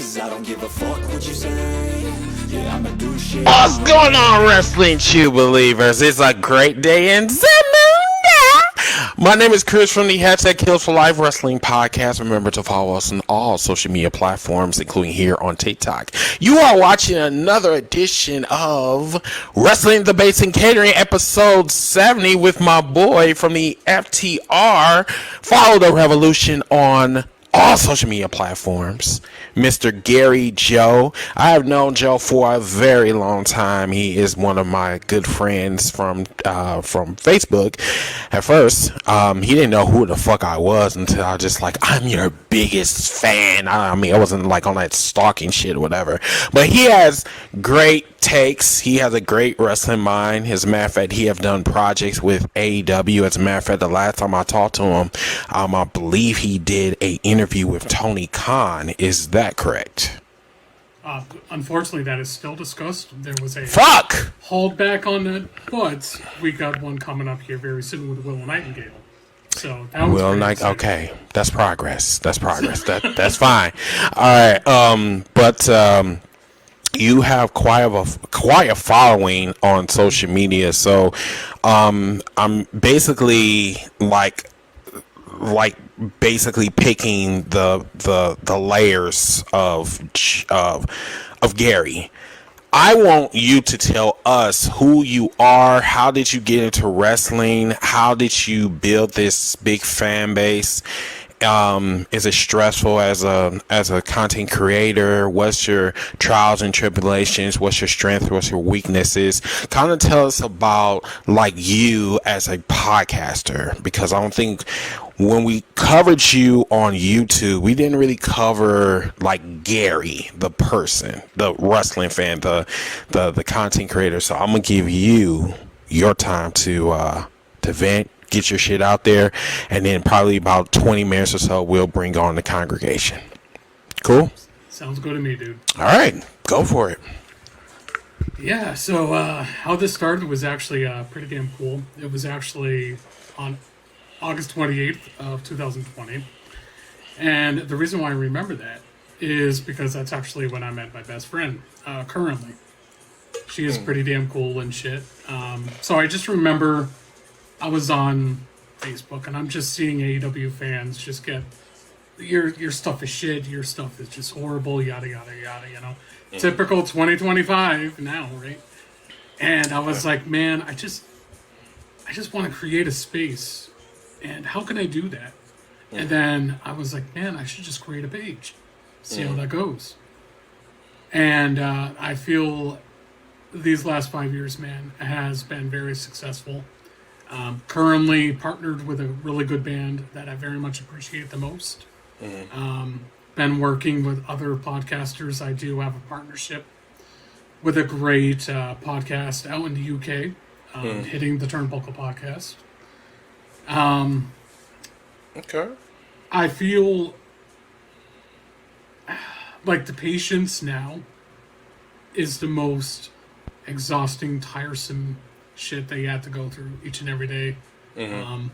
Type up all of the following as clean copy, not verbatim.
'cause I don't give a fuck what you say. Yeah, I'ma do shit. What's going on, Wrestling Chew Believers? It's a great day in Zamunda. My name is Chris from the #Kills for Life Wrestling Podcast. Remember to follow us on all social media platforms, including here on TikTok. You are watching another edition of Wrestling Debates and Catering, episode 70, with my boy from the FTR. Follow the revolution on all social media platforms, Mr. Gary Joe. I have known Joe for a very long time. He is one of my good friends from Facebook. At first, he didn't know who the fuck I was until I was just like, I'm your biggest fan. I mean, I wasn't like on that stalking shit or whatever. But he has great takes. He has a great wrestling mind. As a matter of fact, he have done projects with AEW. As a matter of fact, the last time I talked to him, I believe he did a interview with Tony Khan. Is that correct? Unfortunately, that is still discussed. There was a hold back on that, but we got one coming up here very soon with Will Nightingale. So that was okay, that's progress. That's progress. That's fine. All right. You have quite a following on social media, so I'm basically like picking the layers of Gary. I want you to tell us who you are. How did you get into wrestling? How did you build this big fan base? Is it stressful as a content creator? What's your trials and tribulations? What's your strength? What's your weaknesses? Kind of tell us about like you as a podcaster, because I don't think when we covered you on YouTube, we didn't really cover like Gary, the person, the wrestling fan, the content creator. So I'm gonna give you your time to vent, get your shit out there, and then probably about 20 minutes or so we'll bring on the congregation. Cool? Sounds good to me, dude. All right, go for it. Yeah, so how this started was actually pretty damn cool. It was actually on August 28th of 2020. And the reason why I remember that is because that's actually when I met my best friend, currently. She is pretty damn cool and shit. So I just remember I was on Facebook and I'm just seeing AEW fans just get, your stuff is shit, your stuff is just horrible, yada, yada, yada, you know. Mm-hmm. Typical 2025 now, right? And I was like, man, I just want to create a space. And how can I do that? Mm-hmm. And then I was like, man, I should just create a page. See how that goes. And I feel these last 5 years, man, has been very successful. Currently partnered with a really good band that I very much appreciate the most. Mm-hmm. Been working with other podcasters. I do have a partnership with a great podcast out in the UK, Hitting the Turnbuckle Podcast. Okay. I feel like the patience now is the most exhausting, tiresome shit that you have to go through each and every day. Mm-hmm.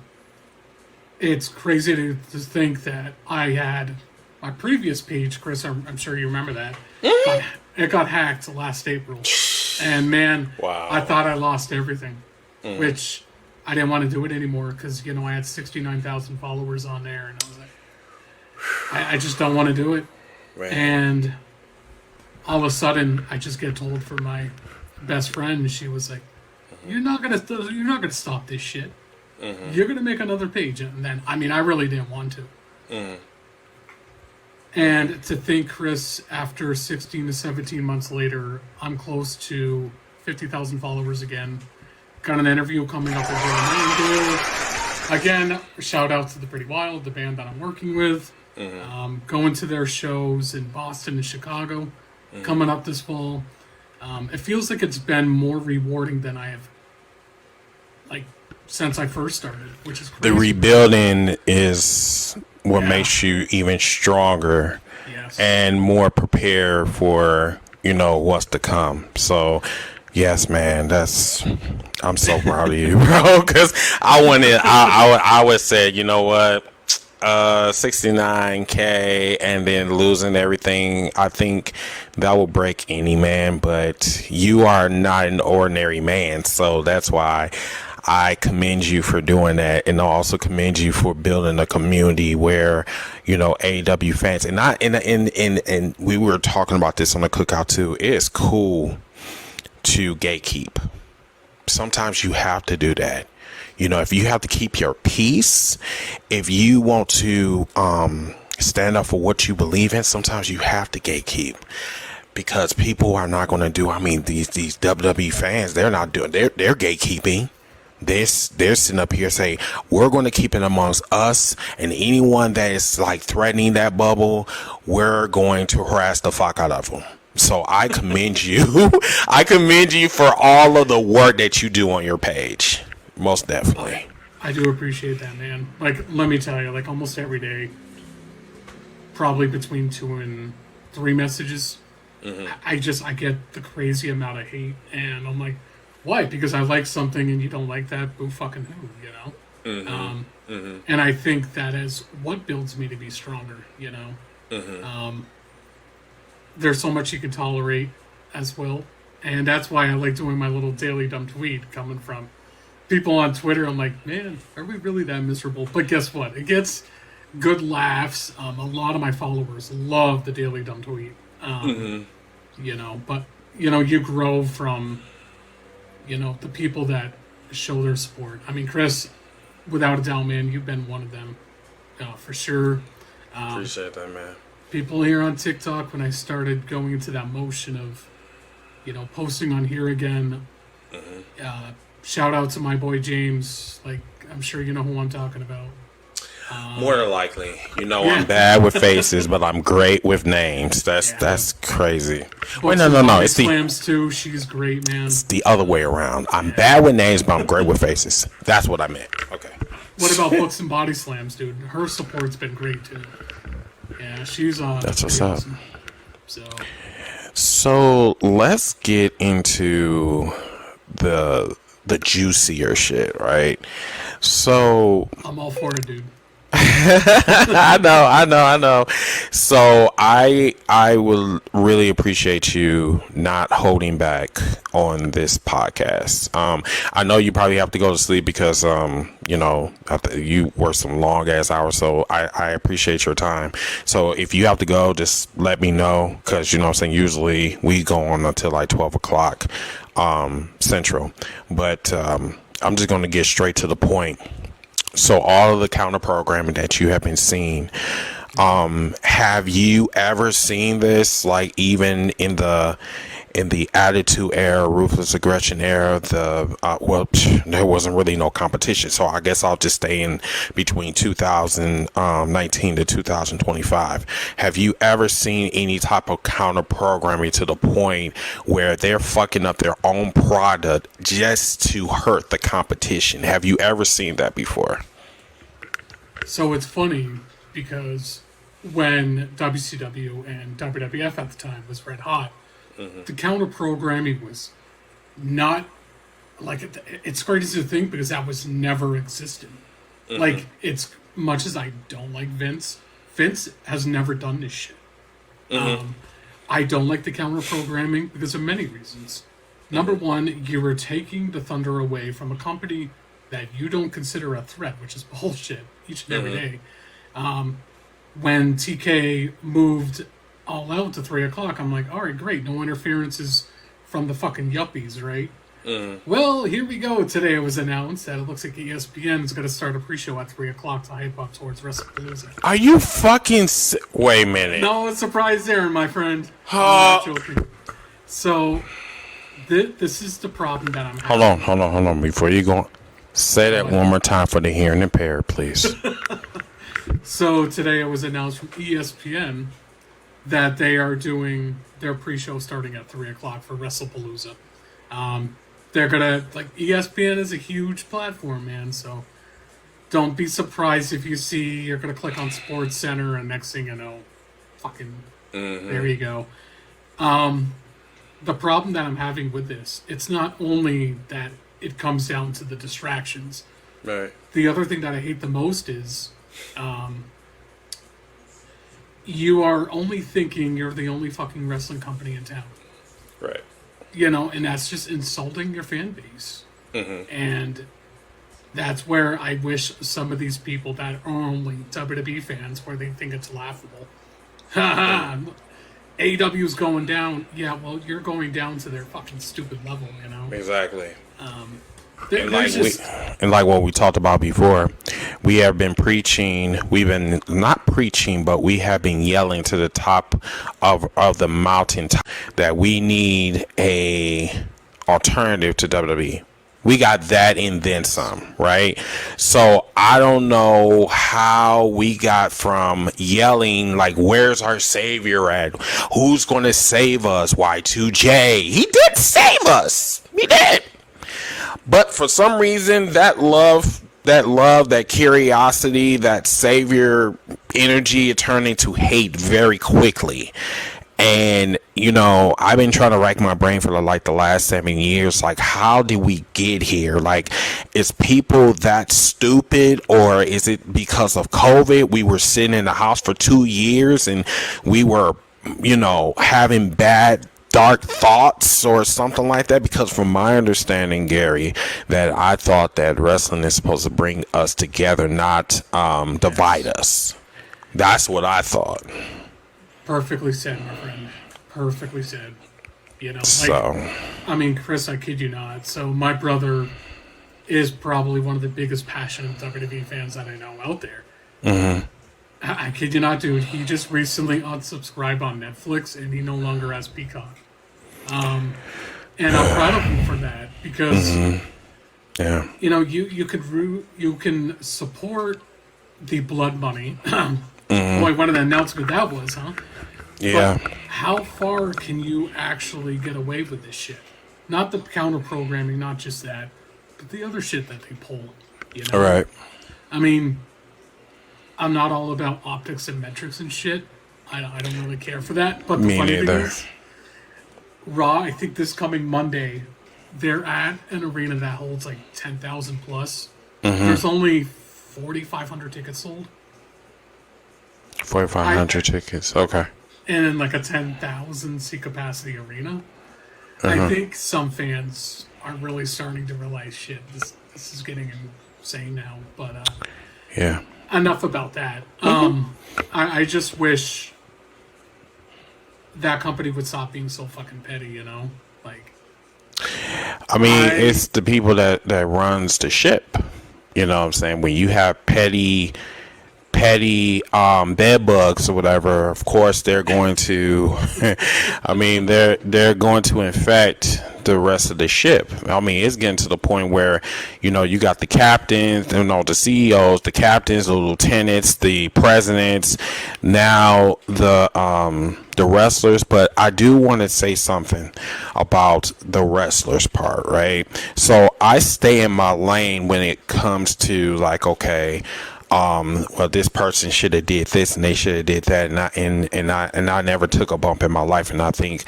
It's crazy to think that I had my previous page, Chris, I'm sure you remember that. Mm-hmm. It got hacked last April. And man, wow. I thought I lost everything, which I didn't want to do it anymore because, you know, I had 69,000 followers on there and I was like, I just don't want to do it. Right. And all of a sudden I just get told for my best friend, and she was like, You're not gonna stop this shit. Mm-hmm. You're gonna make another page, and then I really didn't want to. Mm-hmm. And to think, Chris, after 16 to 17 months later, I'm close to 50,000 followers again. Got an interview coming up with Will Nightingale. Again, shout out to the Pretty Wild, the band that I'm working with. Mm-hmm. Going to their shows in Boston and Chicago, coming up this fall. It feels like it's been more rewarding than I have, like, since I first started, which is crazy. The rebuilding is what makes you even stronger and more prepared for, you know, what's to come. So, yes, man, I'm so proud of you, bro, because I would say, you know what, $69K and then losing everything, I think that will break any man, but you are not an ordinary man, so that's why I commend you for doing that, and I also commend you for building a community where, you know, AEW fans, and we were talking about this on the cookout too. It's cool to gatekeep. Sometimes you have to do that. You know, if you have to keep your peace, if you want to stand up for what you believe in, sometimes you have to gatekeep, because people are not going to do. I mean, these WWE fans, they're not doing. They're gatekeeping. They're sitting up here saying, we're going to keep it amongst us, and anyone that is like threatening that bubble, we're going to harass the fuck out of them. So I commend you. I commend you for all of the work that you do on your page. Most definitely. I do appreciate that, man. Like, let me tell you, like, almost every day, probably between 2 and 3 messages, I get the crazy amount of hate, and I'm like, why? Because I like something and you don't like that? Boo fucking who, you know? And I think that is what builds me to be stronger, you know? There's so much you can tolerate as well, and that's why I like doing my little daily dumb tweet coming from people on Twitter. I'm like, man, are we really that miserable? But guess what? It gets good laughs. A lot of my followers love the daily dumb tweet. You know, but, you know, you grow from, you know, the people that show their support. I mean, Chris, without a doubt, man, you've been one of them, for sure. Appreciate that, man. People here on TikTok, when I started going into that motion of, you know, posting on here again, shout out to my boy James. Like, I'm sure you know who I'm talking about. More than likely. You know, I'm bad with faces, but I'm great with names. That's crazy. Wait, no. It's Slams too. She's great, man. It's the other way around. I'm bad with names, but I'm great with faces. That's what I meant. Okay. What about Books and Body Slams, dude? Her support's been great too. Yeah, she's on. That's what's up. Awesome. So let's get into the juicier shit, right? So I'm all for it, dude. I know. So I would really appreciate you not holding back on this podcast. I know you probably have to go to sleep because you know, you work some long ass hours, so I appreciate your time. So if you have to go, just let me know, because, you know what I'm saying, usually we go on until like 12 o'clock Central, but I'm just going to get straight to the point. So all of the counter programming that you have been seeing, have you ever seen this, like, even in the Attitude Era, Ruthless Aggression Era? There wasn't really no competition, so I guess I'll just stay in between 2019 to 2025. Have you ever seen any type of counter programming to the point where they're fucking up their own product just to hurt the competition? Have you ever seen that before? So it's funny because when WCW and WWF at the time was red hot, the counter programming was not like, it's crazy to think because that was never existed. Like, it's much as I don't like Vince has never done this shit. I don't like the counter programming because of many reasons. Number one, you were taking the thunder away from a company that you don't consider a threat, which is bullshit each and every day. When TK moved All Out to 3 o'clock, I'm like, all right, great, no interferences from the fucking yuppies, right? Well, here we go. Today it was announced that it looks like ESPN is going to start a pre-show at 3 o'clock to hype up towards WrestlePalooza. Are you fucking... Wait a minute. No surprise there, my friend. I'm not joking. So, this is the problem that I'm having. Hold on. Before you go, say that one more time for the hearing impaired, please. So, today it was announced from ESPN that they are doing their pre-show starting at 3 o'clock for WrestlePalooza. They're gonna, like, ESPN is a huge platform, man, so don't be surprised if you see you're gonna click on Sports Center and next thing you know, fucking, there you go. The problem that I'm having with this, it's not only that it comes down to the distractions. Right. The other thing that I hate the most is you are only thinking you're the only fucking wrestling company in town. Right. You know, and that's just insulting your fan base. Mm-hmm. And that's where I wish some of these people that are only WWE fans, where they think it's laughable. AEW's going down. Yeah, well, you're going down to their fucking stupid level, you know? Exactly. There's And like what we talked about before, we have been preaching. We've been not preaching, but we have been yelling to the top of the mountain that we need a alternative to WWE. We got that and then some, right? So I don't know how we got from yelling like, "Where's our savior at? Who's going to save us?" Y2J, he did save us. He did. But for some reason, that love, that curiosity, that savior energy, it turned into hate very quickly. And, you know, I've been trying to rack my brain for the last 7 years. Like, how did we get here? Like, is people that stupid, or is it because of COVID? We were sitting in the house for 2 years and we were, you know, having bad dark thoughts or something like that. Because from my understanding, Gary, that I thought that wrestling is supposed to bring us together, not divide us. That's what I thought. Perfectly said, my friend. Perfectly said. You know, like, So, I mean, Chris, I kid you not. So my brother is probably one of the biggest passionate WWE fans that I know out there. mm-hmm. I kid you not, dude. He just recently unsubscribed on Netflix, and he no longer has Peacock. And I'm proud of him for that, because Yeah. you know, you can support the blood money. Boy, what an announcement that was, huh? Yeah. But how far can you actually get away with this shit? Not the counter programming, not just that, but the other shit that they pull. You know? All right. I mean, I'm not all about optics and metrics and shit. I don't really care for that. But the Me funny neither. thing is, Raw, I think this coming Monday, they're at an arena that holds like 10,000 plus. There's only 4,500 tickets sold. 4,500 tickets. Okay. And in like a 10,000 seat capacity arena. I think some fans are really starting to realize, shit, this is getting insane now. But Yeah. enough about that. I just wish that company would stop being so fucking petty, you know? Like, I mean, it's the people that runs the ship. You know what I'm saying? When you have petty bed bugs or whatever, of course they're going to I mean, they're going to infect the rest of the ship. I mean, it's getting to the point where, you know, you got the captains, you know, the CEOs, the captains, the lieutenants, the presidents, now the wrestlers. But I do want to say something about the wrestlers part, right? So I stay in my lane when it comes to, like, okay, well, this person should have did this and they should have did that, and I never took a bump in my life. And I think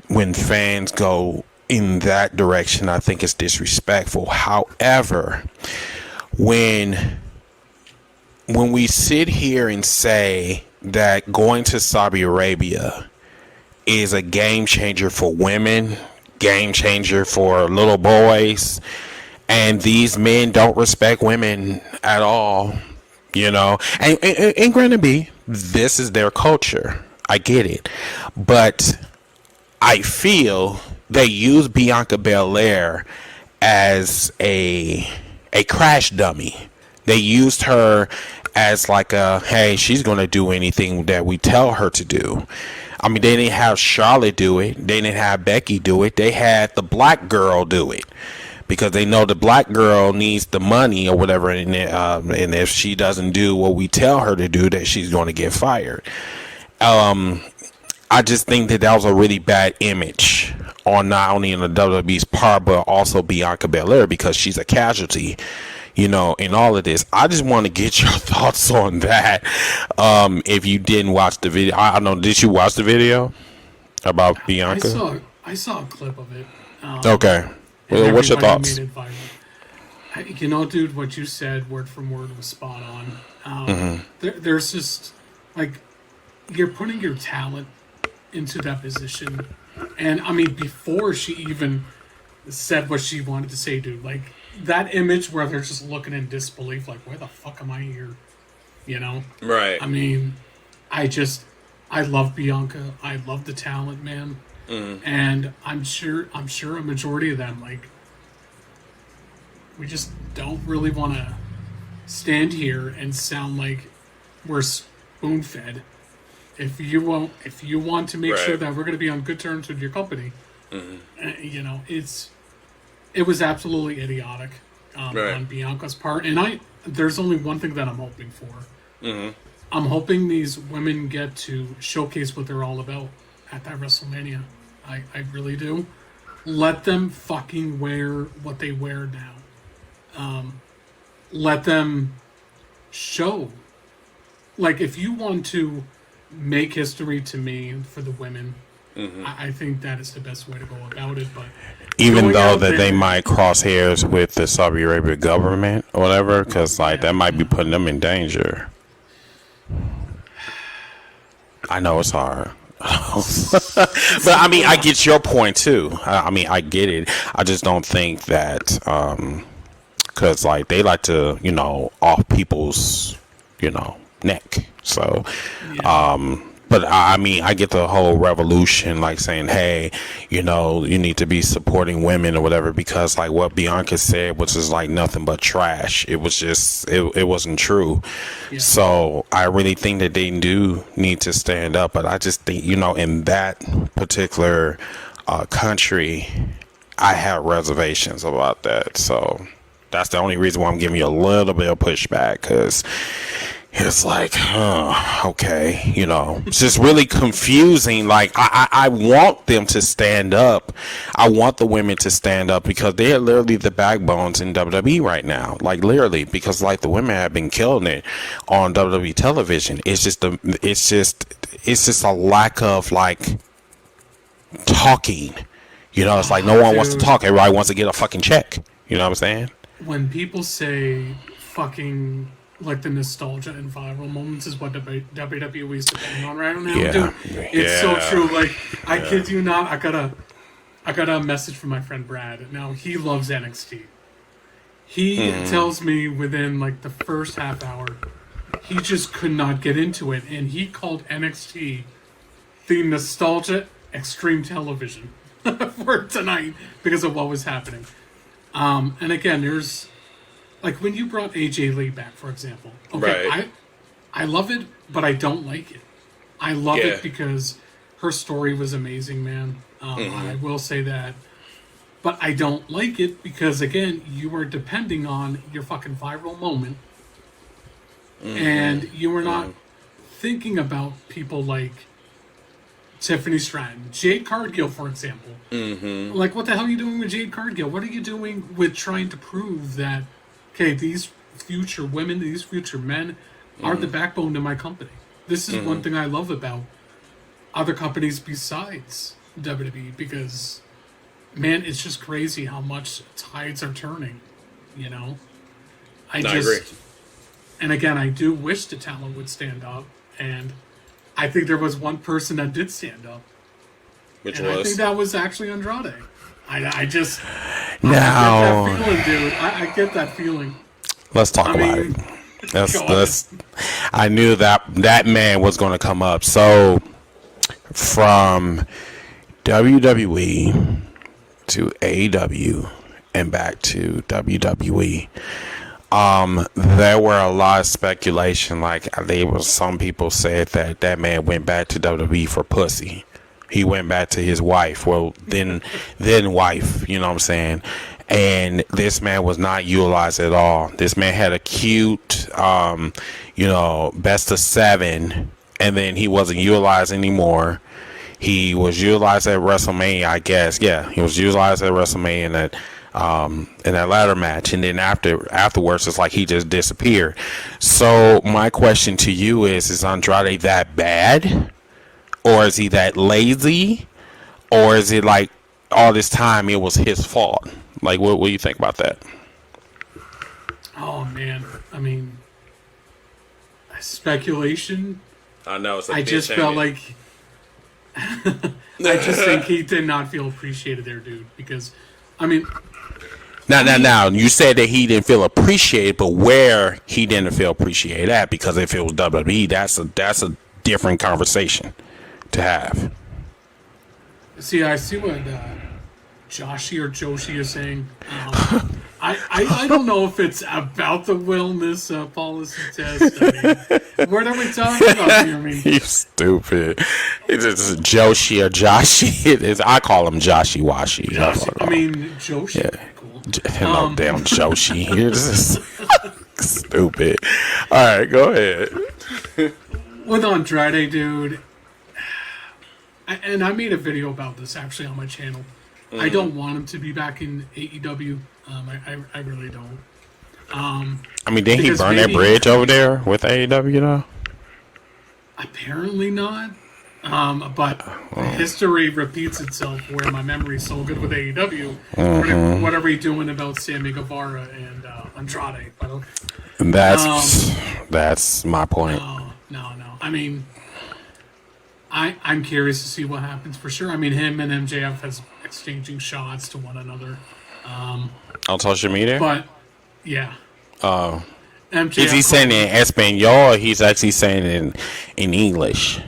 when fans go in that direction, I think it's disrespectful. However, when we sit here and say that going to Saudi Arabia is a game changer for women, game changer for little boys, and these men don't respect women at all, you know. And granted, this is their culture. I get it. But I feel they use Bianca Belair as a crash dummy. They used her as like hey, she's going to do anything that we tell her to do. I mean, they didn't have Charlotte do it. They didn't have Becky do it. They had the black girl do it, because they know the black girl needs the money or whatever, and if she doesn't do what we tell her to do, that she's going to get fired. I just think that was a really bad image on not only in the WWE's part, but also Bianca Belair, because she's a casualty, you know, in all of this. I just want to get your thoughts on that. If you didn't watch the video, I don't know, did you watch the video about Bianca? I saw a clip of it. Okay. Well, what's your thoughts? You know, dude, what you said word for word was spot on. There's just like you're putting your talent into that position, and I mean before she even said what she wanted to say, dude, like that image where they're just looking in disbelief, like why the fuck am I here? You know? Right. I mean, I love Bianca. I love the talent, man. And I'm sure a majority of them, like, we just don't really want to stand here and sound like we're spoon fed. If you want to make sure that we're going to be on good terms with your company, you know, it was absolutely idiotic on Bianca's part. And there's only one thing that I'm hoping for. I'm hoping these women get to showcase what they're all about at that WrestleMania. I really do. Let them fucking wear what they wear now. Let them show. Like, if you want to make history to me for the women, I think that is the best way to go about it. But even though that they might cross hairs with the Saudi Arabia government or whatever, because like that might be putting them in danger. I know it's hard. But I mean, I get your point too. I mean, I get it. I just don't think that because like they like to, you know, off people's, you know, neck. So but I mean, I get the whole revolution, like saying, hey, you know, you need to be supporting women or whatever, because like what Bianca said, which is like nothing but trash. It was just, it wasn't true. Yeah. So I really think that they do need to stand up. But I just think, you know, in that particular country, I have reservations about that. So that's the only reason why I'm giving you a little bit of pushback, because it's like, okay, you know, it's just really confusing. Like, I want them to stand up. I want the women to stand up, because they're literally the backbones in WWE right now. Like, literally, because like the women have been killing it on WWE television. It's just a lack of like talking. You know, it's like no one wants to talk. Everybody wants to get a fucking check. You know what I'm saying? When people say fucking, like, the nostalgia and viral moments is what WWE is depending on right now, dude. It's so true. Like, I kid you not, I got a message from my friend Brad. Now, he loves NXT. He tells me within, like, the first half hour, he just could not get into it, and he called NXT the nostalgia extreme television for tonight because of what was happening. And again, there's, like, when you brought AJ Lee back, for example. Okay, I love it, but I don't like it. I love it because her story was amazing, man. I will say that. But I don't like it because, again, you are depending on your fucking viral moment. And you are not thinking about people like Tiffany Stratton. Jade Cargill, for example. Like, what the hell are you doing with Jade Cargill? What are you doing with trying to prove that, okay, these future women, these future men are the backbone to my company? This is one thing I love about other companies besides WWE, because, man, it's just crazy how much tides are turning, you know? I agree. And again, I do wish the talent would stand up, and I think there was one person that did stand up. Which was? I think that was actually Andrade. I just... Now, I get that feeling, dude. I get that feeling. Let's talk about it. I knew that man was going to come up. So, from WWE to AEW and back to WWE, there were a lot of speculation. Like, some people said that man went back to WWE for pussy. He went back to his wife. Well, then wife, you know what I'm saying? And this man was not utilized at all. This man had a cute, best of 7, and then he wasn't utilized anymore. He was utilized at WrestleMania, I guess. Yeah, he was utilized at WrestleMania in that ladder match, and then afterwards, it's like he just disappeared. So my question to you is Andrade that bad? Or is he that lazy? Or is it like all this time it was his fault? Like, what do you think about that? Oh, man. I mean, speculation. I know. It's a I just felt like I just think he did not feel appreciated there, dude. Because, I mean, now. You said that he didn't feel appreciated, but where he didn't feel appreciated at? Because if it was WWE, that's a different conversation to have. see, I see what Joshi or Joshi is saying. I don't know if it's about the wellness policy test. I mean, what are we talking about here? I mean, You stupid. It's just Joshi or Joshi. I call him Joshi Washi. Joshi, I mean, Joshi. Yeah. Cool. Hello, damn Joshi. This is stupid. All right, go ahead. With Andrade, dude, and I made a video about this actually on my channel. I don't want him to be back in AEW. I really don't. I mean, didn't he burn that bridge over there with AEW, though? Apparently not. But history repeats itself where my memory's so good with AEW. What are we doing about Sammy Guevara and Andrade? But okay. And that's my point. No. I mean, I'm curious to see what happens for sure. I mean, him and MJF has exchanging shots to one another. On social media? But, yeah. MJF Is he saying it in Espanol or he's actually saying it in English?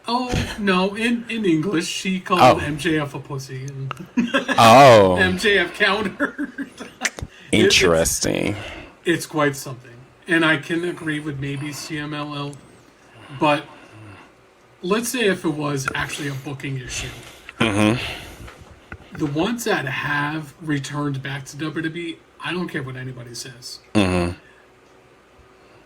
Oh, no, in English, she called MJF a pussy. And MJF countered. Interesting. It's quite something. And I can agree with maybe CMLL, but let's say if it was actually a booking issue. The ones that have returned back to WWE, I don't care what anybody says.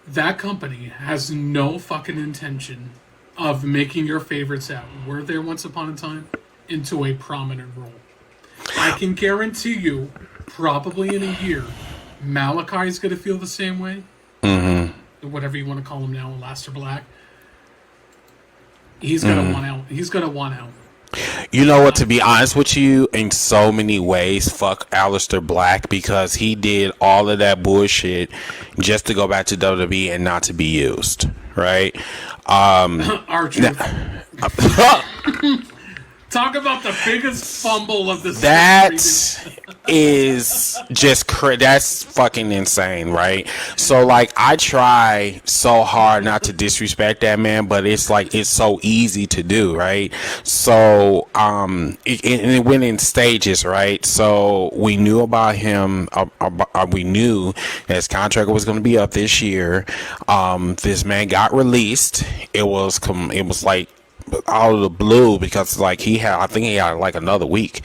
That company has no fucking intention of making your favorites that were there once upon a time into a prominent role. I can guarantee you, probably in a year, Malachi's going to feel the same way. Whatever you want to call him now, Aleister Black. He's going to want out. He's going to want out. You know what, to be honest with you, in so many ways, fuck Aleister Black, because he did all of that bullshit just to go back to WWE and not to be used, right? R-Truth. Talk about the biggest fumble of the That is just that's fucking insane, right? So like, I try so hard not to disrespect that man, but it's like it's so easy to do, right? So it went in stages, right? So we knew about him. We knew that his contract was going to be up this year. This man got released. It was like out of the blue, because like I think he had like another week,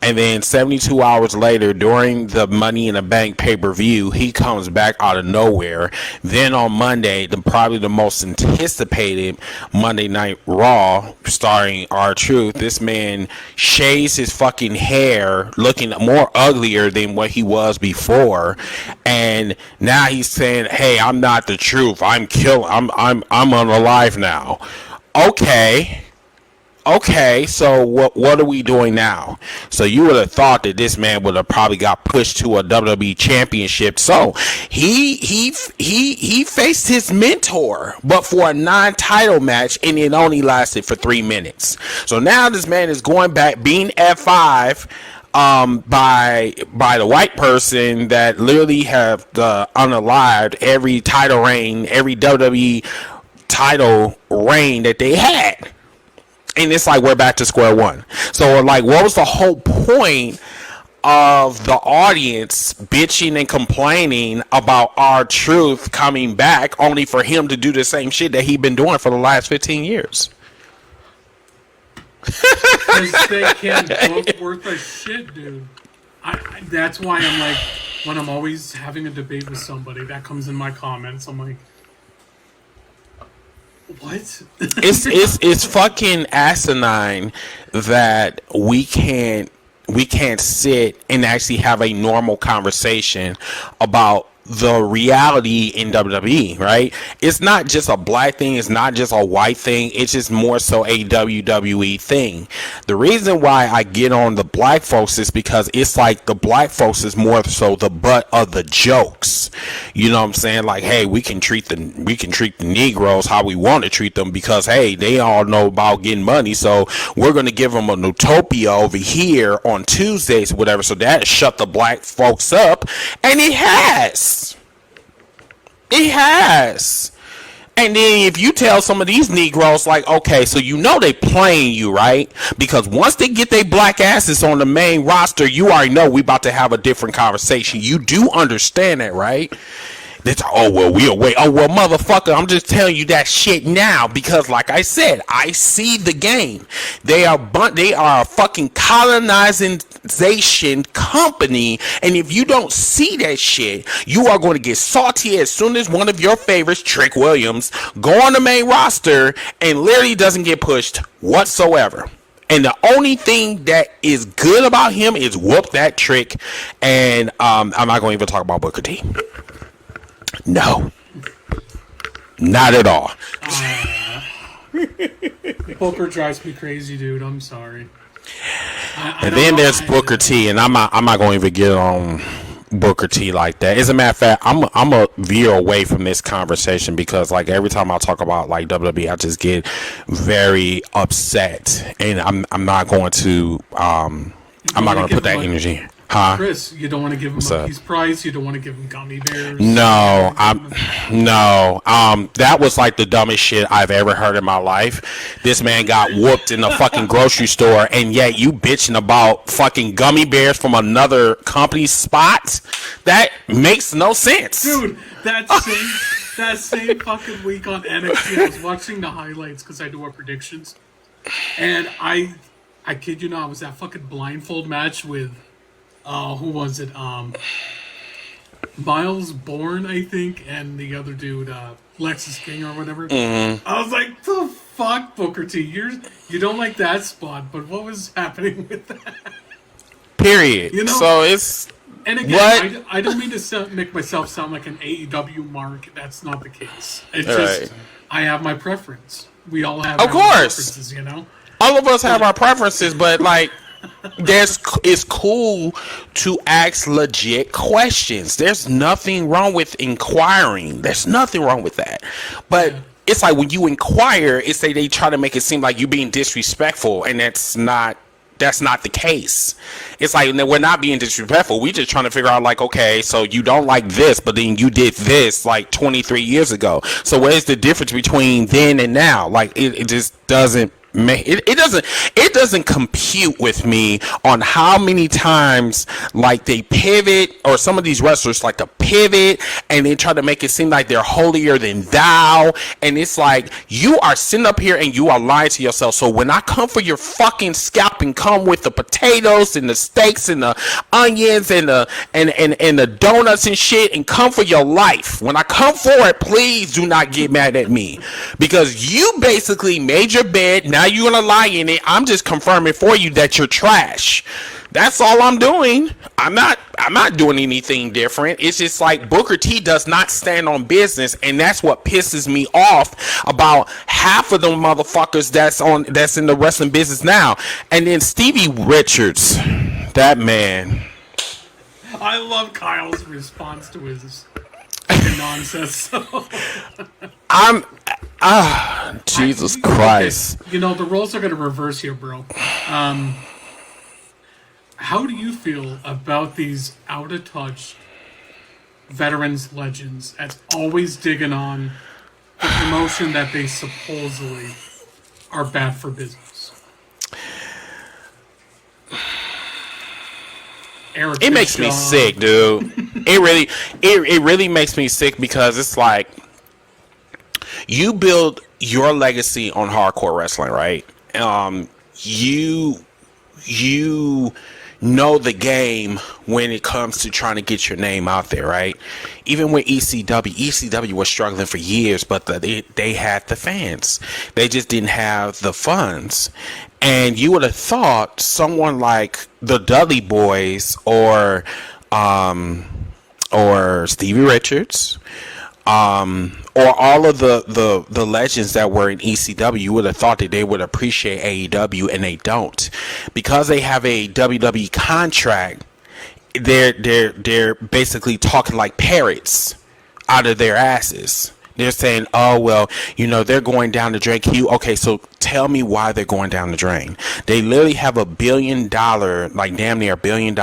and then 72 hours later, during the Money in the Bank pay-per-view, he comes back out of nowhere. Then on Monday, probably the most anticipated Monday Night Raw, starring R-Truth, this man shaves his fucking hair, looking more uglier than what he was before, and now he's saying, "Hey, I'm not the truth. I'm unalive now." Okay, so what are we doing now? So you would have thought that this man would have probably got pushed to a WWE championship. So he faced his mentor, but for a non-title match, and it only lasted for 3 minutes. So now this man is going back, being F5 by the white person that literally have unalived every title reign, every WWE title reign that they had. And it's like we're back to square one. So like, what was the whole point of the audience bitching and complaining about R-Truth coming back, only for him to do the same shit that he's been doing for the last 15 years? Because they can't book worth a shit, dude. That's why I'm like, when I'm always having a debate with somebody, that comes in my comments, I'm like, what? it's fucking asinine that we can't sit and actually have a normal conversation about the reality in WWE, right? It's not just a black thing, it's not just a white thing, it's just more so a WWE thing. The reason why I get on the black folks is because it's like the black folks is more so the butt of the jokes. You know what I'm saying? Like, hey, we can treat the Negroes how we want to treat them because hey, they all know about getting money, so we're gonna give them a utopia over here on Tuesdays or whatever, so that shut the black folks up. And it has. And then if you tell some of these Negroes, like, okay, so you know they playing you, right? Because once they get their black asses on the main roster, you already know we about to have a different conversation. You do understand that, right? That's, oh, well, we'll wait. Oh, well, motherfucker, I'm just telling you that shit now because, like I said, I see the game. They are a fucking colonization company, and if you don't see that shit, you are going to get salty as soon as one of your favorites, Trick Williams, go on the main roster and literally doesn't get pushed whatsoever. And the only thing that is good about him is whoop that trick. And I'm not going to even talk about Booker T. No, not at all. Booker drives me crazy, dude. I'm sorry. And then there's Booker T, and I'm not going to even get on Booker T like that. As a matter of fact, I'm a veer away from this conversation because like every time I talk about like WWE, I just get very upset, and I'm not going to put that energy. Huh? Chris, you don't want to give him a peace prize. You don't want to give him gummy bears. No, that was like the dumbest shit I've ever heard in my life. This man got whooped in the fucking grocery store, and yet you bitching about fucking gummy bears from another company's spot? That makes no sense, dude. That same fucking week on NXT, I was watching the highlights because I do our predictions, and I kid you not, it was that fucking blindfold match with. Who was it? Miles Bourne, I think, and the other dude, Lexus King or whatever. Mm-hmm. I was like, the fuck, Booker T? You don't like that spot, but what was happening with that? Period. You know? So it's... And again, I don't mean to make myself sound like an AEW mark. That's not the case. It's just, I have my preference. We all have our preferences, you know? All of us have our preferences, but like... It's cool to ask legit questions. There's nothing wrong with inquiring. There's nothing wrong with that. But it's like when you inquire, it's like they try to make it seem like you're being disrespectful, and that's not the case. It's like we're not being disrespectful. We're just trying to figure out like, okay, so you don't like this, but then you did this like 23 years ago. So what is the difference between then and now? Like it just doesn't. It doesn't compute with me on how many times like they pivot, or some of these wrestlers like to pivot and they try to make it seem like they're holier than thou, and it's like you are sitting up here and you are lying to yourself. So when I come for your fucking scalp and come with the potatoes and the steaks and the onions and the donuts and shit and come for your life, when I come for it, please do not get mad at me, because you basically made your bed. Now you're gonna lie in it. I'm just confirming for you that you're trash. That's all I'm doing. I'm not doing anything different. It's just like Booker T does not stand on business, and that's what pisses me off about half of them motherfuckers that's in the wrestling business now. And then Stevie Richards, that man. I love Kyle's response to his nonsense. Jesus Christ. Okay. You know, the roles are going to reverse here, bro. How do you feel about these out-of-touch veterans, legends, that's always digging on the promotion that they supposedly are bad for business? It makes me sick, dude. It really makes me sick, because it's like you build your legacy on hardcore wrestling, right? You know the game when it comes to trying to get your name out there, right? Even with ECW was struggling for years, but they had the fans. They just didn't have the funds. And you would have thought someone like the Dudley Boys or or Stevie Richards, or all of the legends that were in ECW, you would have thought that they would appreciate AEW, and they don't, because they have a WWE contract. They're basically talking like parrots out of their asses. They're saying, oh, well, they're going down the drain. Okay, so tell me why they're going down the drain. They literally have a $1 billion, like damn near $1 billion,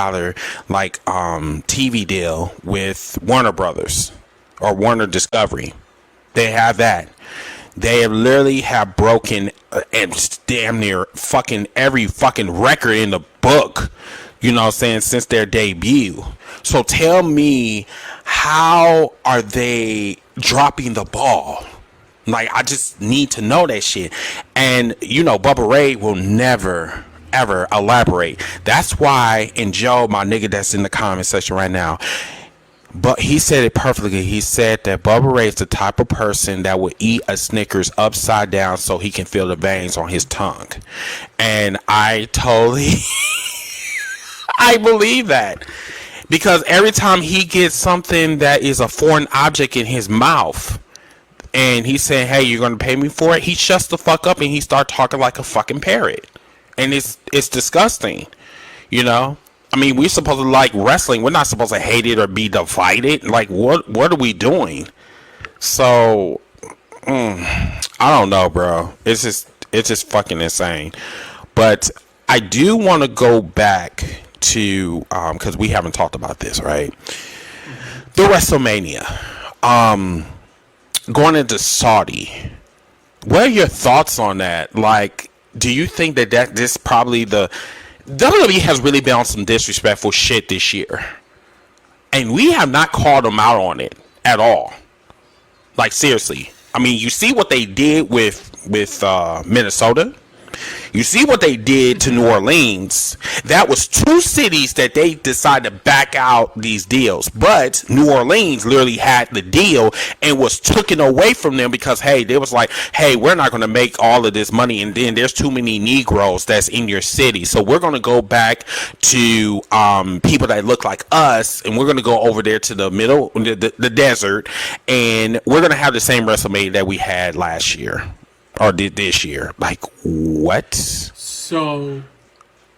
like TV deal with Warner Brothers or Warner Discovery. They have that. They literally have broken and damn near fucking every fucking record in the book, since their debut. So tell me, how are they dropping the ball? Like, I just need to know that shit. And, Bubba Ray will never, ever elaborate. That's why, and Joe, my nigga that's in the comment section right now, but he said it perfectly. He said that Bubba Ray is the type of person that would eat a Snickers upside down so he can feel the veins on his tongue. And I totally... I believe that. Because every time he gets something that is a foreign object in his mouth, and he's saying, hey, you're going to pay me for it, he shuts the fuck up and he starts talking like a fucking parrot. And it's disgusting, I mean, we're supposed to like wrestling. We're not supposed to hate it or be divided. Like, what are we doing? So, I don't know, bro. It's just fucking insane. But I do want to go back to, because we haven't talked about this, right? The WrestleMania, going into Saudi. What are your thoughts on that? Like, do you think that this probably the WWE has really been on some disrespectful shit this year, and we have not called them out on it at all? Like, seriously. I mean, you see what they did with Minnesota. You see what they did to New Orleans. That was two cities that they decided to back out these deals. But New Orleans literally had the deal and was taken away from them because, hey, they was like, hey, we're not going to make all of this money. And then there's too many Negroes that's in your city. So we're going to go back to people that look like us. And we're going to go over there to the middle, the desert. And we're going to have the same WrestleMania that we had last year. Or did this year. Like, what? So,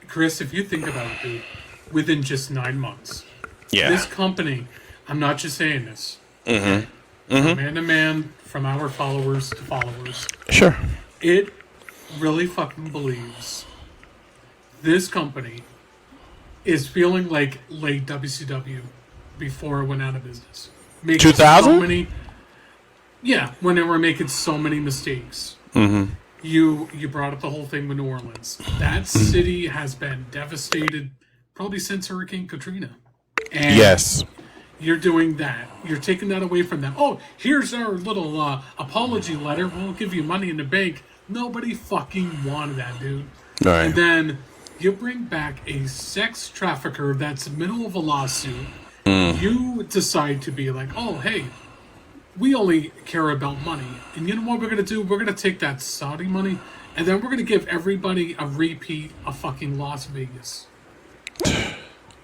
Chris, if you think about it, dude, within just 9 months, this company, I'm not just saying this, from man to man, from our followers to followers, sure, it really fucking believes this company is feeling like late WCW before it went out of business. 2000? When they were making so many mistakes. Mm-hmm. You brought up the whole thing with New Orleans. That city has been devastated probably since Hurricane Katrina. And yes. You're doing that. You're taking that away from them. Oh, here's our little apology letter. We'll give you money in the bank. Nobody fucking wanted that, dude. Right. And then you bring back a sex trafficker that's in the middle of a lawsuit. You decide to be like, oh, hey, we only care about money. And you know what we're going to do? We're going to take that Saudi money, and then we're going to give everybody a repeat of fucking Las Vegas.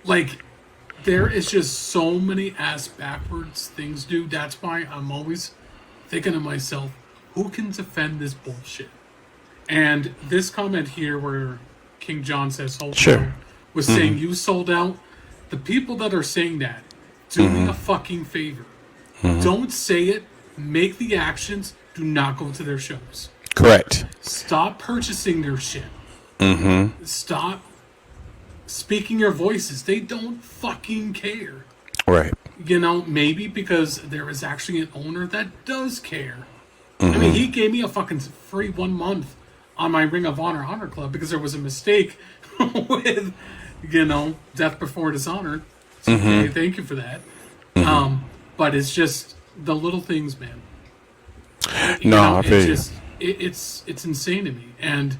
Like, there is just so many ass backwards things, dude. That's why I'm always thinking to myself, who can defend this bullshit? And this comment here where King John says, was saying you sold out. The people that are saying that, do me a fucking favor. Don't say it. Make the actions. Do not go to their shows. Correct. Stop purchasing their shit. Stop speaking your voices. They don't fucking care. Right. Maybe because there is actually an owner that does care. I mean, he gave me a fucking free 1 month on my Ring of Honor Club because there was a mistake with, Death Before Dishonor. So, okay, thank you for that. But it's just the little things, man. I feel you. It's insane to me, and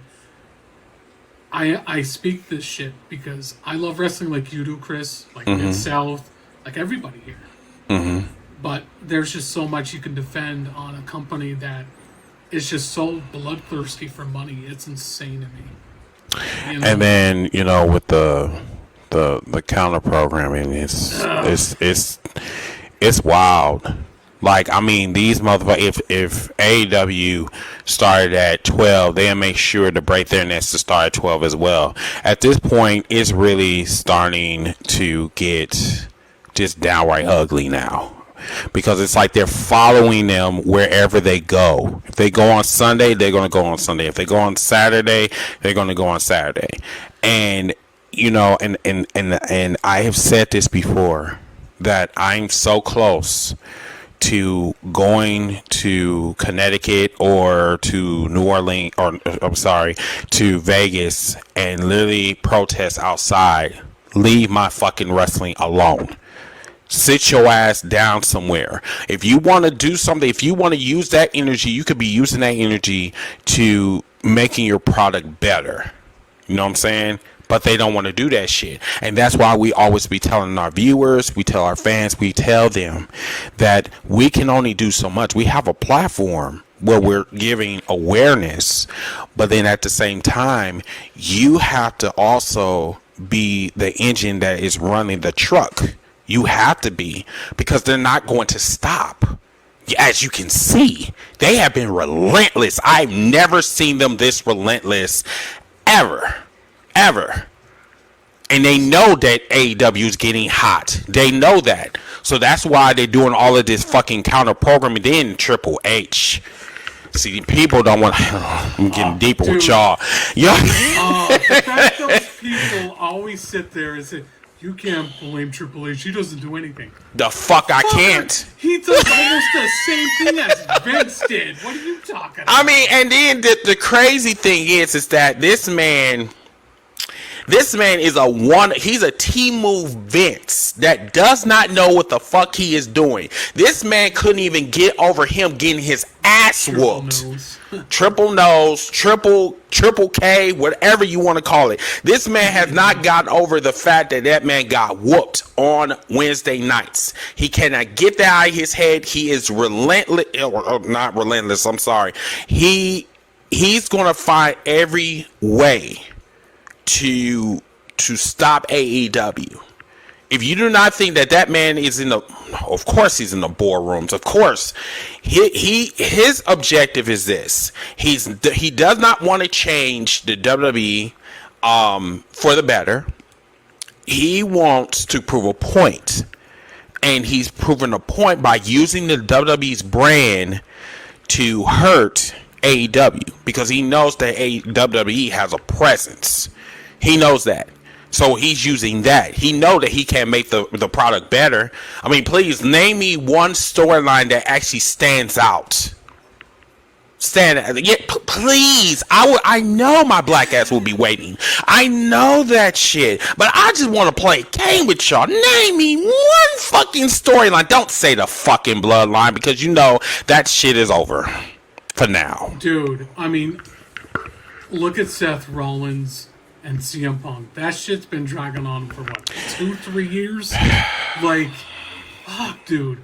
I speak this shit because I love wrestling like you do, Chris, like Mid-South, like everybody here. But there's just so much you can defend on a company that is just so bloodthirsty for money. It's insane to me. And then with the counter programming, it's It's wild. Like, I mean, these motherfuckers, if AEW started at 12, they'll make sure to break their necks to start at 12 as well. At this point, it's really starting to get just downright ugly now. Because it's like they're following them wherever they go. If they go on Sunday, they're going to go on Sunday. If they go on Saturday, they're going to go on Saturday. And, you know, and I have said this before, that I'm so close to going to Connecticut or to New Orleans, or I'm sorry, to Vegas and literally protest outside. Leave my fucking wrestling alone. Sit your ass down somewhere. If you want to do something, if you want to use that energy, you could be using that energy to making your product better. You know what I'm saying? But they don't want to do that shit. And that's why we always be telling our viewers, we tell our fans, we tell them that we can only do so much. We have a platform where we're giving awareness, but then at the same time, you have to also be the engine that is running the truck. You have to be, because they're not going to stop. As you can see, they have been relentless. I've never seen them this relentless ever. And they know that AEW is getting hot. They know that. So that's why they're doing all of this fucking counter programming. Then Triple H. See, people don't want. I'm getting deeper dude. with y'all. The fact those people always sit there and say, "You can't blame Triple H. He doesn't do anything." The fuck I can't. He does almost the same thing as Vince did. What are you talking about? I mean, and then the crazy thing is that this man is he's a team move Vince that does not know what the fuck he is doing. This man couldn't even get over him getting his ass whooped. Triple nose, triple K, whatever you want to call it. This man has not gotten over the fact that man got whooped on Wednesday nights. He cannot get that out of his head. He is relentless, or not relentless, I'm sorry. He's going to find every way to stop AEW. If you do not think that man is of course he's in the boardrooms. Of course, his objective is this. He does not want to change the WWE for the better. He wants to prove a point, and he's proven a point by using the WWE's brand to hurt AEW, because he knows that WWE has a presence. He knows that. So he's using that. He knows that he can make the product better. I mean, please name me one storyline that actually stands out. Please. I know my black ass will be waiting. I know that shit. But I just want to play a game with y'all. Name me one fucking storyline. Don't say the fucking bloodline, because you know that shit is over for now. Dude, I mean, look at Seth Rollins and CM Punk. That shit's been dragging on for what, 2-3 years? Like, fuck, dude.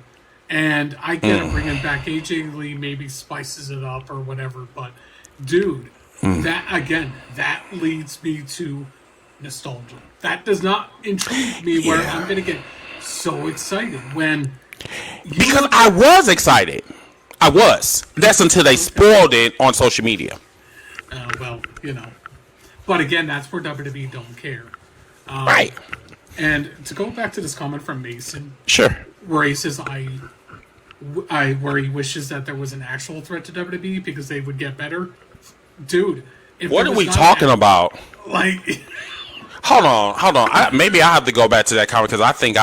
And I get it, bringing back AJ Lee maybe spices it up or whatever, but dude, that leads me to nostalgia. That does not intrigue me where I'm gonna get so excited when because I was excited. I was. That's until they spoiled it on social media. Well, you know. But again, that's where WWE don't care. Right. And to go back to this comment from Mason. Sure. Where he says, where he wishes that there was an actual threat to WWE because they would get better. Dude. What are we talking about? Like... Hold on. Maybe I have to go back to that comment because I think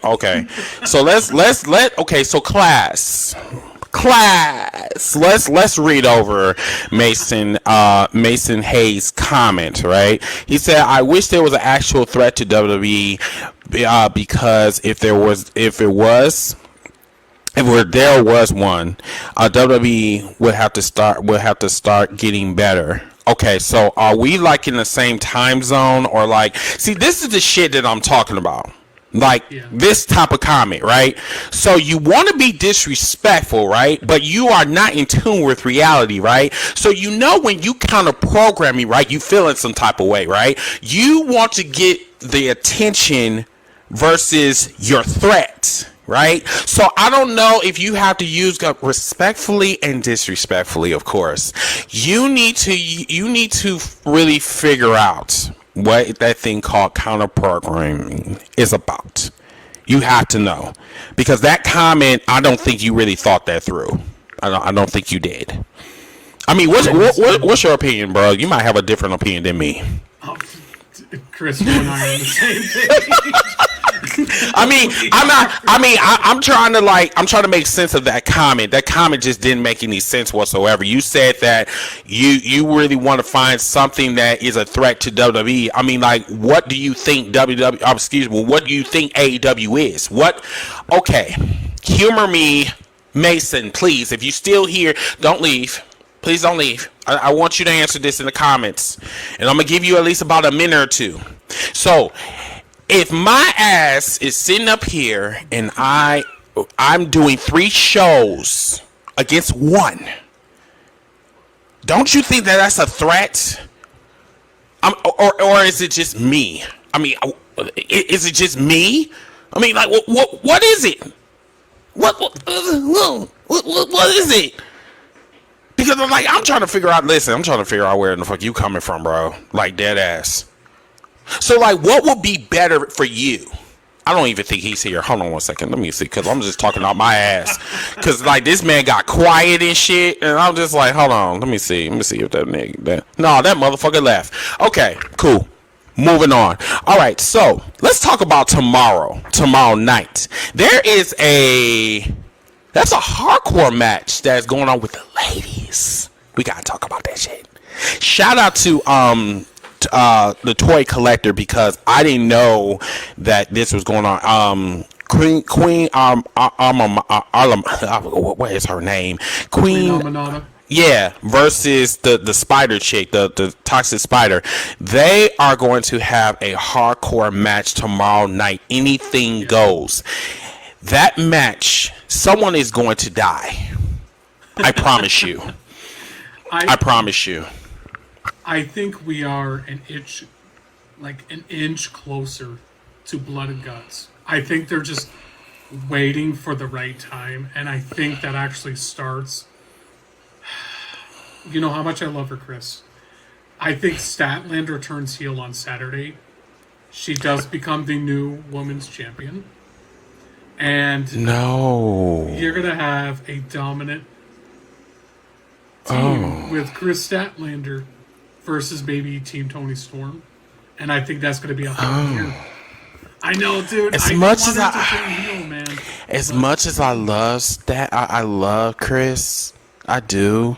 okay. So so class. Let's read over Mason Hayes' comment, right? He said, "I wish there was an actual threat to WWE because if there was one, WWE would have to start getting better." Okay, so are we like in the same time zone, or like, see, this is the shit that I'm talking about. Like, this type of comment, right? So you want to be disrespectful, right? But you are not in tune with reality, right? So you know when you counter program me, right? You feel in some type of way, right? You want to get the attention versus your threat, right? So I don't know if you have to use respectfully and disrespectfully, of course. You need to really figure out what that thing called counter programming is about. You have to know, because that comment, I don't think you really thought that through. I don't think you did. I mean, what's your opinion, bro? You might have a different opinion than me. Oh, Chris, you and I are on the same page. I'm trying to make sense of that comment. That comment just didn't make any sense whatsoever. You said that you really want to find something that is a threat to WWE. I mean, like, what do you think what do you think AEW is? What? Okay, humor me, Mason, please. If you still here, don't leave. Please don't leave. I want you to answer this in the comments, and I'm gonna give you at least about a minute or two. So, if my ass is sitting up here and I'm doing 3 shows against 1, don't you think that that's a threat? Or is it just me? I mean, is it just me? I mean, like, what is it? What is it? Because I'm trying to figure out. Listen, I'm trying to figure out where the fuck you coming from, bro. Like, dead ass. So, like, what would be better for you? I don't even think he's here. Hold on one second. Let me see, because I'm just talking out my ass. Because, like, this man got quiet and shit, and I'm just like, hold on. Let me see if that nigga... No, that motherfucker left. Okay, cool. Moving on. All right, so let's talk about tomorrow night. There is that's a hardcore match that's going on with the ladies. We gotta talk about that shit. Shout out to the Toy Collector, because I didn't know that this was going on. Queen what is her name? Queen Amanada. Yeah, versus the spider chick, the toxic spider. They are going to have a hardcore match tomorrow night. Anything goes. That match, someone is going to die. I promise you. I promise you. I think we are an inch closer to blood and guts. I think they're just waiting for the right time, and I think that actually starts. You know how much I love her, Chris. I think Statlander turns heel on Saturday. She does become the new women's champion. And you're going to have a dominant team with Chris Statlander versus maybe Team Tony Storm. And I think that's going to be a whole year. I know, dude. As much as I love Stat, I love Chris. I do.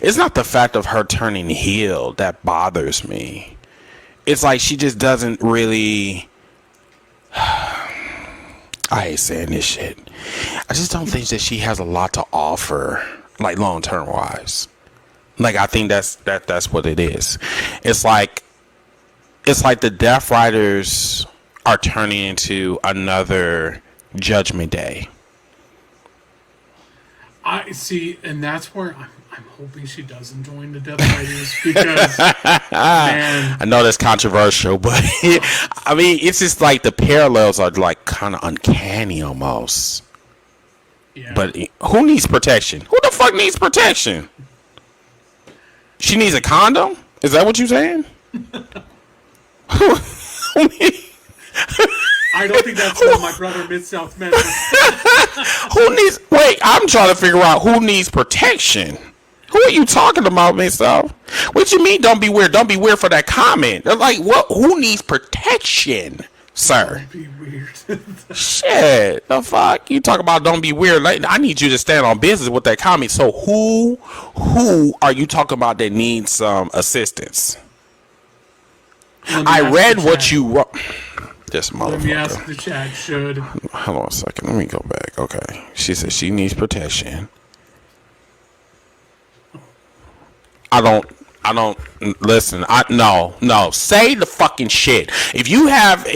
It's not the fact of her turning heel that bothers me. It's like she just doesn't really... I hate saying this shit. I just don't think that she has a lot to offer, like, long-term wise. Like, I think that's what it is. It's like the Death Riders are turning into another Judgment Day. I see, and that's where I'm hoping she doesn't join the Death Riders, because, man... I know that's controversial, but I mean, it's just like the parallels are like kind of uncanny almost. Yeah. But who needs protection? Who the fuck needs protection? She needs a condom? Is that what you're saying? I don't think that's what my brother Mid-South meant. Wait, I'm trying to figure out who needs protection. Who are you talking about, Mid-South? What you mean, don't be weird? Don't be weird for that comment. They're like, what? Who needs protection, sir? Don't be weird. Shit, the fuck? You talk about don't be weird. Like, I need you to stand on business with that comment. So who are you talking about that needs some assistance? I read what you wrote. This motherfucker. Let me ask the chat, should... Hold on a second. Let me go back. Okay. She said she needs protection. I don't listen. No. Say the fucking shit. If you have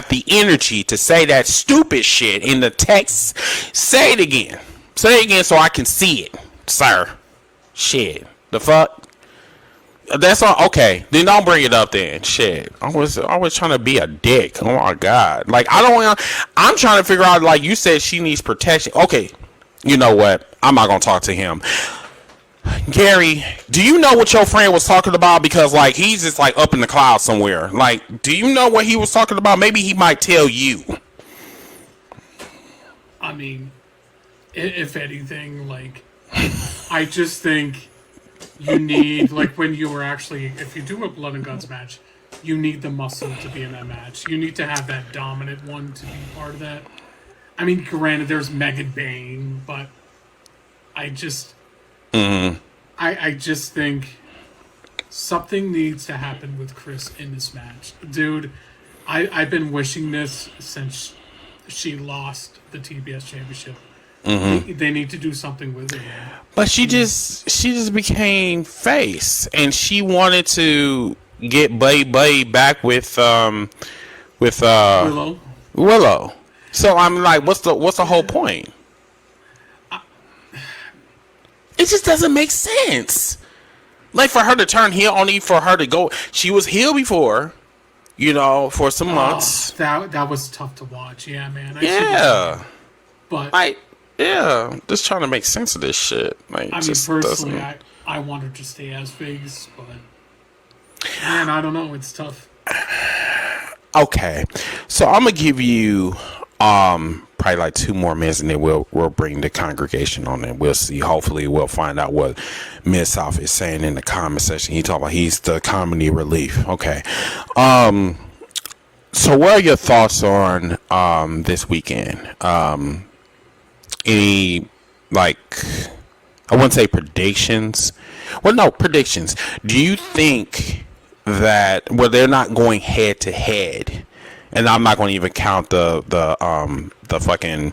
the energy to say that stupid shit in the text, say it again. Say it again so I can see it, sir. Shit. The fuck? That's all. Okay, then don't bring it up. Then shit. I was trying to be a dick. Oh my god. Like I don't want. I'm trying to figure out. Like you said, she needs protection. Okay. You know what? I'm not gonna talk to him. Gary, do you know what your friend was talking about? Because like he's just like up in the clouds somewhere. Like, do you know what he was talking about? Maybe he might tell you. I mean, if anything, like, I just think you need, like, when you were actually, if you do a blood and guts match, you need the muscle to be in that match. You need to have that dominant one to be part of that. I mean, granted, there's Megan Bane, but I just, I just think something needs to happen with Chris in this match. Dude, I've been wishing this since she lost the TBS championship. They need to do something with it, man. But she just became face, and she wanted to get Bay back with Willow. So I'm like, what's the whole point? It just doesn't make sense. Like for her to turn heel, only for her to go. She was heel before, for some months. That was tough to watch. Yeah, man. But just trying to make sense of this shit. Like, I mean, personally, I want her to stay as face, but man, I don't know. It's tough. Okay, so I'm gonna give you probably like 2 more minutes, and then we'll bring the congregation on, and we'll see. Hopefully, we'll find out what Miss South is saying in the comment section. He talking about he's the comedy relief. Okay, so what are your thoughts on this weekend? Any, like, I wouldn't say predictions. Well, no, predictions. Do you think that, they're not going head to head, and I'm not going to even count the fucking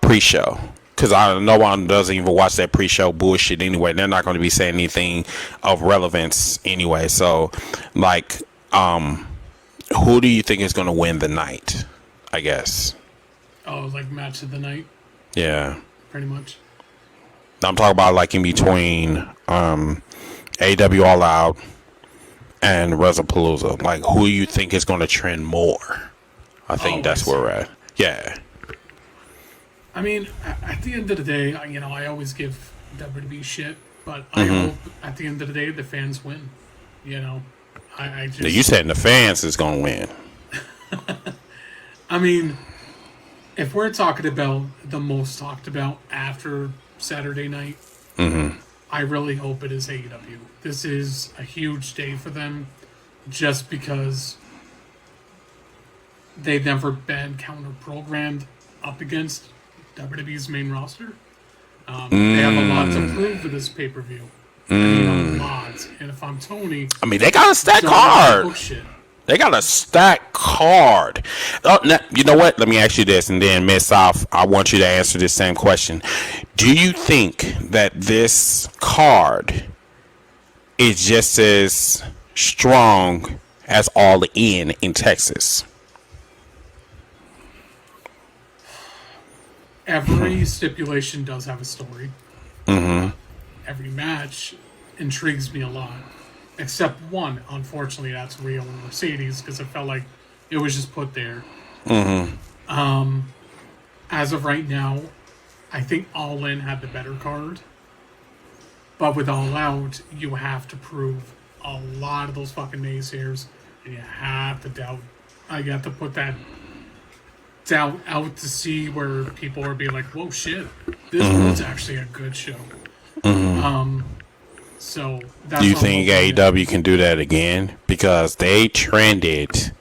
pre-show, because no one doesn't even watch that pre-show bullshit anyway. They're not going to be saying anything of relevance anyway. So, like, who do you think is going to win the night, I guess? Oh, like match of the night? Yeah. Pretty much. I'm talking about like in between AW All Out and WrestlePalooza. Like, who you think is going to trend more? I think that's where we're at. Yeah. I mean, at the end of the day, I always give WWE shit, but I hope at the end of the day the fans win. I just... You said the fans is going to win. I mean, if we're talking about the most talked about after Saturday night, I really hope it is AEW. This is a huge day for them just because they've never been counter-programmed up against WWE's main roster. They have a lot to prove for this pay-per-view. A lot. And if I'm Tony... I mean, they got a stacked card. Oh, shit. They got a stacked card. Now, you know what? Let me ask you this, and then Miss South, I want you to answer this same question. Do you think that this card is just as strong as All In Texas? Every stipulation does have a story. Every match intrigues me a lot. Except one, unfortunately, that's Rio and Mercedes, because it felt like it was just put there. As of right now, I think All In had the better card. But with All Out, you have to prove a lot of those fucking naysayers, and you have to doubt. I got to put that doubt out to see where people are being like, whoa, shit, this was actually a good show. So that's... Do you think AEW can do that again? Because they trended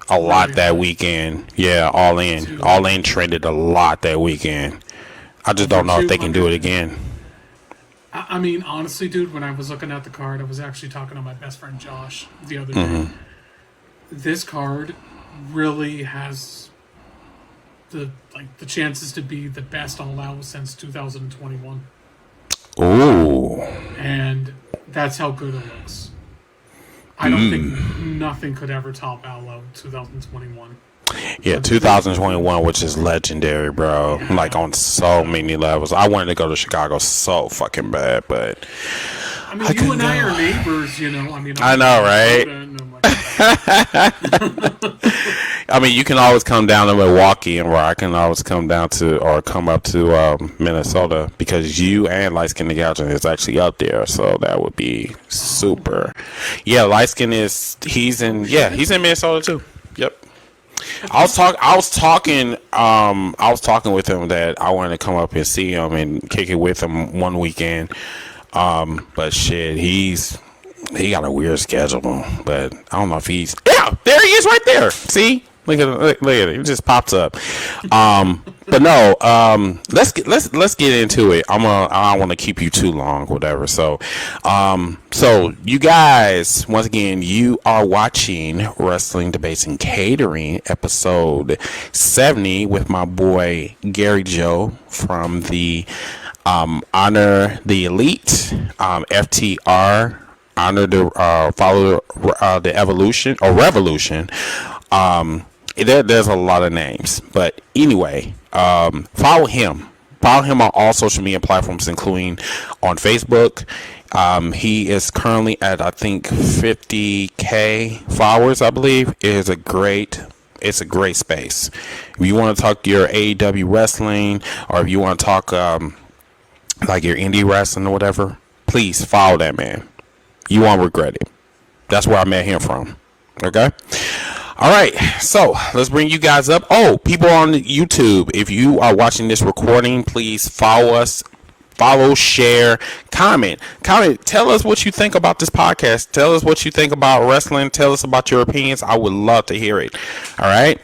a lot that weekend. Yeah, All In. All In trended a lot that weekend. I just don't know if they can do it again. I mean, honestly, dude, when I was looking at the card, I was actually talking to my best friend Josh the other day. This card really has the chances to be the best All Out since 2021. Ooh. And that's how good it looks. I don't think nothing could ever top All Out 2021. Yeah, 2021, which is legendary, bro. Like on so many levels. I wanted to go to Chicago so fucking bad, but I mean, you and I are neighbors, you know. I mean, I know, right? I mean, you can always come down to Milwaukee, and where I can always come down to or come up to Minnesota, because you and Light Skin Gougen is actually up there, so that would be super. Yeah, Light Skin he's in Minnesota too. Yep. I was talking with him that I wanted to come up and see him and kick it with him one weekend. But shit, he got a weird schedule, but I don't know if there he is right there. See? Look at it. It just pops up. But no, let's get into it. I don't want to keep you too long, whatever. So you guys, once again, you are watching Wrestling Debates and Catering, episode 70, with my boy Gary Joe from the Honor the Elite, FTR, Honor the Follow the Evolution or Revolution. There's a lot of names, but anyway, follow him. Follow him on all social media platforms, including on Facebook. He is currently at, I think, 50K followers, I believe. It's a great space. If you want to talk your AEW wrestling, or if you want to talk like your indie wrestling or whatever, please follow that man. You won't regret it. That's where I met him from. Okay? All right, so let's bring you guys up. Oh, people on YouTube, if you are watching this recording, please follow us. Follow, share, comment. Tell us what you think about this podcast. Tell us what you think about wrestling. Tell us about your opinions. I would love to hear it. All right.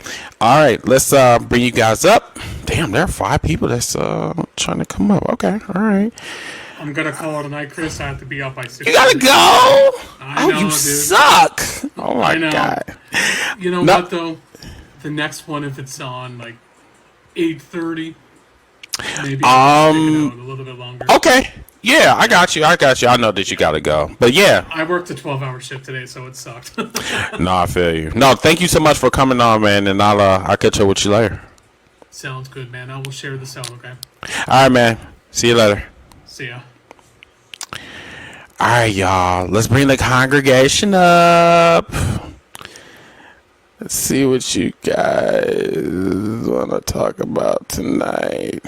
Let's bring you guys up. Damn, there are 5 people that's trying to come up. Okay. All right. I'm gonna call it a night, Chris. I have to be up by 6. You gotta go. I know, you dude. suck. Oh my god. You know what though? The next one, if it's on like 8:30, maybe I'll take it out a little bit longer. Okay. Yeah, I got you. I know that you gotta go, but yeah. I worked a 12-hour shift today, so it sucked. No, I feel you. No, thank you so much for coming on, man, and I'll catch up with you later. Sounds good, man. I will share this out. Okay. All right, man. See you later. See ya. All right, y'all. Let's bring the congregation up. Let's see what you guys want to talk about tonight.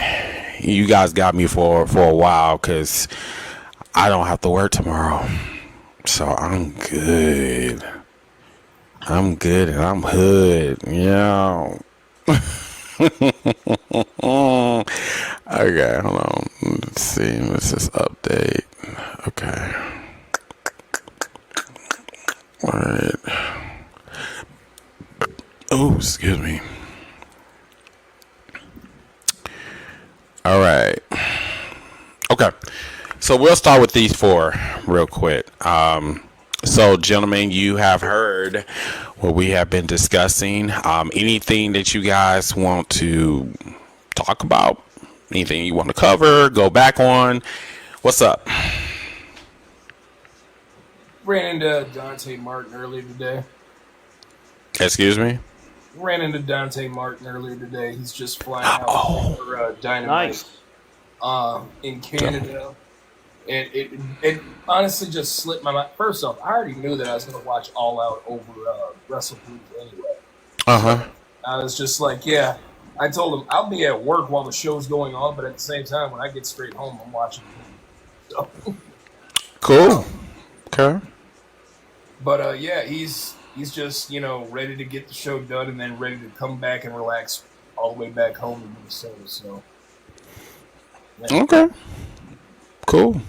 You guys got me for a while because I don't have to work tomorrow. So I'm good. I'm good and I'm hood. Yeah. Okay, hold on. Let's see. Let's just update. Okay. All right. Oh, excuse me. All right. Okay. So we'll start with these 4 real quick. So, gentlemen, you have heard what we have been discussing. Anything that you guys want to talk about? Anything you want to cover? Go back on? What's up? Ran into Dante Martin earlier today. Excuse me? Ran into Dante Martin earlier today. He's just flying out for Dynamite in Canada. And it honestly just slipped my mind. First off, I already knew that I was going to watch All Out over Wrestle Booth anyway. Uh-huh. So I was just like, yeah. I told him I'll be at work while the show's going on, but at the same time, when I get straight home, I'm watching it. So. Cool. Okay. But yeah, he's just, ready to get the show done and then ready to come back and relax all the way back home in Minnesota. So. Yeah. Okay. Cool.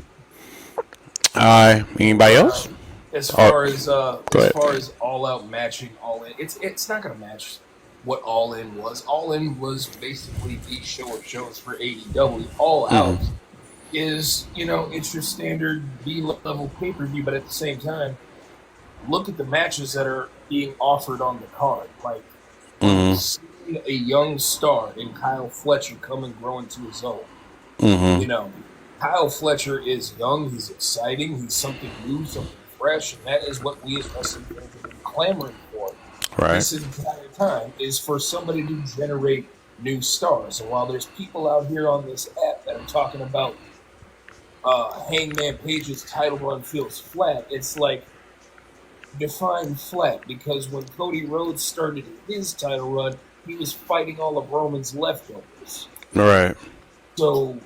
Anybody else? As far as All Out matching All In, it's not going to match what All In was. All In was basically the show of shows for AEW. All Out is, it's your standard B-level pay-per-view, but at the same time, look at the matches that are being offered on the card. Like, seeing a young star in Kyle Fletcher come and grow into his own. Kyle Fletcher is young, he's exciting, he's something new, something fresh, and that is what we as wrestling fans have been clamoring for. Right. This entire time is for somebody to generate new stars. And while there's people out here on this app that are talking about Hangman Page's title run feels flat. It's like, define flat, because when Cody Rhodes started his title run, he was fighting all of Roman's leftovers. Right. So,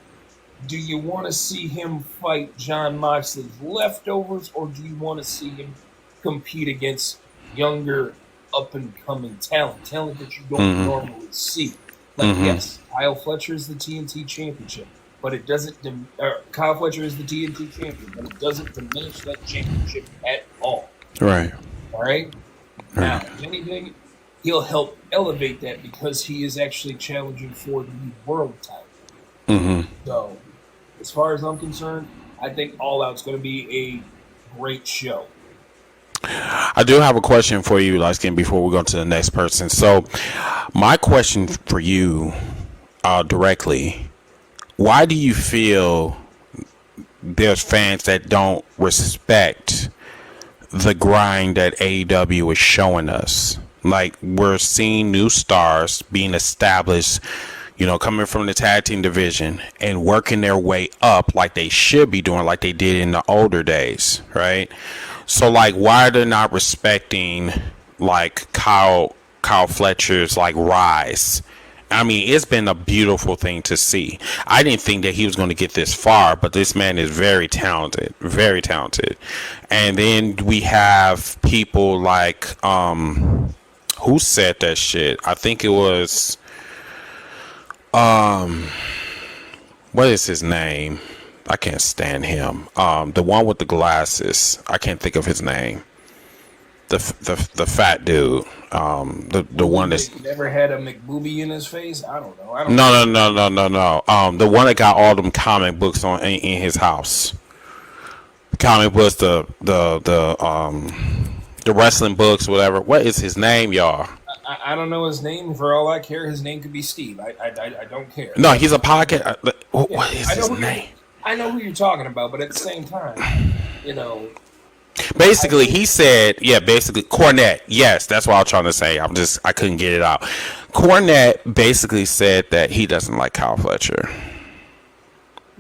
do you want to see him fight Jon Moxley's leftovers, or do you want to see him compete against younger, up-and-coming talent that you don't normally see? Like, yes, Kyle Fletcher is the TNT championship, but it doesn't. Kyle Fletcher is the TNT champion, but it doesn't diminish that championship at all. Right. All right. Now, if anything, he'll help elevate that because he is actually challenging for the world title. So, as far as I'm concerned, I think All Out's going to be a great show. I do have a question for you, Lightskin, before we go to the next person. So, my question for you directly, why do you feel there's fans that don't respect the grind that AEW is showing us? Like, we're seeing new stars being established, you know, coming from the tag team division and working their way up like they should be doing, like they did in the older days, right? So, like, why are they not respecting, like, Kyle Fletcher's, like, rise? I mean, it's been a beautiful thing to see. I didn't think that he was going to get this far, but this man is very talented, very talented. And then we have people like, who said that shit? I think it was, what is his name? I can't stand him. The one with the glasses. I can't think of his name. The fat dude. The one that's never had a McBooby in his face. I don't know. No. The one that got all them comic books in his house. Comic books, the wrestling books, whatever. What is his name, y'all? I don't know his name. For all I care, his name could be Steve. I don't care. No, he's a podcast. What is his name? I know who you're talking about, but at the same time, you know. Basically, he said, basically, Cornette. Yes, that's what I was trying to say. I couldn't get it out. Cornette basically said that he doesn't like Kyle Fletcher.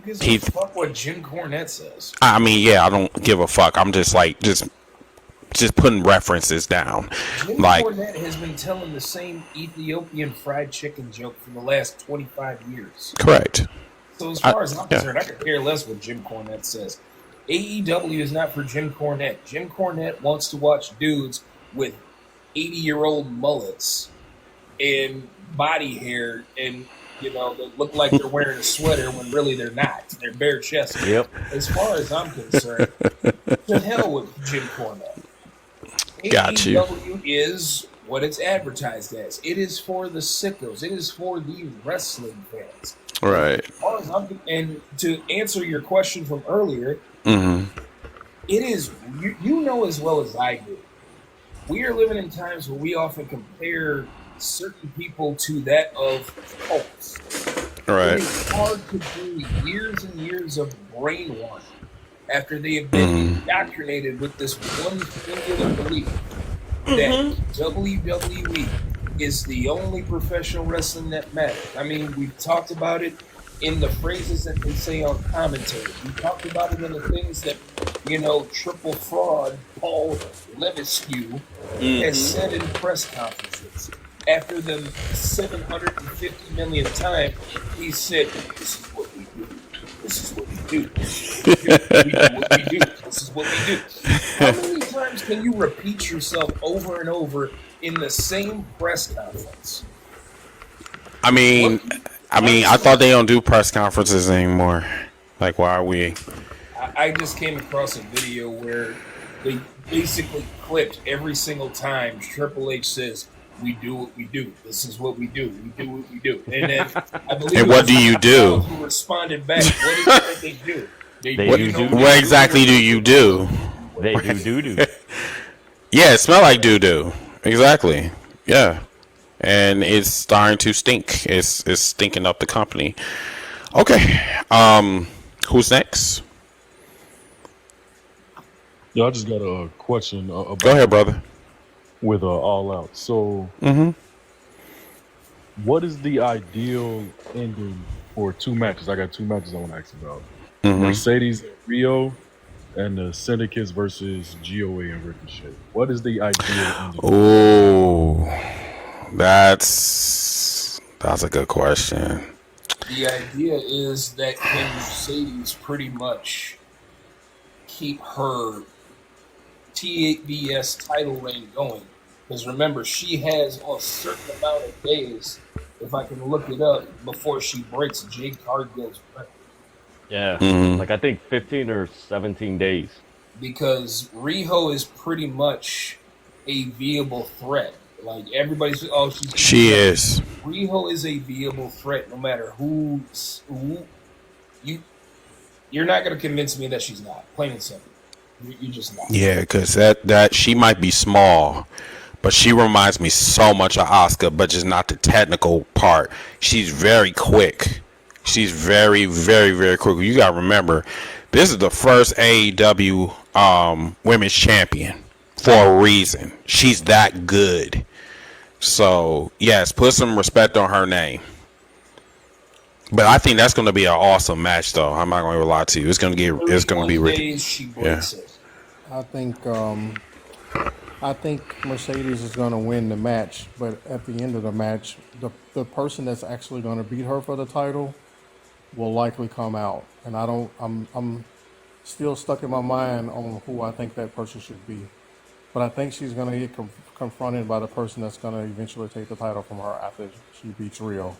Fuck what Jim Cornette says. I mean, yeah, I don't give a fuck. I'm just like, just putting references down. Jim like, Cornette has been telling the same Ethiopian fried chicken joke for the last 25 years. Correct. So as far as I'm concerned, I could care less what Jim Cornette says. AEW is not for Jim Cornette. Jim Cornette wants to watch dudes with 80-year-old mullets and body hair and, you know, that look like they're wearing a sweater when really they're not. They're bare chested. Yep. As far as I'm concerned, to hell with Jim Cornette. Got AEW is what it's advertised as. It is for the sickos. It is for the wrestling fans. Right. And to answer your question from earlier, mm-hmm. It is, you know as well as I do, we are living in times where we often compare certain people to that of cults. Right. It is hard to do years and years of brainwashing after they have been indoctrinated with this one singular belief that WWE is the only professional wrestling that matters. I mean, we've talked about it in the phrases that they say on commentary. We talked about it in the things that, you know, triple fraud Paul Levesque has said in press conferences. After them 750 million times, he said, "This is what we do. This is what we do. This is what we do. We do what we do. This is what we do." How many times can you repeat yourself over and over in the same press conference? I mean, I thought they don't do press conferences anymore. Like, why are we? I just came across a video where they basically clipped every single time Triple H says, "We do what we do. This is what we do. We do what we do." And then I believe. And what do you do? Who responded back? What is it that they do? What exactly do you do? They do doo-doo. Yeah, it smell like doo-doo. Exactly. Yeah. And it's starting to stink. It's stinking up the company. Okay. Who's next? Yeah, I just got a question. About Go ahead, brother. With All Out. So, what is the ideal ending for two matches? I got two matches I want to ask about. Mercedes and Rio, and the Syndicates versus GOA and Ricochet. What is the ideal ending? Oh, that's a good question. The idea is that can Mercedes pretty much keep her TBS title reign going? Because remember, she has a certain amount of days, if I can look it up, before she breaks Jade Cargill's record. Yeah, Mhm. like I think 15 or 17 days. Because Riho is pretty much a viable threat. Like everybody's, oh, She is. Riho is a viable threat, no matter who you're not going to convince me that she's not. Plain and simple, you're just not. Yeah, because that she might be small, but she reminds me so much of Asuka, but just not the technical part. She's very quick. She's very, very, very quick. You got to remember, this is the first AEW women's champion for a reason. She's that good. So, yes, put some respect on her name. But I think that's going to be an awesome match, though. I'm not going to lie to you. It's going to be days she breaks it. I think Mercedes is going to win the match, but at the end of the match, the person that's actually going to beat her for the title will likely come out, and I'm still stuck in my mind on who I think that person should be. But I think she's going to get confronted by the person that's going to eventually take the title from her after she beats Rio.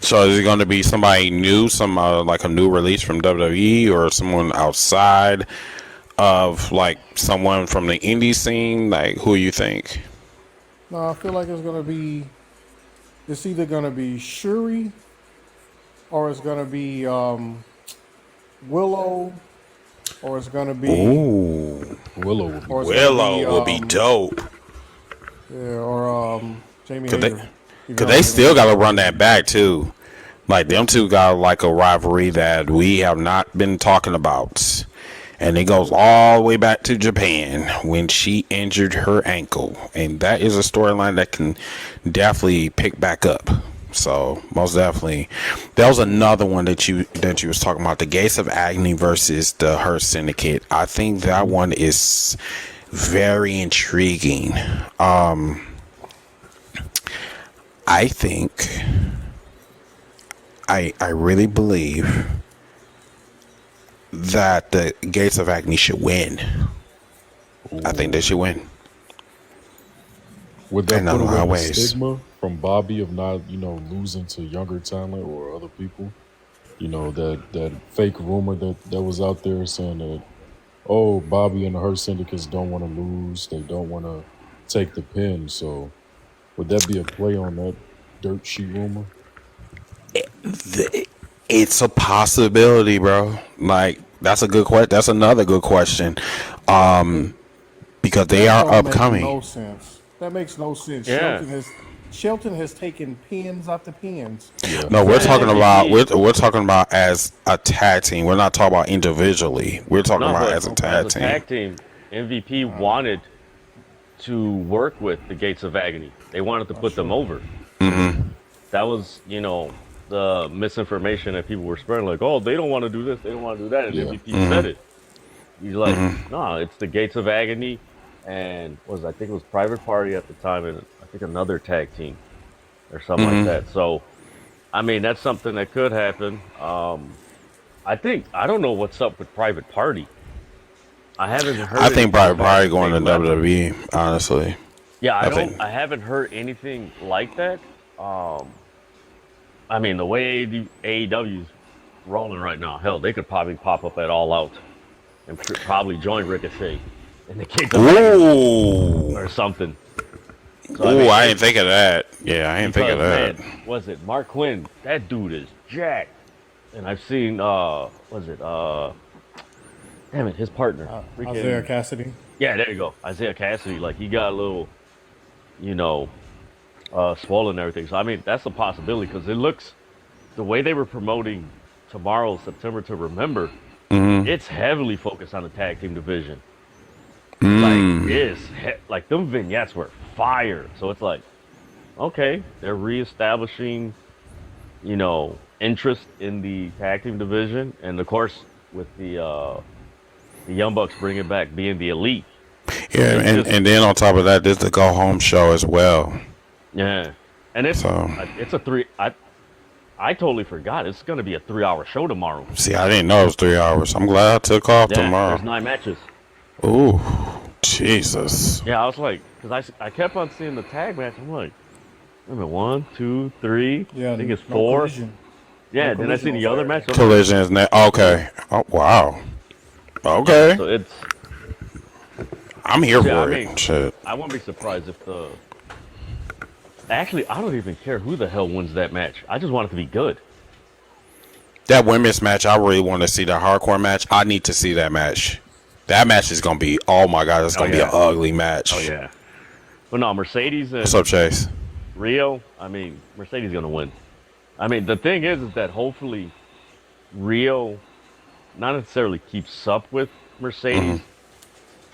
So is it going to be somebody new, like a new release from WWE, or someone outside of like someone from the indie scene? Like, who you think? No, I feel like it's either going to be Shuri, or it's going to be Willow, or it's going to be Willow will be dope. Yeah, or Jamie Hader. Because they still got to run that back, too. Like, them two got, like, a rivalry that we have not been talking about. And it goes all the way back to Japan when she injured her ankle. And that is a storyline that can definitely pick back up. So, most definitely. That was another one that you was talking about. The Gates of Agony versus the Her Syndicate. I think that one is very intriguing. I think, I really believe that the Gates of Agony should win. I think they should win. Would that In put a lot away of the ways. stigma from Bobby of not, losing to younger talent or other people? That fake rumor that was out there saying that, oh, Bobby and the Hurt Syndicates don't want to lose. They don't want to take the pin. So would that be a play on that dirt sheet rumor? It's a possibility, bro. Like, that's a good question. That's another good question. Because they are upcoming. That makes no sense. Yeah. Shelton has taken pins after pins. Yeah. No, we're talking about we're talking about as a tag team. We're not talking about individually. We're talking about but as a tag team. tag team, MVP wanted to work with the Gates of Agony. They wanted to put them over. Mm-hmm. That was, the misinformation that people were spreading, like, oh, they don't want to do this, they don't want to do that, and Yeah. MVP said it. He's like, no, it's the Gates of Agony, and I think it was Private Party at the time, and I think another tag team or something like that. So, I mean, that's something that could happen. I don't know what's up with Private Party. I haven't heard. I think anything probably about going to Big Level. WWE. Honestly, Yeah, think- I haven't heard anything like that. I mean, the way AEW is rolling right now, hell, they could probably pop up at All Out and probably join Ricochet in the Gates of Agony ooh, or something. So, ooh, I didn't think of that. Yeah, I didn't think of that. Man, was it Mark Quinn? That dude is jacked. And I've seen, damn it, his partner. freaking- Isaiah Cassidy. Yeah, there you go. Isaiah Cassidy. Like, he got a little, swollen and everything. So, I mean, that's a possibility because it looks, the way they were promoting tomorrow, September to Remember, it's heavily focused on the tag team division. Like, them vignettes were fire. So it's like, okay, they're reestablishing, interest in the tag team division, and of course with the Young Bucks bringing back being the elite. Yeah, and then on top of that, this is the go home show as well. Yeah, and it's a three. I totally forgot. It's going to be a 3-hour show tomorrow. See, I didn't know it was 3 hours. I'm glad I took off tomorrow. There's 9 matches. Ooh, Jesus. Yeah, I was like, because I kept on seeing the tag match. I'm like, wait a minute, 1, 2, 3. Yeah, I think it's no 4. collision. Yeah, No then I see the other match. Collision is next. Okay. Oh, wow. Okay. So it's. I'm here for I it. mean, Shit. I wouldn't be surprised if the. Actually, I don't even care who the hell wins that match. I just want it to be good. That women's match, I really want to see that hardcore match. I need to see that match. That match is going to be, oh my God, it's going to be an ugly match. Oh, yeah. But no, Mercedes and What's up, Chase? Rio, I mean, Mercedes is going to win. I mean, the thing is that hopefully Rio not necessarily keeps up with Mercedes,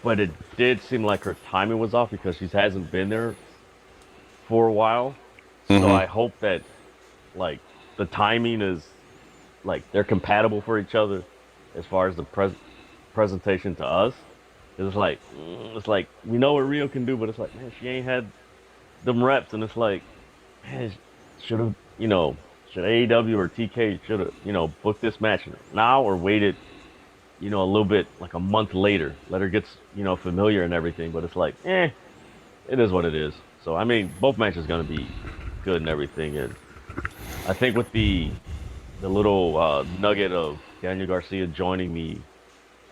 but it did seem like her timing was off because she hasn't been there for a while. So I hope that, like, the timing is, like, they're compatible for each other as far as the presentation to us. It's like we know what Rio can do, but it's like, man, she ain't had them reps, and it's like, man, should have, should AEW or TK should have, booked this match now or waited, a little bit, like a month later, let her get, familiar and everything. But it's like, it is what it is. So I mean, both matches gonna be good and everything, and I think with the little nugget of Daniel Garcia joining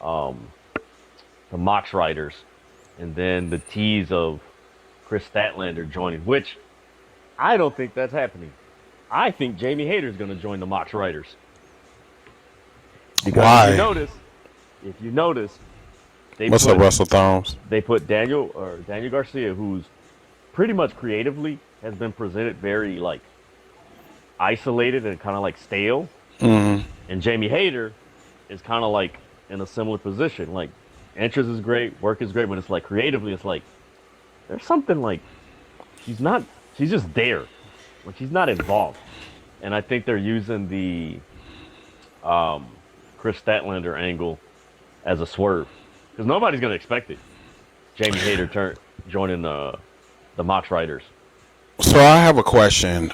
the Mox Riders, and then the tease of Chris Statlander joining, which I don't think that's happening. I think Jamie Hayter's going to join the Mox Riders. Because why? If you notice, What's up, Russell Thomas? They put Daniel Garcia, who's pretty much creatively has been presented very like isolated and kind of like stale, and Jamie Hayter is kind of like in a similar position. Like, interest is great, work is great, but it's like creatively, it's like there's something like she's just there, like she's not involved. And I think they're using the Chris Statlander angle as a swerve because nobody's gonna expect it. Jamie Hayter joining the Mox Riders. So I have a question.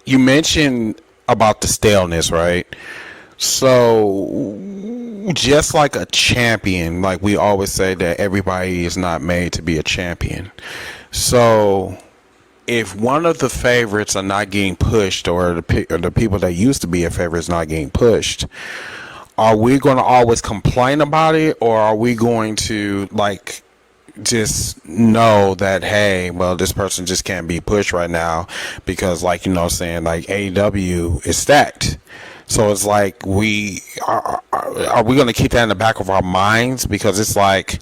You mentioned about the staleness, right? So, just like a champion, like we always say that everybody is not made to be a champion. So, if one of the favorites are not getting pushed, or the people that used to be a favorite is not getting pushed, are we going to always complain about it, or are we going to like just know that, hey, well, this person just can't be pushed right now because, like, saying, like, AEW is stacked. So it's like, are we going to keep that in the back of our minds? Because it's like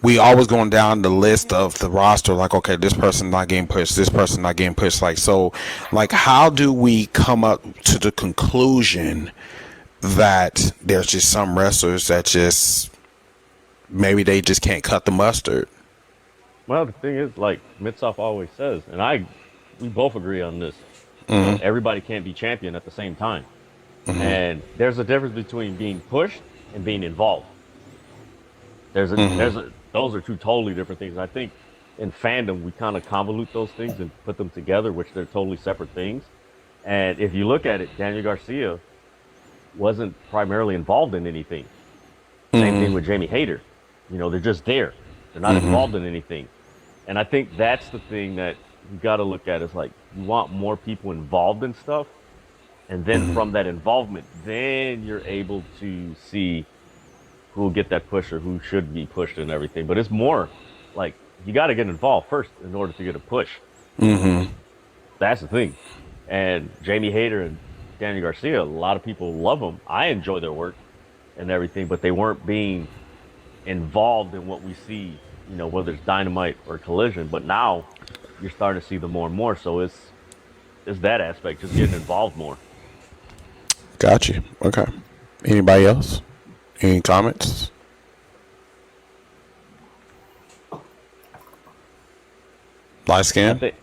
we always going down the list of the roster, like, okay, this person not getting pushed, this person not getting pushed. Like, so, like, how do we come up to the conclusion that there's just some wrestlers that just maybe they just can't cut the mustard? Well, the thing is, like Mitsoff always says, and we both agree on this. Everybody can't be champion at the same time. And there's a difference between being pushed and being involved. Those are two totally different things. And I think in fandom, we kind of convolute those things and put them together, which they're totally separate things. And if you look at it, Daniel Garcia wasn't primarily involved in anything. Same thing with Jamie Hayter. They're just there. They're not involved in anything. And I think that's the thing that you got to look at is like, you want more people involved in stuff. And then from that involvement, then you're able to see who will get that push or who should be pushed and everything. But it's more like you got to get involved first in order to get a push. That's the thing. And Jamie Hayter and Daniel Garcia, a lot of people love them. I enjoy their work and everything, but they weren't being involved in what we see, whether it's Dynamite or Collision. But now you're starting to see them more and more. So it's that aspect, just getting involved more. Got you. Okay. Anybody else? Any comments? Light skin?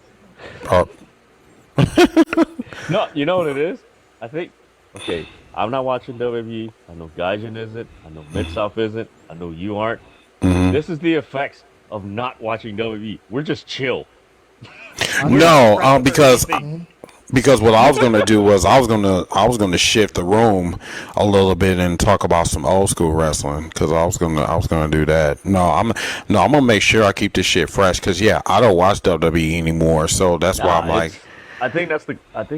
No, you know what it is? I think okay. I'm not watching WWE. I know Gaijin isn't. I know Mid South isn't. I know you aren't. This is the effects of not watching WWE. We're just chill. We're not No, proud of because anything. what I was gonna do was I was gonna shift the room a little bit and talk about some old school wrestling because I was gonna do that. I'm gonna make sure I keep this shit fresh because yeah, I don't watch WWE anymore, so that's why I'm Nah, like, it's. I think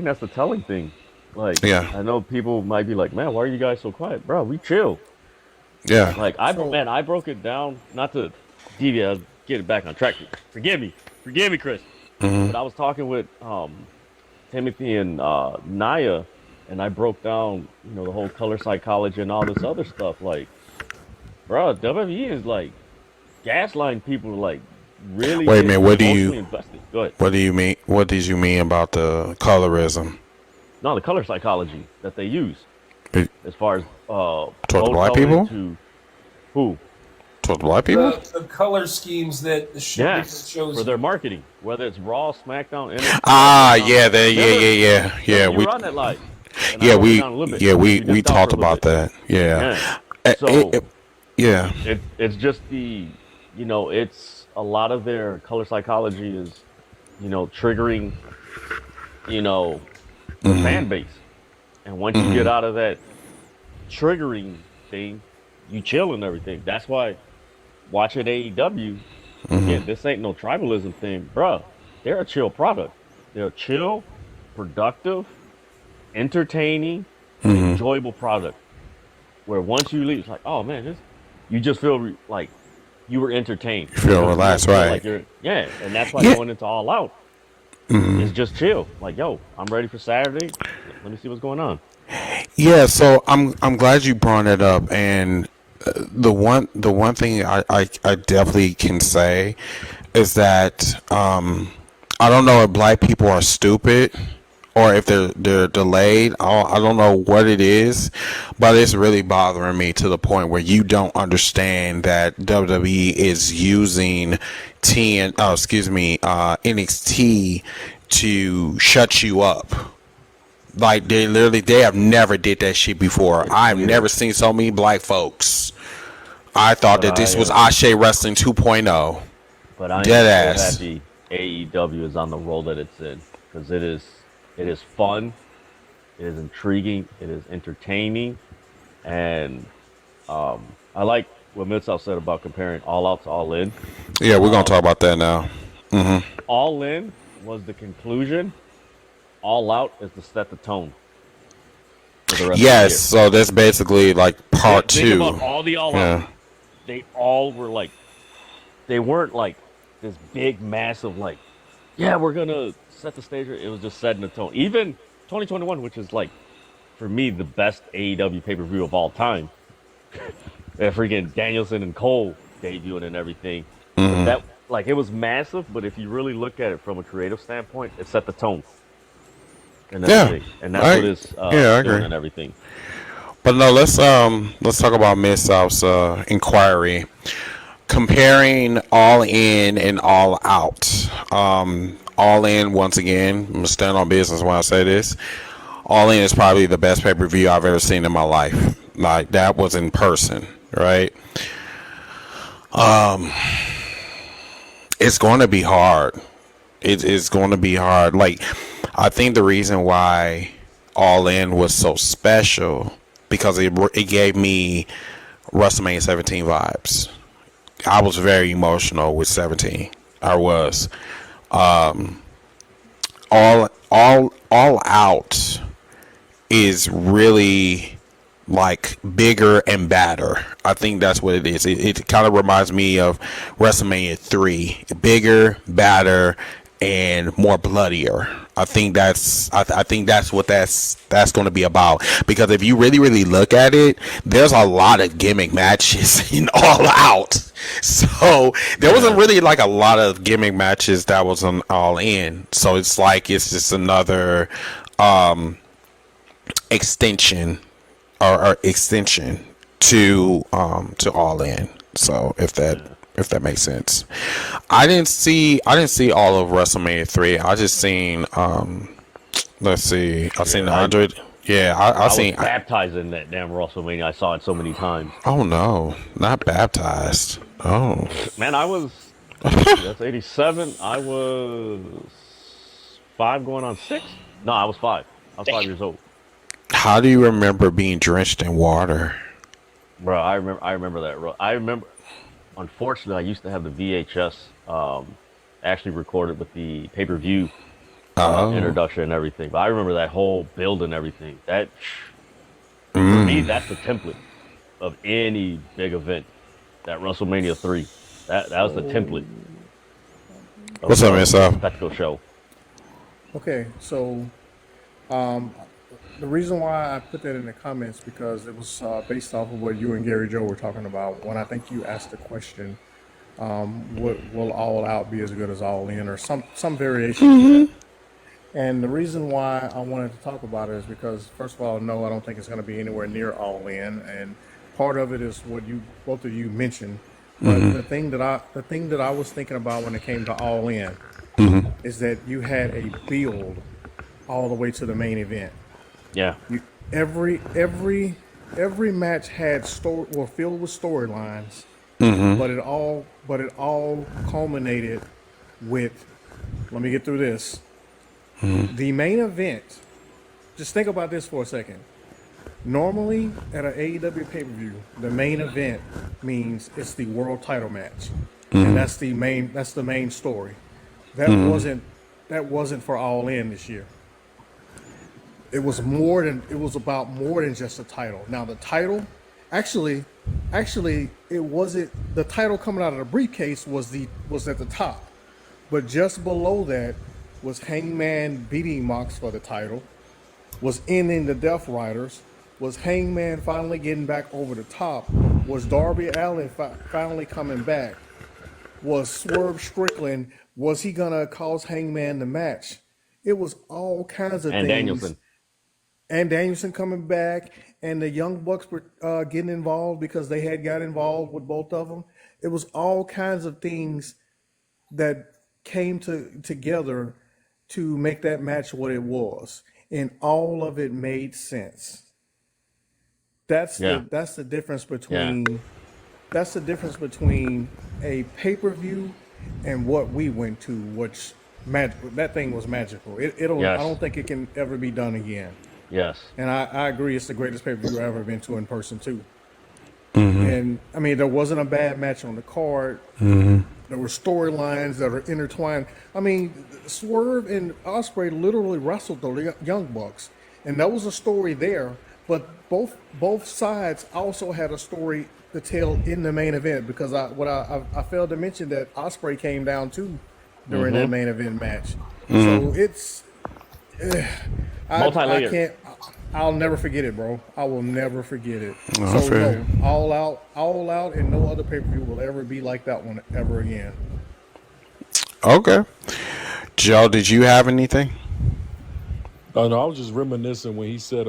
that's the telling thing. Like yeah, I know people might be like, man, why are you guys so quiet, bro? We chill. yeah, Like I broke it down. Not to deviate, get it back on track. Forgive me, Chris. But I was talking with Timothy and Naya, and I broke down, the whole color psychology and all this other stuff. Like, bro, WWE is like gaslighting people, like really Wait a getting minute, what do emotionally you invested. Go ahead. what do you mean? What did you mean about the colorism? No, the color psychology that they use It- as far as Toward bone black coloring people? to who? Toward black people? The color schemes that the different Yes, shows. for their marketing, whether it's Raw, SmackDown, NXT. Yeah, yeah. You were on that live. And I Yeah, broke it we down a little bit. yeah we dipped out for talked a little about bit. that. Yeah. Yeah. It- So yeah. it's just it's a lot of their color psychology is, triggering, the fan base. And once you get out of that triggering thing, you chill and everything. That's why watching AEW, again, this ain't no tribalism thing, bruh. They're a chill product. They're a chill, productive, entertaining, enjoyable product. Where once you leave, it's like, oh man, you just feel like you were entertained. You feel relaxed, feel right. Like and that's why Yeah. going into All Out is just chill. Like, yo, I'm ready for Saturday. Let me see what's going on. Yeah, so I'm glad you brought it up, and the one thing I definitely can say is that I don't know if black people are stupid or if they're delayed. I don't know what it is, but it's really bothering me to the point where you don't understand that WWE is using NXT to shut you up. Like they have never did that shit before. I've never seen so many black folks. I thought that this was Ashe Wrestling 2.0. But I am Dead so ass. happy AEW is on the roll that it's in, because it is fun, it is intriguing, it is entertaining, and I like what Mid-South said about comparing All Out to All In. Yeah, we're gonna talk about that now. All In was the conclusion. All Out is to set the tone for the rest Yes, of the so that's basically like year. part Think two. about all the All Out. Yeah. They all were like, they weren't like this big, massive, like, yeah, we're gonna set the stage. It was just setting the tone. Even 2021, which is like, for me, the best AEW pay-per-view of all time. Freaking Danielson and Cole debuting and everything. But that, like, it was massive, but if you really look at it from a creative standpoint, it set the tone. And everything. And that's what it's I doing agree. and everything. But no, let's talk about Miss South's inquiry, comparing All In and All Out. All In, once again, I'm gonna stand on business when I say this. All In is probably the best pay-per-view I've ever seen in my life. Like, that was in person, right? It's going to be hard. It's going to be hard. Like, I think the reason why All In was so special because it gave me WrestleMania 17 vibes. I was very emotional with 17. I was. All Out is really like bigger and badder. I think that's what it is. It kind of reminds me of WrestleMania 3. Bigger, badder, and more bloodier. I think that's what that's going to be about. Because if you really look at it, there's a lot of gimmick matches in All Out. So there wasn't really like a lot of gimmick matches that was on All In. So it's like it's just another extension to All In. So if that makes sense. I didn't see all of WrestleMania 3. I just seen let's see. I seen 100. Yeah, I I was seen. baptized in that damn WrestleMania. I saw it so many times. Oh no, not baptized. Oh. Man, I was. Let's see, that's 87. I was 5 going on 6. No, I was 5. I was 5 years old. How do you remember being drenched in water? Bro, I remember that. I remember. Unfortunately, I used to have the VHS actually recorded with the pay-per-view Oh. introduction and everything. But I remember that whole build and everything. That for me, that's the template of any big event. That WrestleMania 3. That was the template. What's up, man? Spectacle show. Okay, so the reason why I put that in the comments because it was based off of what you and Gary Joe were talking about when I think you asked the question, will All Out be as good as All In or some variation to that? And the reason why I wanted to talk about it is because, first of all, no, I don't think it's going to be anywhere near All In, and part of it is what you both of you mentioned. But the thing that I was thinking about when it came to All In is that you had a build all the way to the main event. Yeah. Every match had filled with storylines, but it all culminated with. Let me get through this. The main event. Just think about this for a second. Normally, at an AEW pay-per-view, the main event means it's the world title match, and that's the main story. That wasn't for All In this year. It was about more than just a title. Now the title, actually, it wasn't. The title coming out of the briefcase was at the top, but just below that was Hangman beating Mox for the title, was ending the Death Riders, was Hangman finally getting back over the top, was Darby Allin finally coming back, was Swerve Strickland, was he gonna cause Hangman the match? It was all kinds of things. And Danielson coming back, and the Young Bucks were getting involved because they had got involved with both of them. It was all kinds of things that came together to make that match what it was, and all of it made sense. That's the difference between a pay-per-view and what we went to, which that thing was magical. I don't think it can ever be done again. Yes. And I agree, it's the greatest pay-per-view I've ever been to in person too. And I mean, there wasn't a bad match on the card. There were storylines that are intertwined. I mean, Swerve and Ospreay literally wrestled the Young Bucks, and that was a story there. But both sides also had a story to tell in the main event because I failed to mention that Ospreay came down too during that main event match. So it's I'll never forget it, bro. I will never forget it. No, all out, and no other pay-per-view will ever be like that one ever again. Okay. Joe, did you have anything? No, I was just reminiscing when he said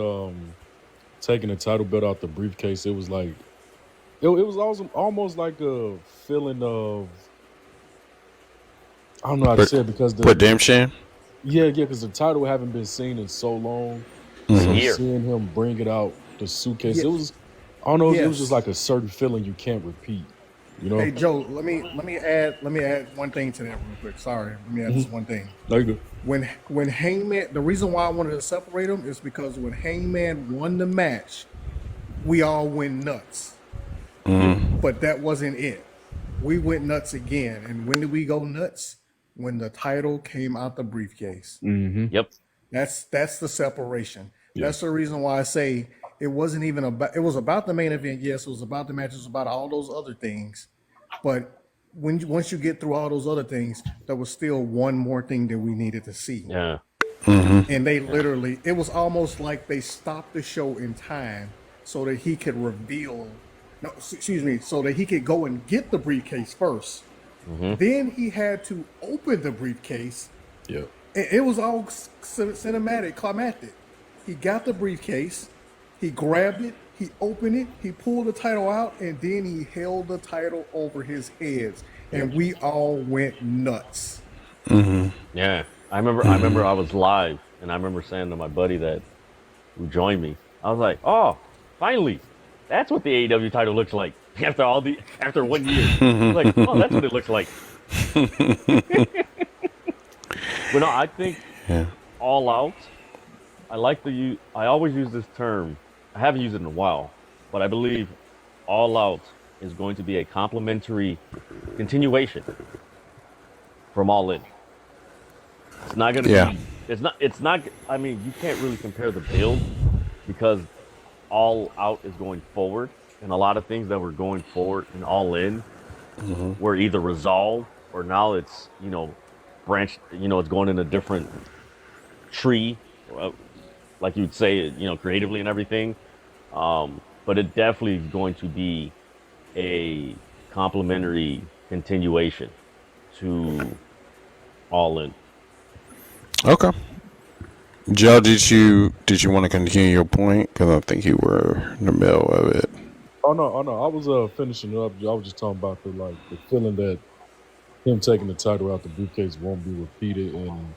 taking the title belt out the briefcase. It was like it was awesome, almost like a feeling of, I don't know how to say it because the redemption. Yeah, because the title haven't been seen in so long. So seeing him bring it out the suitcase, it was, I don't know, it was just like a certain feeling you can't repeat. You know? Hey Joe, let me add one thing to that real quick. Sorry, let me add this one thing. There you go. When Hangman, the reason why I wanted to separate them is because when Hangman won the match, we all went nuts. But that wasn't it. We went nuts again. And when did we go nuts? When the title came out the briefcase. Yep. That's the separation. Yeah. That's the reason why I say it wasn't even about. It was about the main event. Yes, it was about the match. It was about all those other things. But once you get through all those other things, there was still one more thing that we needed to see. Yeah. And they literally, it was almost like they stopped the show in time so that he could reveal. No, excuse me. So that he could go and get the briefcase first. Then he had to open the briefcase. Yeah. And it was all cinematic, climactic. He got the briefcase, he grabbed it, he opened it, he pulled the title out, and then he held the title over his heads, and we all went nuts. Yeah, I remember I was live, and I remember saying to my buddy that, who joined me. I was like, oh, finally, that's what the AEW title looks like after 1 year. I was like, oh, that's what it looks like. But no, I think All Out. I always use this term. I haven't used it in a while, but I believe All Out is going to be a complementary continuation from All In. It's not going to be. It's not. I mean, you can't really compare the build because All Out is going forward, and a lot of things that were going forward and All In were either resolved or now it's branched. It's going in a different tree, like you'd say, creatively and everything. But it definitely is going to be a complementary continuation to All In. Okay. Joe, did you want to continue your point? Because I think you were in the middle of it. Oh no! I was finishing up. I was just talking about the feeling that him taking the title out the briefcase won't be repeated in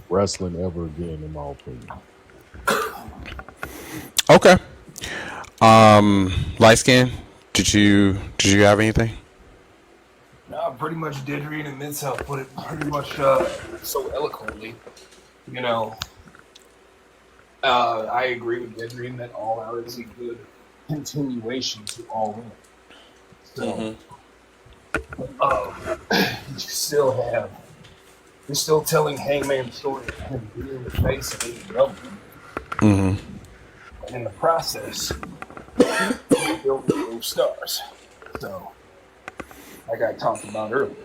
wrestling ever again, in my opinion. Okay. Light skin. Did you have anything? No, pretty much did read and Mid-South put it pretty much so eloquently. I agree with Deadream that All Out is a good continuation to All In. So, you're still telling Hangman's story of him being the face of AEW. And in the process, building those stars. So, like I talked about earlier.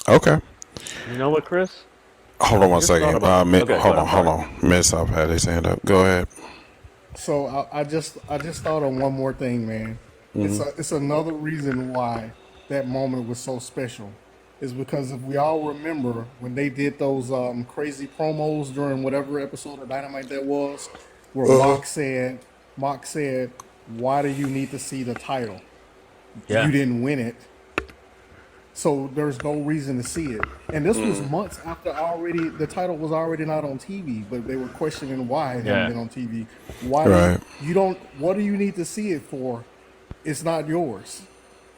Okay. You know what, Chris? Hold on one second. Hold on. Miss South had his hand up. Go ahead. So I just thought of one more thing, man. It's another reason why that moment was so special. Is because if we all remember when they did those crazy promos during whatever episode of Dynamite that was, where Mock said, "Why do you need to see the title? Yeah. You didn't win it, so there's no reason to see it." And this was months after the title was already not on TV, but they were questioning why it hadn't been on TV. Why you don't? What do you need to see it for? It's not yours.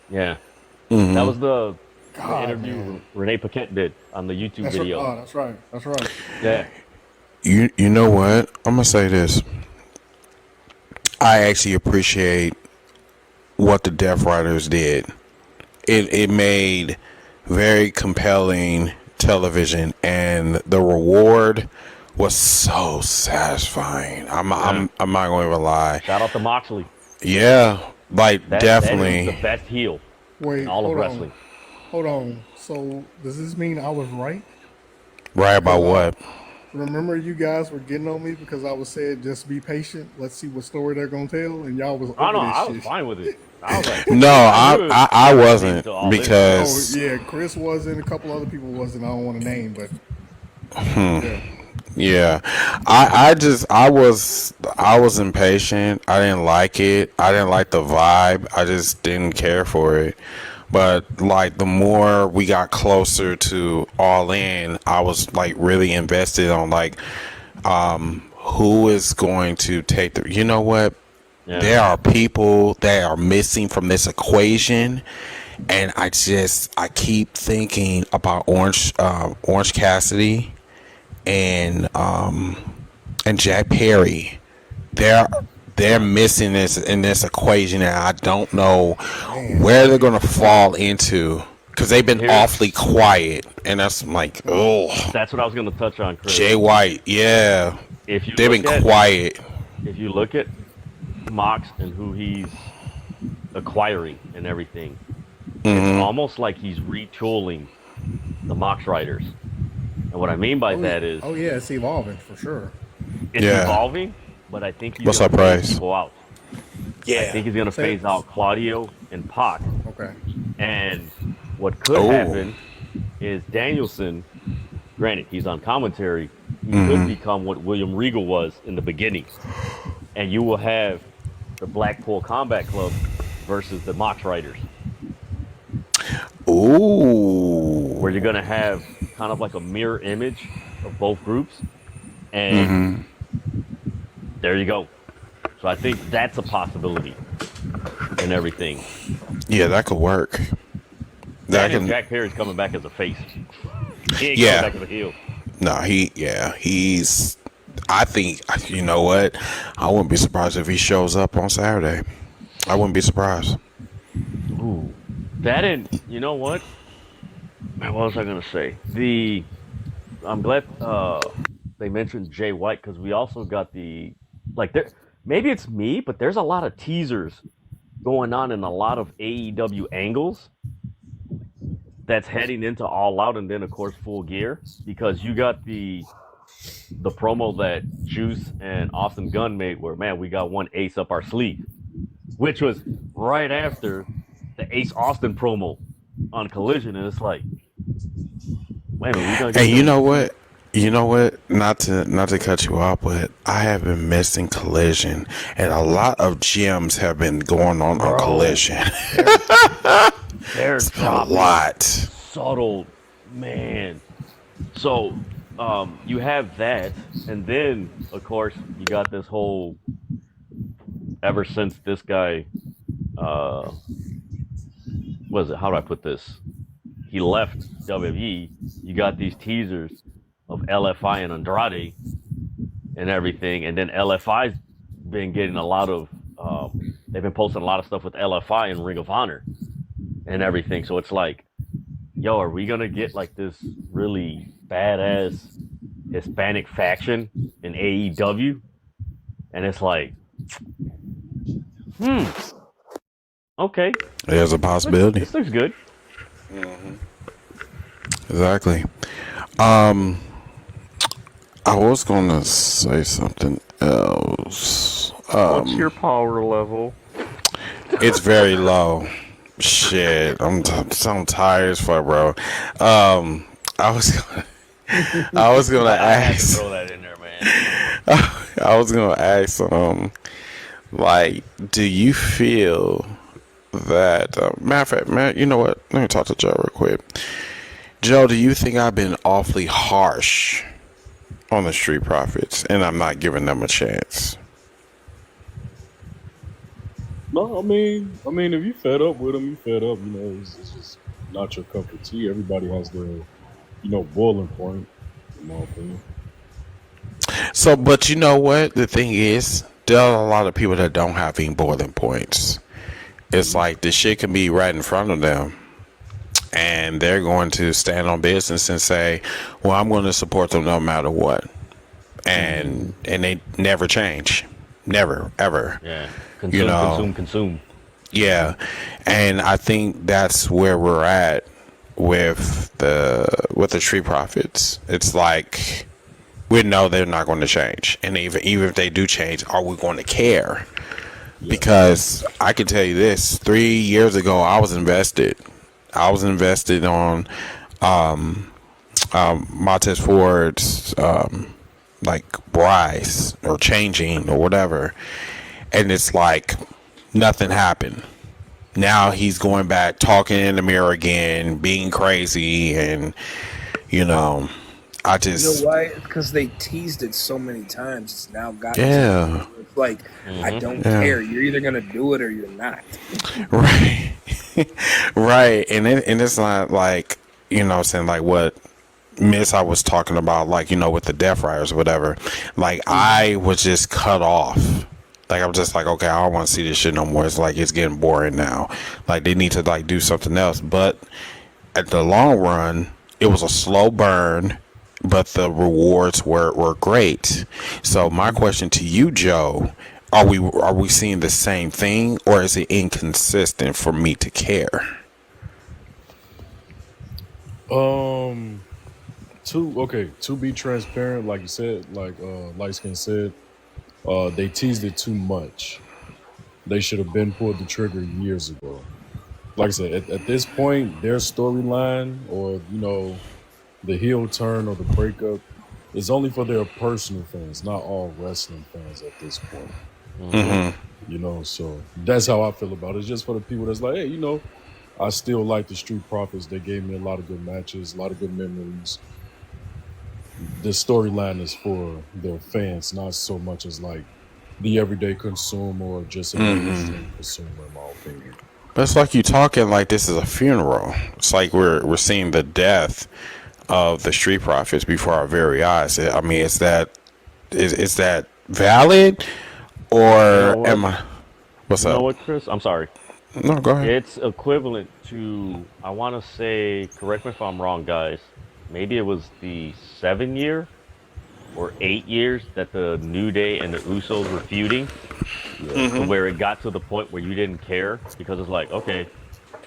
Yeah. That was the interview Renee Paquette did on the YouTube video. That's right. Yeah. You know what? I'm gonna say this. I actually appreciate what the Death Riders did. It made very compelling television, and the reward was so satisfying. I'm not going to lie. Shout out to Moxley. Yeah, like definitely that is the best heel in all of wrestling. Hold on. So does this mean I was right? Right about what? Remember, you guys were getting on me because I was saying just be patient. Let's see what story they're gonna tell, and y'all was. I was fine with it. I was like, no, I wasn't because. Oh yeah, Chris wasn't. A couple other people wasn't. I don't want to name, but. Yeah, I was impatient. I didn't like it. I didn't like the vibe. I just didn't care for it. But like the more we got closer to All In, I was like really invested on like who is going to take the. You know what? Yeah. There are people that are missing from this equation, and I keep thinking about Orange Cassidy and Jack Perry. They're missing this in this equation, and I don't know where they're going to fall into because they've been awfully quiet, and that's like, oh. That's what I was going to touch on, Chris. Jay White, yeah. They've been quiet. If you look at Mox and who he's acquiring and everything, it's almost like he's retooling the Mox Riders. And what I mean by that is... Oh, yeah, it's evolving, for sure. It's evolving, but I think he's going to phase people out. Yeah. I think he's going to phase out Claudio and Pac. Okay. And what could happen is Danielson, granted, he's on commentary, he could become what William Regal was in the beginning. And you will have the Blackpool Combat Club versus the Mox Riders. Ooh. Where you're going to have kind of like a mirror image of both groups. And there you go. So I think that's a possibility and everything. Yeah, that could work. That And can. Jack Perry's coming back as a face. He ain't coming Yeah. back as a heel. No, he's. I think, you know what? I wouldn't be surprised if he shows up on Saturday. I wouldn't be surprised. Ooh. That and you know what? What was I gonna say? I'm glad they mentioned Jay White because we also got there. Maybe it's me, but there's a lot of teasers going on in a lot of AEW angles that's heading into All Out and then of course Full Gear because you got the promo that Juice and Austin Gunn made where man we got one ace up our sleeve, which was right after the Ace Austin promo on Collision, and it's like, wait a minute, we gonna get And you know what? You know what? Not to cut you off, but I have been missing Collision, and a lot of gems have been going on Collision. There's a lot. Subtle, man. So you have that, and then of course you got this whole. Ever since this guy, what is it? How do I put this? He left WWE. You got these teasers of LFI and Andrade and everything, and then LFI's been getting a lot of. They've been posting a lot of stuff with LFI and Ring of Honor and everything. So it's like, yo, are we gonna get like this really badass Hispanic faction in AEW? And it's like, okay. There's a possibility. This looks good. Exactly. I was gonna say something else. What's your power level? It's very low. Shit, I'm tired as fuck, bro. I was gonna I had to ask. throw that in there, man. I was gonna ask. Like, do you feel that? Matter of fact, man, you know what? Let me talk to Joe real quick. Joe, do you think I've been awfully harsh on the Street Profits, and I'm not giving them a chance? No, I mean, if you fed up with them, you fed up. You know, it's just not your cup of tea. Everybody has their, boiling point, in my opinion. So, but you know what? The thing is, there are a lot of people that don't have any boiling points. It's like the shit can be right in front of them, and they're going to stand on business and say, "Well, I'm going to support them no matter what," and they never change, never ever. Yeah, consume. Yeah, and I think that's where we're at with the Street Profits. It's like we know they're not going to change, and even if they do change, are we going to care? Because I can tell you this: 3 years ago, I was invested. I was invested on Montez Ford's like rise or changing or whatever, and it's like nothing happened. Now he's going back, talking in the mirror again, being crazy, and I just. You know why? Because they teased it so many times. It's now got. Yeah. It's like I don't care. You're either gonna do it or you're not. Right. Right. And it's not like, saying like what Miss I was talking about, like, with the Death Riders or whatever. Like, I was just cut off. Like, I'm just like, okay, I don't want to see this shit no more. It's like, it's getting boring now. Like, they need to, like, do something else. But at the long run, it was a slow burn, but the rewards were great. So my question to you, Joe, are we seeing the same thing, or is it inconsistent for me to care? To be transparent, like you said, like Lightskin said, they teased it too much. They should have been pulled the trigger years ago. Like I said, at this point, their storyline or the heel turn or the breakup is only for their personal fans, not all wrestling fans at this point. So that's how I feel about it. It's just for the people that's like, hey, I still like the Street Profits. They gave me a lot of good matches, a lot of good memories. The storyline is for their fans, not so much as like the everyday consumer or just a mainstream consumer, in my opinion. But it's like you talking like this is a funeral. It's like we're seeing the death of the street profits before our very eyes. I mean, is that valid, or what? am I? What's You know up? what, Chris? I'm sorry. No, go ahead. It's equivalent to, I want to say, correct me if I'm wrong, guys. Maybe it was the 7 year or 8 years that the New Day and the Usos were feuding, to where it got to the point where you didn't care because it's like, okay,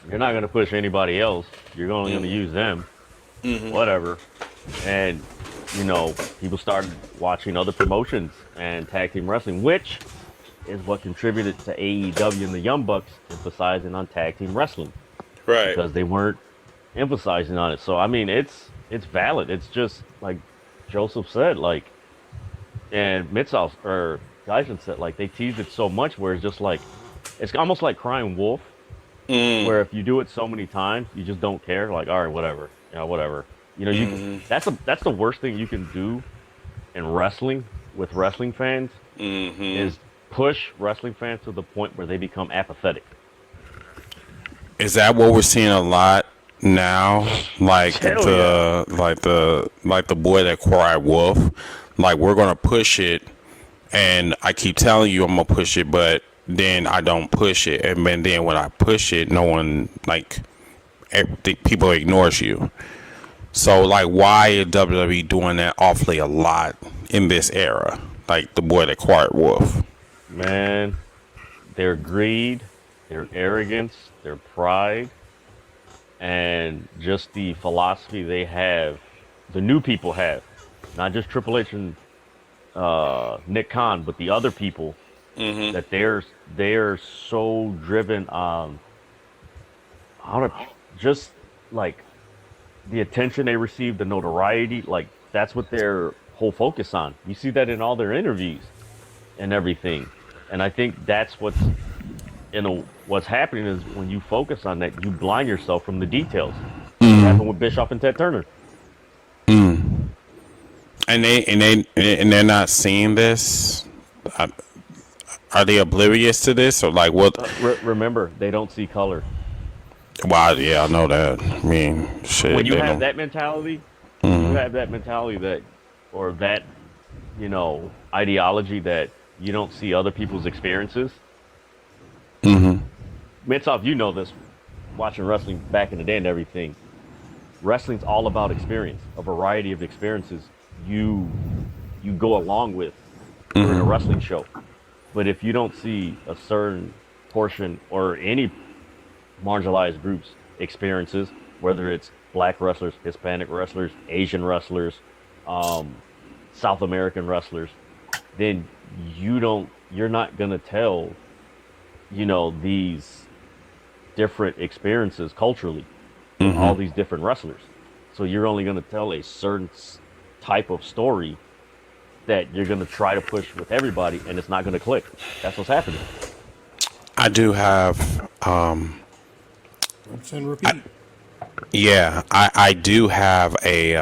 you're not going to push anybody else. You're only going to use them. Whatever. And, people started watching other promotions and tag team wrestling, which is what contributed to AEW and the Young Bucks emphasizing on tag team wrestling. Right. Because they weren't emphasizing on it. So, I mean, it's valid. It's just like Joseph said, like, and Mitzoff or Gaijin said, like, they teased it so much where it's just like, it's almost like crying wolf, where if you do it so many times, you just don't care. Like, all right, whatever, whatever. That's the worst thing you can do in wrestling with wrestling fans is push wrestling fans to the point where they become apathetic. Is that what we're seeing a lot now? Like the boy that cried wolf. Like, we're gonna push it, and I keep telling you I'm gonna push it, but then I don't push it, and then when I push it, no one, like, people ignores you. So, like, why is WWE doing that awfully a lot in this era? Like the boy that cried wolf. Man, their greed, their arrogance, their pride, and just the philosophy they have, the new people have, not just Triple H and Nick Khan, but the other people, that they're so driven on just like the attention they receive, the notoriety, like that's what their whole focus on. You see that in all their interviews and everything. And I think that's what's happening is when you focus on that, you blind yourself from the details. What happened with Bischoff and Ted Turner? And they're not seeing this. Are they oblivious to this, or like what? Remember, they don't see color. Well, yeah, I know that. I mean, shit. When you have that mentality, you have that mentality that, or that, ideology that you don't see other people's experiences. Mitzoff, you know this, watching wrestling back in the day and everything. Wrestling's all about experience, a variety of experiences you go along with during a wrestling show. But if you don't see a certain portion or any marginalized groups' experiences, whether it's black wrestlers, Hispanic wrestlers, Asian wrestlers, South American wrestlers, then you're not gonna tell, these different experiences culturally, all these different wrestlers. So you're only gonna tell a certain type of story that you're gonna try to push with everybody, and it's not gonna click. That's what's happening. I do have, Rinse and repeat. I do have a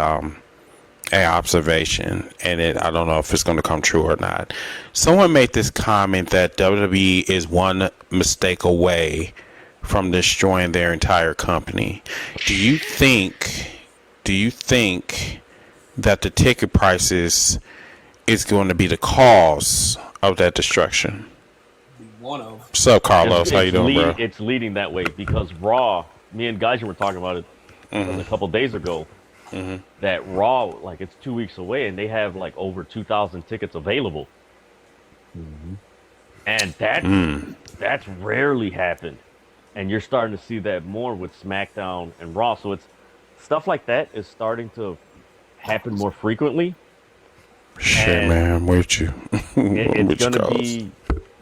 observation, and I don't know if it's going to come true or not. Someone made this comment that WWE is one mistake away from destroying their entire company. Do you think that the ticket prices is going to be the cause of that destruction? One of. What's up, Carlos? How you doing, bro? It's leading that way because Raw, me and Gaijin were talking about it a couple days ago, that Raw, like, it's 2 weeks away and they have like over 2,000 tickets available. And that's rarely happened. And you're starting to see that more with SmackDown and Raw. So it's stuff like that is starting to happen more frequently. Shit, And man, I'm with you.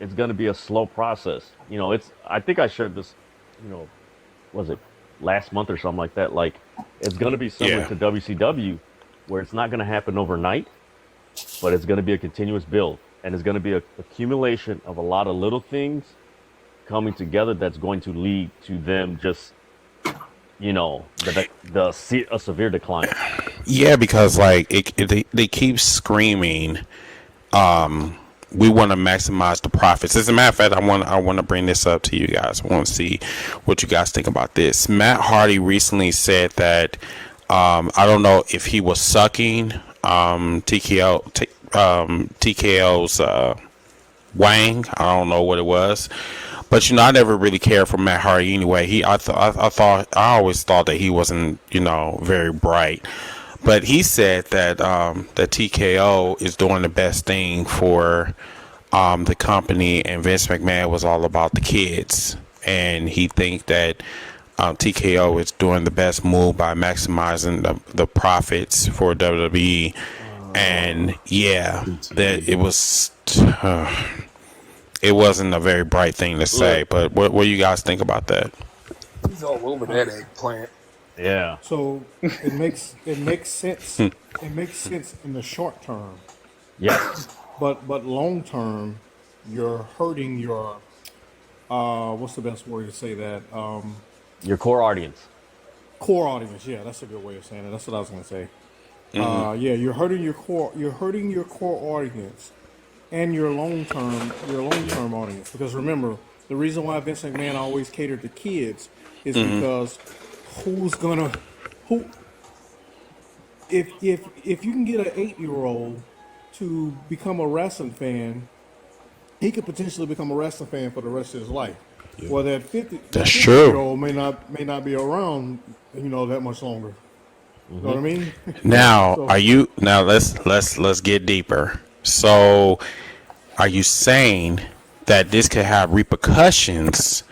It's gonna be a slow process. I think I shared this, was it last month or something like that? Like, it's gonna be similar to WCW, where it's not gonna happen overnight, but it's gonna be a continuous build, and it's gonna be a accumulation of a lot of little things coming together that's going to lead to them just, a severe decline. Yeah, because like they keep screaming, we want to maximize the profits. As a matter of fact, I want to bring this up to you guys. I want to see what you guys think about this. Matt Hardy recently said that I don't know if he was sucking TKO's Wang. I don't know what it was, but I never really cared for Matt Hardy anyway. I always thought that he wasn't very bright. But he said that that TKO is doing the best thing for the company, and Vince McMahon was all about the kids, and he think that TKO is doing the best move by maximizing the profits for WWE, and that it wasn't a very bright thing to say. But what do you guys think about that? He's all over that eggplant. Yeah. So it makes sense. It makes sense in the short term. Yes. But long term, you're hurting your what's the best word to say that? Your core audience. Core audience. Yeah, that's a good way of saying it. That's what I was gonna say. You're hurting your core. You're hurting your core audience and your long term audience. Because remember, the reason why Vince McMahon always catered to kids is because if you can get an 8-year-old to become a wrestling fan, he could potentially become a wrestling fan for the rest of his life. Yeah. Well, that 50-year-old may not be around, that much longer. You know what I mean? Now, let's get deeper. So, are you saying that this could have repercussions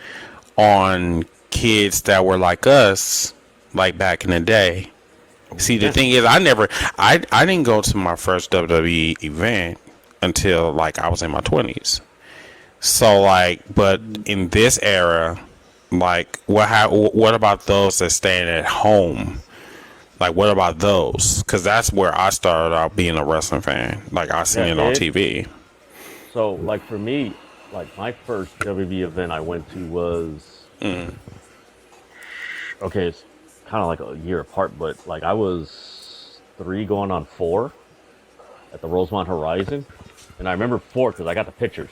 on kids that were like us, like back in the day? See, the thing is, I didn't go to my first WWE event until like I was in my 20s. So but in this era, what about those that staying at home? Like, what about those? Because that's where I started out being a wrestling fan. Like, I seen it on TV. So, for me, my first WWE event I went to was okay. It's kind of like a year apart, but I was 3 going on 4 at the Rosemont Horizon, and I remember 4 because I got the pictures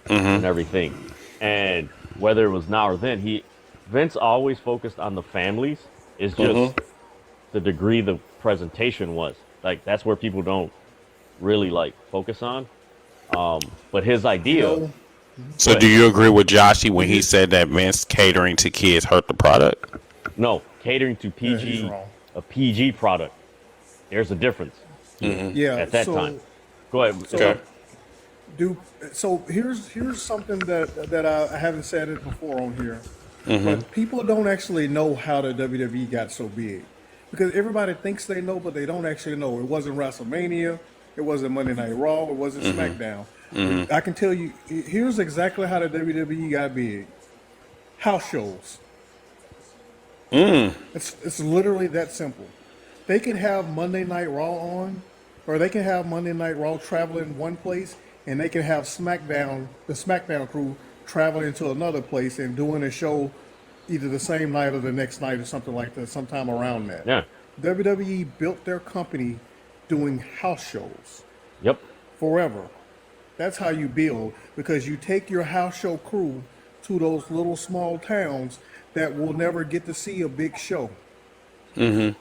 and everything. And whether it was now or then, Vince always focused on the families. It's just the degree the presentation was. That's where people don't really focus on. But his idea. So, do you agree with Joshy when he said that Vince catering to kids hurt the product? No, catering to a PG product. There's a difference. Yeah. At that time. Go ahead. So here's something that I haven't said it before on here, but people don't actually know how the WWE got so big, because everybody thinks they know, but they don't actually know. It wasn't WrestleMania, it wasn't Monday Night Raw, it wasn't SmackDown. I can tell you, here's exactly how the WWE got big: house shows. It's literally that simple. They can have Monday Night Raw on, or they can have Monday Night Raw traveling one place, and they can have the SmackDown crew traveling to another place and doing a show either the same night or the next night or something like that, sometime around that. Yeah. WWE built their company doing house shows. Yep. Forever. That's how you build, because you take your house show crew to those little small towns that will never get to see a big show.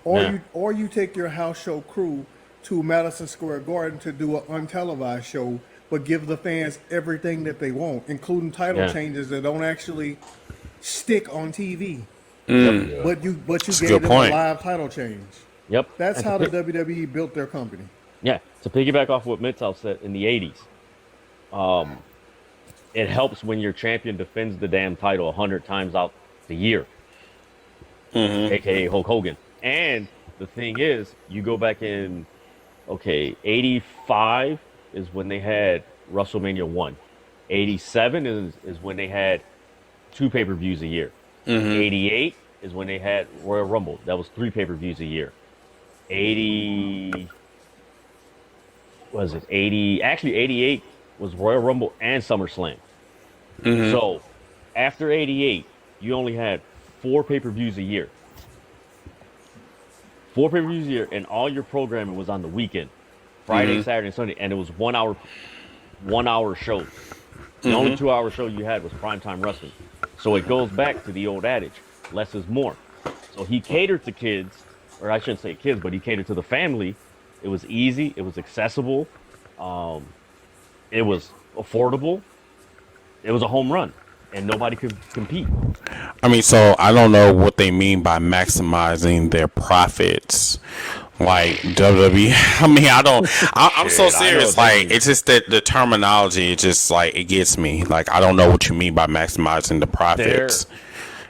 Or you take your house show crew to Madison Square Garden to do an untelevised show, but give the fans everything that they want, including title changes that don't actually stick on TV. But you gave them a live title change. Yep. That's how the WWE built their company. Yeah. To piggyback off what Mitzel said in the 80s, it helps when your champion defends the damn title 100 times out the year, aka Hulk Hogan. And the thing is, you go back in, 85 is when they had WrestleMania 1. 87 is when they had 2 pay-per-views a year. 88 is when they had Royal Rumble. That was 3 pay-per-views a year. 88 was Royal Rumble and SummerSlam. So after 88, you only had 4 pay-per-views a year. 4 pay-per-views a year, and all your programming was on the weekend. Friday, Saturday, and Sunday, and it was 1 hour 1 hour shows. The only 2 hour show you had was primetime wrestling. So it goes back to the old adage, less is more. So he catered to kids, or I shouldn't say kids, but he catered to the family. It was easy. It was accessible. It was affordable. It was a home run, and nobody could compete. I mean, so I don't know what they mean by maximizing their profits. Like WWE, I mean, I'm so serious. Like, it's just that the terminology, it just like, it gets me. Like, I don't know what you mean by maximizing the profits.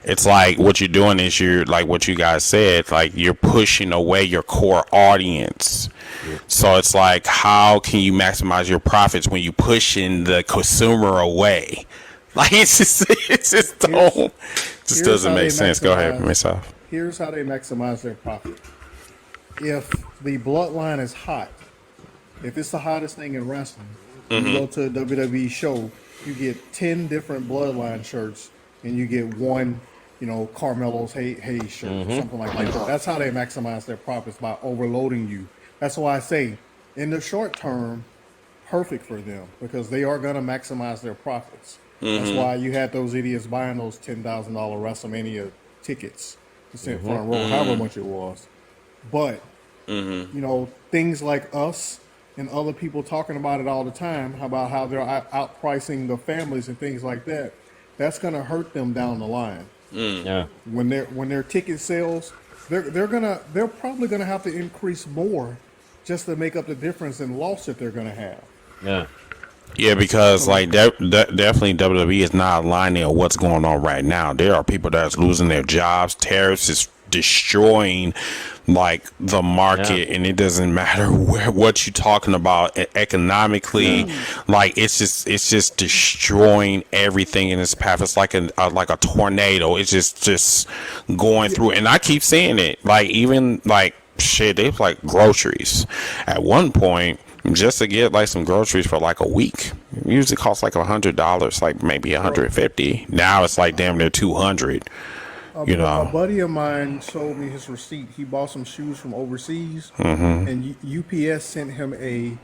It's like what you're doing is you're like what you guys said, like you're pushing away your core audience. So it's like, how can you maximize your profits when you pushing the consumer away? Like, it just doesn't make sense. Go ahead, myself. Here's how they maximize their profit. If the bloodline is hot, if it's the hottest thing in wrestling, you go to a WWE show, you get 10 different bloodline shirts, and you get one, Carmelo's Hayes shirt, something like that. That's how they maximize their profits, by overloading you. That's why I say, in the short term, perfect for them, because they are going to maximize their profits. That's why you had those idiots buying those $10,000 WrestleMania tickets to sit front row, however much it was. But, things like us and other people talking about it all the time, about how they're outpricing the families and things like that, that's going to hurt them down the line. Yeah. When their ticket sales, they're probably going to have to increase more just to make up the difference in loss that they're going to have. Yeah. Yeah, because like definitely WWE is not aligning on what's going on right now. There are people that's losing their jobs. Tariffs is destroying like the market, and it doesn't matter what you're talking about economically. Like it's just destroying everything in its path. It's like a tornado. It's just going through. And I keep saying it. Like even like shit, they like groceries. At one point, just to get like some groceries for like a week, it usually costs like $100, like maybe $150. Now it's like damn near $200. A buddy of mine showed me his receipt. He bought some shoes from overseas, and UPS sent him a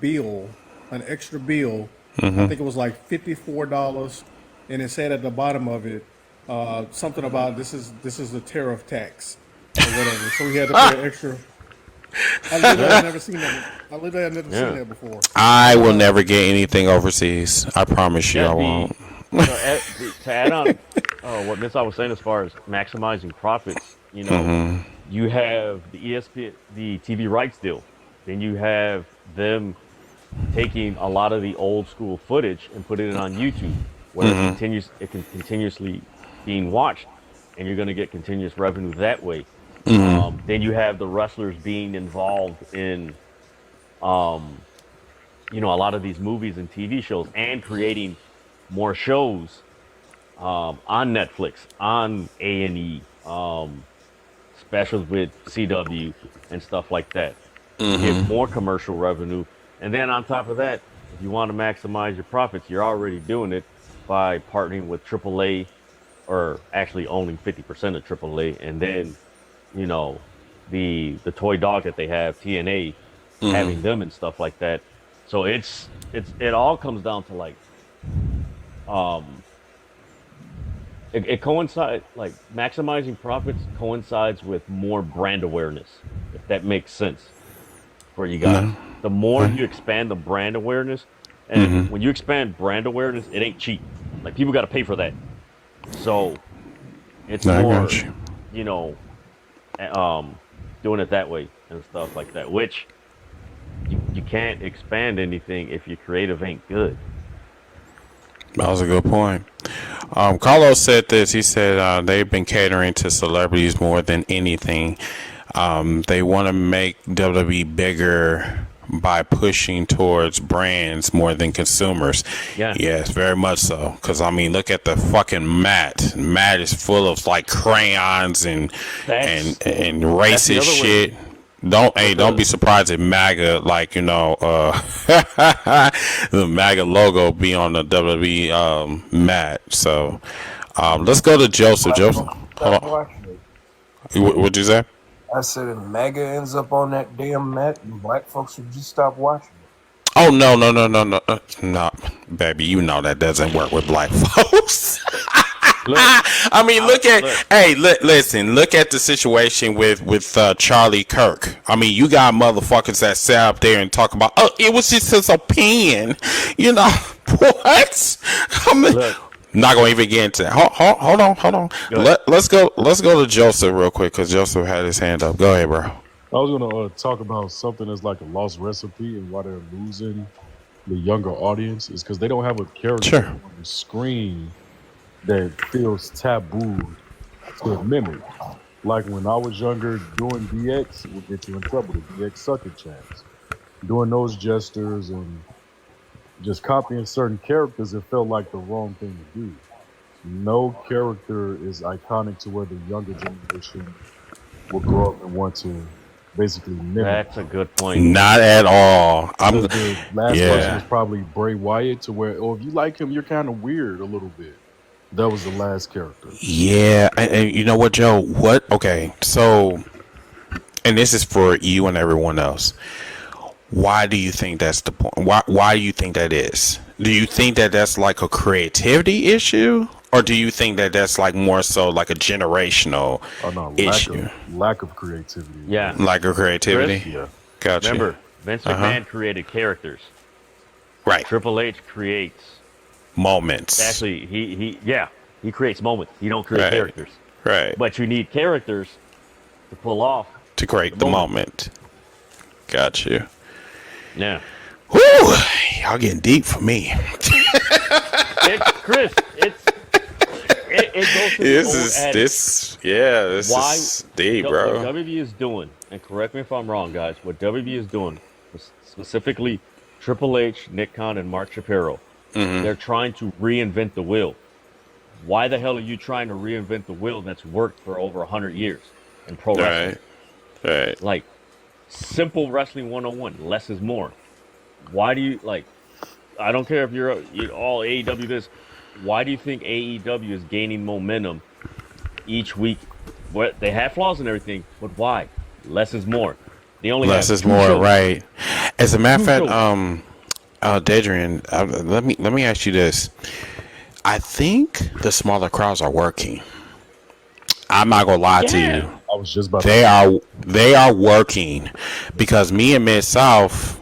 bill, an extra bill. I think it was like $54, and it said at the bottom of it something about this is the tariff tax or whatever. So he had to pay an extra. I literally had never seen that before. I will never get anything overseas. I promise you, I won't. To add on what Miss I was saying as far as maximizing profits, you have the ESPN, the TV rights deal. Then you have them taking a lot of the old school footage and putting it on YouTube, where it can continuously being watched, and you're going to get continuous revenue that way. Then you have the wrestlers being involved in, a lot of these movies and TV shows, and creating more shows on Netflix, on A&E, specials with CW and stuff like that. Get more commercial revenue, and then on top of that, if you want to maximize your profits, you're already doing it by partnering with AAA, or actually owning 50% of AAA, and then the toy dog that they have, TNA, having them and stuff like that. So it all comes down to like it coincides, like maximizing profits coincides with more brand awareness, if that makes sense for you guys. The more you expand the brand awareness, and when you expand brand awareness, it ain't cheap. Like, people got to pay for that. So it's more, doing it that way and stuff like that, which you can't expand anything if your creative ain't good. That was a good point. Carlos said this. He said they've been catering to celebrities more than anything. They want to make WWE bigger by pushing towards brands more than consumers. Yeah. Yes, very much so. Because, I mean, look at the fucking mat. Mat is full of, like, crayons and racist shit. Don't be surprised if MAGA, like, the MAGA logo be on the WWE mat. So, let's go to Joseph. Joseph, hold on. What'd you say? I said if MAGA ends up on that damn mat, black folks would just stop watching it. Oh no, baby, you know that doesn't work with black folks. Look, I mean, look at look. hey, listen, look at the situation with Charlie Kirk. I mean, you got motherfuckers that sit up there and talk about, oh, it was just his opinion, you know what? I mean, Look. not gonna even get into that. Hold on. Let's go to Joseph real quick because Joseph had his hand up. Go ahead, bro. I was gonna talk about something that's like a lost recipe and why they're losing the younger audience is because they don't have a character Sure. on the screen that feels taboo to mimic. Like when I was younger, doing DX would get you in trouble. The DX sucker chants, doing those gestures and just copying certain characters, it felt like the wrong thing to do. No character is iconic to where the younger generation will grow up and want to basically mimic. That's a good point. Not at all. I'm The last yeah. person was probably Bray Wyatt, to where, oh, if you like him, you're kind of weird a little bit. That was the last character. Yeah, and you know what, Joe? What? Okay, so, and this is for you and everyone else. Why do you think that's the point? Why do you think that is? Do you think that that's like a creativity issue, or do you think that that's like more so like a generational Oh no, issue? lack of creativity. Yeah. Like a creativity? Chris? Yeah. Gotcha. Remember, Vince McMahon created characters. Right. Triple H creates. Moments. Actually, he creates moments. He don't create Right. characters. Right. But you need characters to pull off. To create the moment. Got you. Yeah. Woo! Y'all getting deep for me. Chris, it goes to the old adage. This Why is deep, What bro. WB is doing, and correct me if I'm wrong, guys, what WB is doing, specifically Triple H, Nick Khan, and Mark Shapiro, they're trying to reinvent the wheel. Why the hell are you trying to reinvent the wheel that's worked for over 100 years in pro wrestling? Right. Like, simple wrestling 101, less is more. Why do you, like, I don't care if you're all AEW this, why do you think AEW is gaining momentum each week? What they have flaws and everything, but why? Less is more. They only Less have is two more, shows. right? As a matter of Two fact, Dadrian, let me ask you this. I think the smaller crowds are working. I'm not gonna lie to you. I was just about They are working because me and Mid South,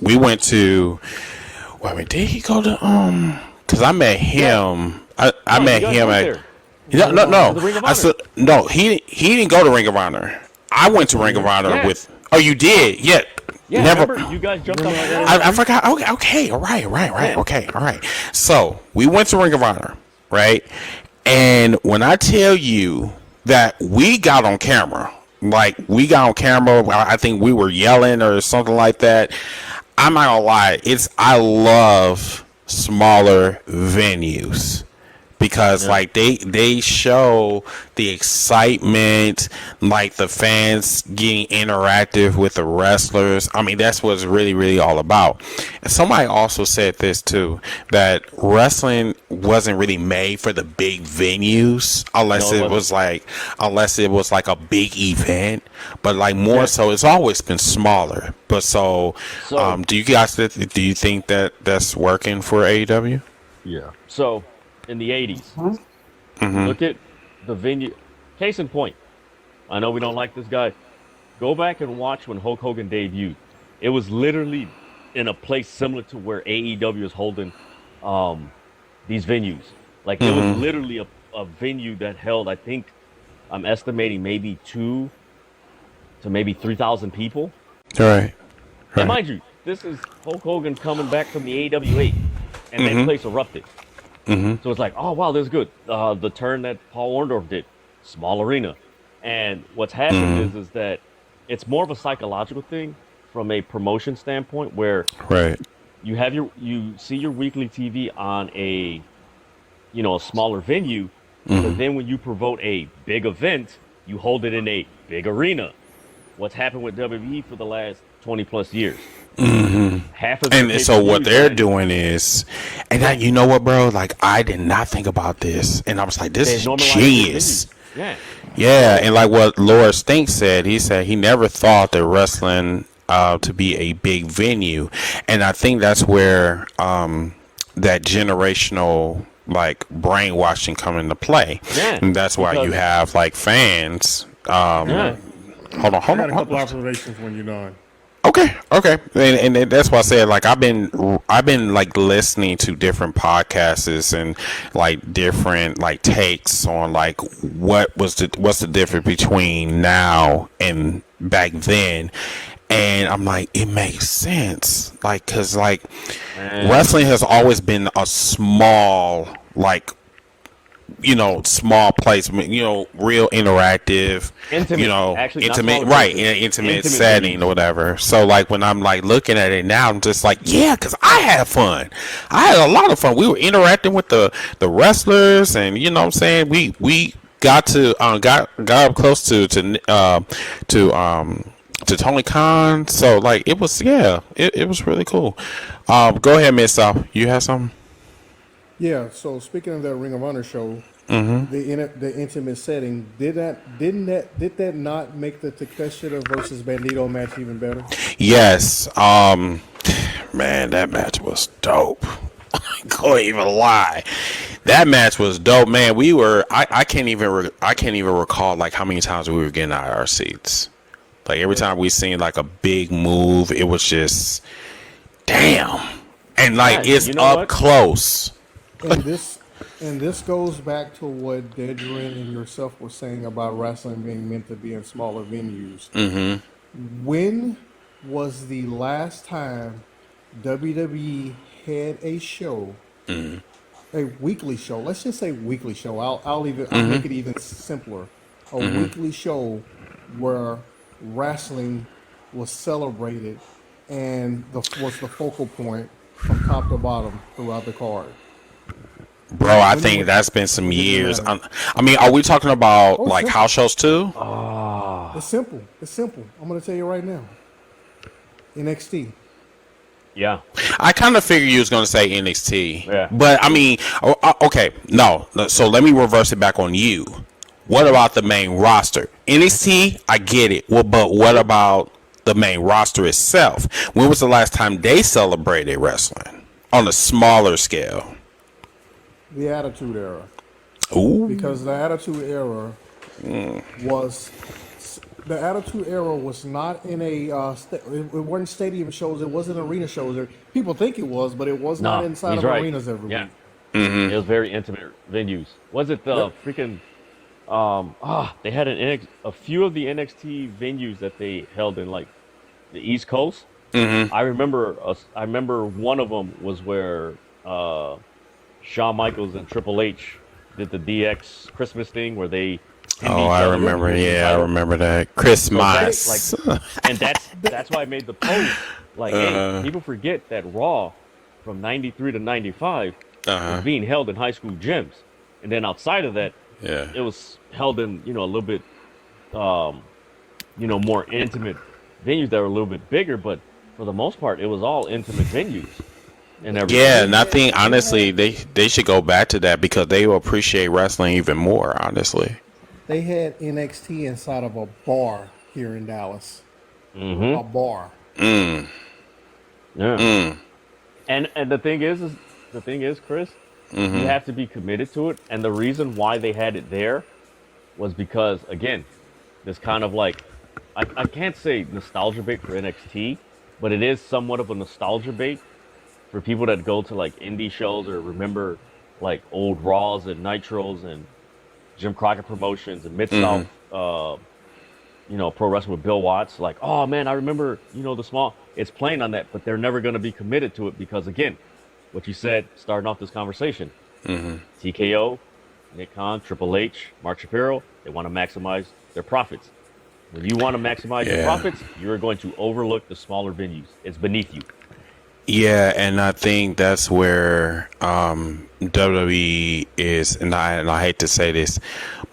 we went to. Wait a minute, did he go to Because I met him. I met him at. No. The Ring of I said no. He didn't go to Ring of Honor. I went to Ring of Honor Yeah. with. Oh, you did? Yeah. Yeah, Never. remember? You guys jumped on that. I forgot. Okay. All right. Okay. All right. So we went to Ring of Honor, right? And when I tell you that we got on camera, I think we were yelling or something like that. I'm not gonna lie. I love smaller venues. Because like they show the excitement, like the fans getting interactive with the wrestlers. I mean, that's what it's really, really all about. And somebody also said this too, that wrestling wasn't really made for the big venues unless it was like a big event. But like more so, it's always been smaller. But so do you think that that's working for AEW? Yeah. So, in the 80s, look at the venue. Case in point, I know we don't like this guy. Go back and watch when Hulk Hogan debuted. It was literally in a place similar to where AEW is holding these venues. Like, it was literally a venue that held, I think, I'm estimating maybe 2,000 to maybe 3,000 people. Right. And mind you, this is Hulk Hogan coming back from the AWA, and that place erupted. So it's like, oh, wow, this is good. The turn that Paul Orndorff did, small arena. And what's happened is that it's more of a psychological thing from a promotion standpoint where you see your weekly TV on a smaller venue, but then when you promote a big event, you hold it in a big arena. What's happened with WWE for the last 20 plus years? Half of And so what they're doing is, and that, you know what, bro? Like, I did not think about this, and I was like, this is genius. Yeah. Yeah, and like what Laura Stink said, he said he never thought that wrestling to be a big venue, and I think that's where that generational like brainwashing come into play. Yeah, And that's why you because- have like fans. Yeah. Hold on, I got a couple on. observations when you're done. Okay, and that's why I said like I've been like listening to different podcasts and like different like takes on like what's the difference between now and back then, and I'm like it makes sense like because like wrestling has always been a small like small place, real interactive, Intimate. Actually, not intimate, small, right, intimate. in an intimate Intimate setting venues. or whatever. So like when I'm like looking at it now, I'm just like, yeah, because I had fun. I had a lot of fun. We were interacting with the wrestlers, and you know what I'm saying, we got to got up close to Tony Khan. So like it was it was really cool. Go ahead, Miss South. You have something? Yeah. So speaking of that Ring of Honor show, the intimate setting, did that not make the Takeshita versus Bandito match even better? Yes. Man, that match was dope. I can't even lie. That match was dope, man. We were I can't even recall like how many times we were getting out of our seats. Like every time we seen like a big move, it was just damn. And like Yeah, it's you know up what? close. And this goes back to what Dedrin and yourself were saying about wrestling being meant to be in smaller venues. When was the last time WWE had a show, a weekly show? Let's just say weekly show. I'll make it even simpler. A weekly show where wrestling was celebrated and was the focal point from top to bottom throughout the card. Bro, I think that's been some years. matter. I mean, are we talking about Oh, like sure. house shows too? It's simple. It's simple. I'm going to tell you right now. NXT. Yeah. I kind of figured you was going to say NXT. Yeah. But, I mean, okay, no. So let me reverse it back on you. What about the main roster? NXT, I get it. Well, but what about the main roster itself? When was the last time they celebrated wrestling on a smaller scale? The Attitude Era. Ooh. Because the Attitude Era was... The Attitude Era was not in a... it weren't stadium shows. It wasn't arena shows. People think it was, but it was not inside he's of right. arenas every Yeah. week. It was very intimate venues. Was it the freaking? They had a few of the NXT venues that they held in like the East Coast. I remember one of them was where Shawn Michaels and Triple H did the DX Christmas thing where they. Oh, I remember. Yeah, I remember that. Christmas. So and that's why I made the post. Like, hey, people forget that Raw from '93 to '95 was being held in high school gyms, and then outside of that, it was held in a little bit, more intimate venues that were a little bit bigger. But for the most part, it was all intimate venues and everything. Yeah, and I think honestly they should go back to that because they will appreciate wrestling even more. Honestly. They had NXT inside of a bar here in Dallas. A bar. Yeah. And the thing is, Chris, you have to be committed to it. And the reason why they had it there was because, again, this kind of like, I can't say nostalgia bait for NXT, but it is somewhat of a nostalgia bait for people that go to like indie shows or remember like old Raws and Nitros and Jim Crockett Promotions and Mid-South, pro wrestling with Bill Watts. Like, oh man, I remember, the small. It's playing on that, but they're never going to be committed to it because, again, what you said starting off this conversation, TKO, Nick Khan, Triple H, Mark Shapiro, they want to maximize their profits. When you want to maximize your profits, you're going to overlook the smaller venues. It's beneath you. Yeah, and I think that's where WWE is, and I hate to say this,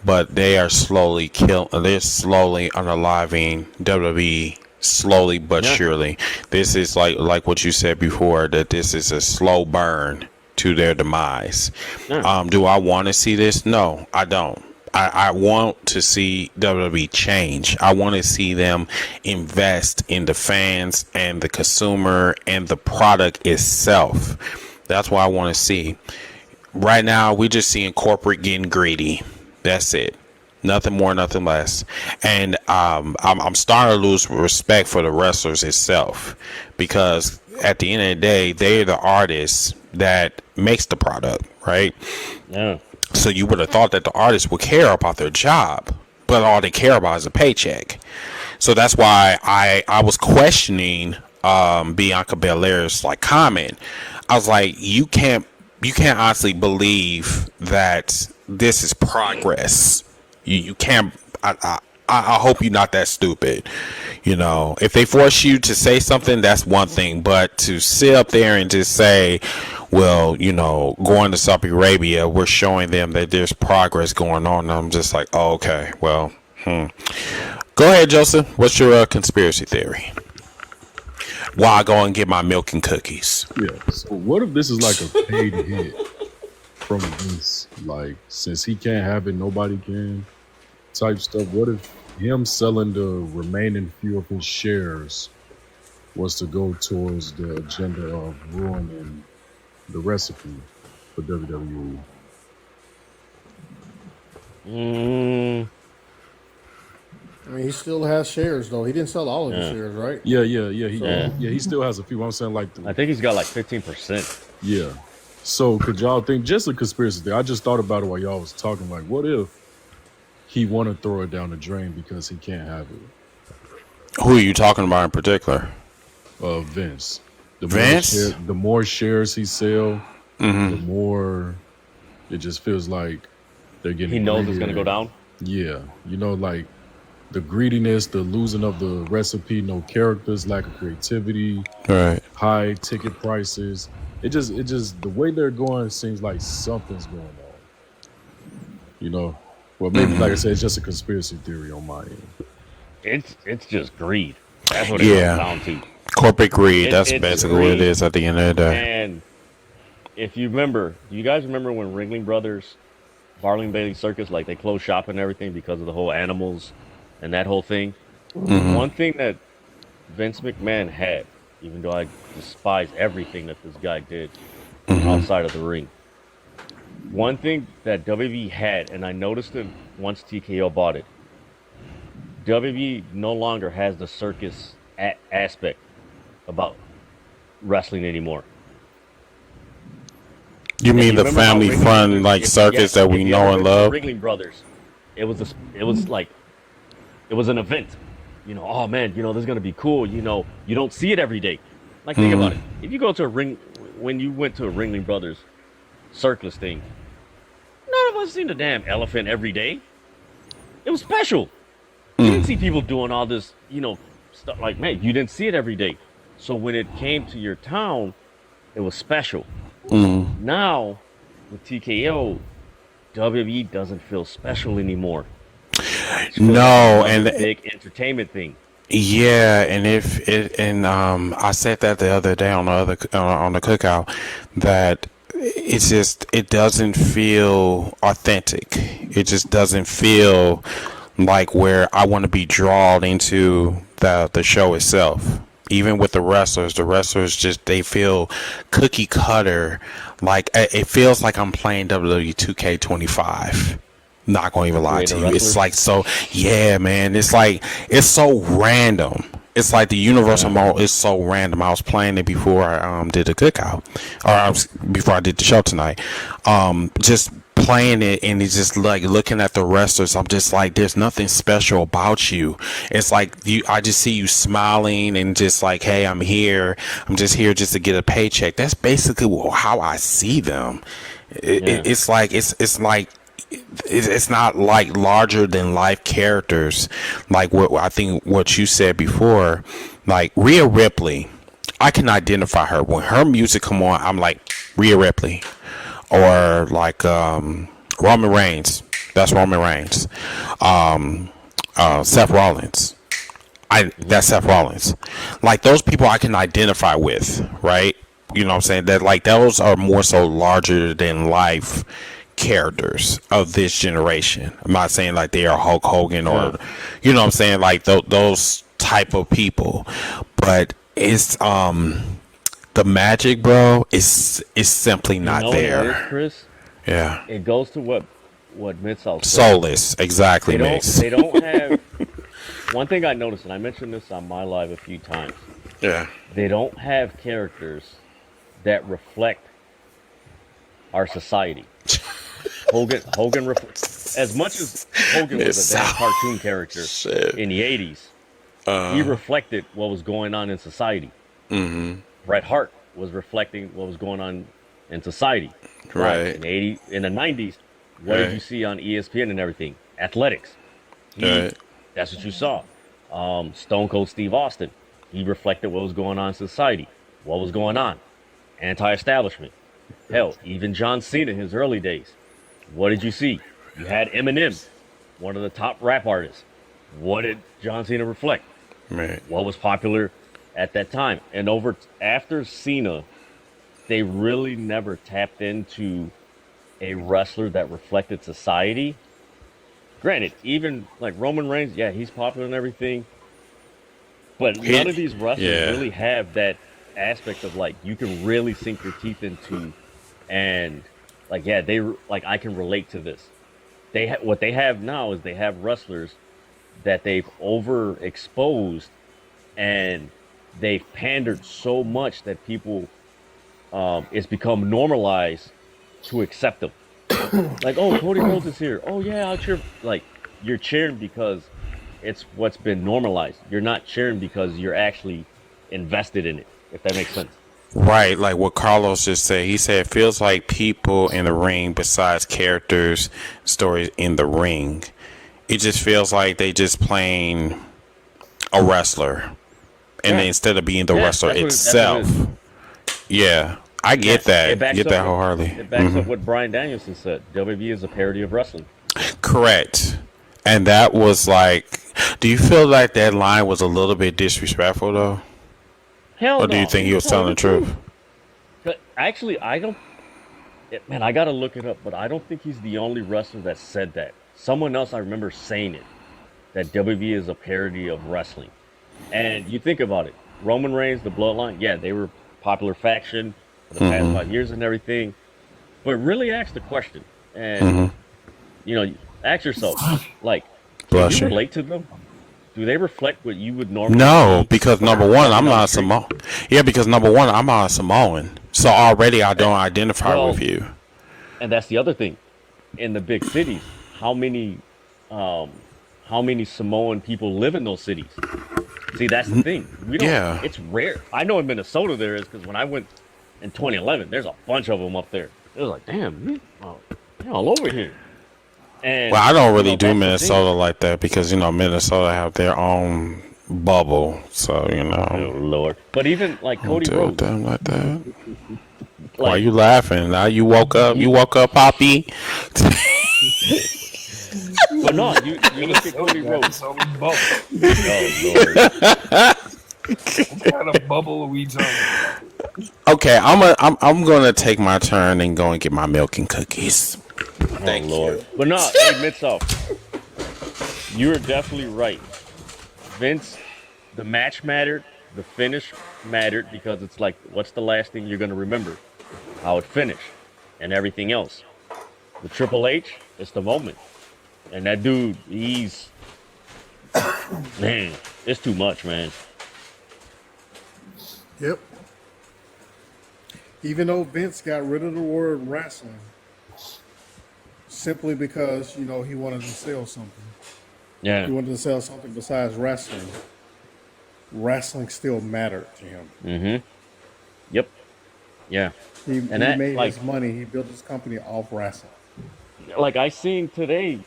but they are slowly they're slowly unaliving WWE, slowly but surely. This is like what you said before, that this is a slow burn to their demise. Do I want to see this? No, I don't. I want to see WWE change. I want to see them invest in the fans and the consumer and the product itself. That's what I want to see. Right now, we're just seeing corporate getting greedy. That's it. Nothing more, nothing less. And I'm starting to lose respect for the wrestlers itself, because at the end of the day, they're the artists that makes the product, right? Yeah. So you would have thought that the artists would care about their job, but all they care about is a paycheck. So that's why I was questioning Bianca Belair's like comment. I was like, you can't honestly believe that this is progress. You can't. I hope you're not that stupid. You know, if they force you to say something, that's one thing. But to sit up there and just say, well, you know, going to Saudi Arabia, we're showing them that there's progress going on. And I'm just like, oh, okay, well, Go ahead, Joseph. What's your conspiracy theory? While I go and get my milk and cookies. Yeah. So what if this is like a paid hit from this? Like, since he can't have it, nobody can. Type stuff. What if him selling the remaining few of his shares was to go towards the agenda of ruining the recipe for WWE? I mean, he still has shares, though. He didn't sell all of his shares, right? Yeah. He still has a few. I'm saying like I think he's got like 15%. Yeah. So could y'all think, just a conspiracy thing, I just thought about it while y'all was talking, like, what if he want to throw it down the drain because he can't have it? Who are you talking about in particular? Vince. Vince? The more shares he sell, the more it just feels like they're getting He knows it's greedier. going to go down? Yeah. You know, like the greediness, the losing of the recipe, no characters, lack of creativity, Right. high ticket prices. It just the way they're going seems like something's going on. You know? Well, maybe like I said, it's just a conspiracy theory on my end. It's just greed. That's what it comes down to. Corporate greed. That's It's basically what it greed. is at the end of the day. And if you remember, do you guys remember when Ringling Brothers, Barling Bailey Circus, like they closed shop and everything because of the whole animals and that whole thing? One thing that Vince McMahon had, even though I despise everything that this guy did outside of the ring, one thing that WWE had, and I noticed it once TKO bought it, WWE no longer has the circus aspect about wrestling anymore. You mean the remember how family Ringling fun Brothers- like circus that we if you know ever and went to love? Ringling Brothers, it was an event. You know, oh man, you know, this is gonna be cool. You know, you don't see it every day. Like think about it. If you go to when you went to a Ringling Brothers circus thing, none of us seen the damn elephant every day. It was special. You didn't see people doing all this, you know, stuff like, man, you didn't see it every day. So when it came to your town, it was special. Now, with TKO, WWE doesn't feel special anymore. No, It's and a big entertainment thing. yeah, and I said that the other day on the cookout that it doesn't feel authentic. It just doesn't feel like where I want to be drawn into the show itself. Even with the wrestlers just, they feel cookie cutter. Like it feels like I'm playing WWE 2K25. Not gonna even lie to you. It's like, so yeah, man. It's like, it's so random. It's like the universal mode is so random. I was playing it before I did the cookout, before I did the show tonight. Just playing it, and it's just like looking at the wrestlers. I'm just like, there's nothing special about you. It's like I just see you smiling and just like, hey, I'm here. I'm just here just to get a paycheck. That's basically how I see them. It's like it's not like larger than life characters, like what I think what you said before. Like Rhea Ripley, I can identify her when her music come on. I'm like Rhea Ripley, or like Roman Reigns. That's Roman Reigns. Seth Rollins. That's Seth Rollins. Like those people I can identify with, right? You know what I'm saying? That like those are more so larger than life characters of this generation. I'm not saying like they are Hulk Hogan or, you know what I'm saying, like those type of people, but it's the magic, bro, is simply not What it is, there. Chris? Yeah, It goes to what Mid-South said. soulless, exactly, Mix. They don't have. One thing I noticed, and I mentioned this on my live a few times. Yeah, They don't have characters that reflect our society. As much as Hogan was a damn cartoon character in the 80s, he reflected what was going on in society. Bret Hart was reflecting what was going on in society. right. In the 90s, what did you see on ESPN and everything? Athletics. Right. That's what you saw. Stone Cold Steve Austin. He reflected what was going on in society. What was going on? Anti-establishment. Hell, even John Cena in his early days. What did you see? You had Eminem, one of the top rap artists. What did John Cena reflect? Right. What was popular at that time? And after Cena, they really never tapped into a wrestler that reflected society. Granted, even like Roman Reigns, yeah, he's popular and everything, but none of these wrestlers really have that aspect of like you can really sink your teeth into, and like I can relate to this. What they have now is they have wrestlers that they've overexposed, and they've pandered so much that people, it's become normalized to accept them. Like, oh, Cody Rhodes is here. Oh yeah, I'll cheer. Like, you're cheering because it's what's been normalized. You're not cheering because you're actually invested in it. If that makes sense. Right, like what Carlos just said. He said it feels like people in the ring, besides characters, stories in the ring, it just feels like they just playing a wrestler, and then instead of being the wrestler itself. Yeah, I get that. Get that wholeheartedly. It backs up what Bryan Danielson said. WWE is a parody of wrestling. Correct. And that was like, do you feel like that line was a little bit disrespectful though? Hell no. Or do you think he was telling the truth? But actually, I don't. Man, I gotta look it up, but I don't think he's the only wrestler that said that. Someone else I remember saying it, that WWE is a parody of wrestling. And you think about it, Roman Reigns, the Bloodline, yeah, they were a popular faction for the past 5 years and everything. But really ask the question, and ask yourself, like, can you relate to them? Do they reflect what you would normally? No, because number one, I'm not a Samoan. Yeah, because number one, I'm not a Samoan. So already I don't identify with you. And that's the other thing. In the big cities, how many Samoan people live in those cities? See, that's the thing. We don't. Yeah. It's rare. I know in Minnesota there is, because when I went in 2011, there's a bunch of them up there. It was like, damn, they're all over here. And, well, I don't really do Minnesota like that because, Minnesota have their own bubble. So, Oh, Lord. But even like Cody don't Rhodes. do them like that. Why are you laughing? Now you woke up. You woke up, Poppy. But no, you look at Cody Rhodes. So bubble. Oh, Lord. What kind of bubble are we talking about? Okay, I'm gonna take my turn and go and get my milk and cookies. Thank Lord. But no, hey, Mitzoff, you are definitely right. Vince, the match mattered, the finish mattered, because it's like, what's the last thing you're gonna remember? How it finished, and everything else. With Triple H, it's the moment. And that dude, man, it's too much, man. Yep. Even though Vince got rid of the word wrestling, simply because, he wanted to sell something. Yeah. He wanted to sell something besides wrestling. Wrestling still mattered to him. Mm-hmm. Yep. Yeah. He made his money. He built his company off wrestling. Like I seen today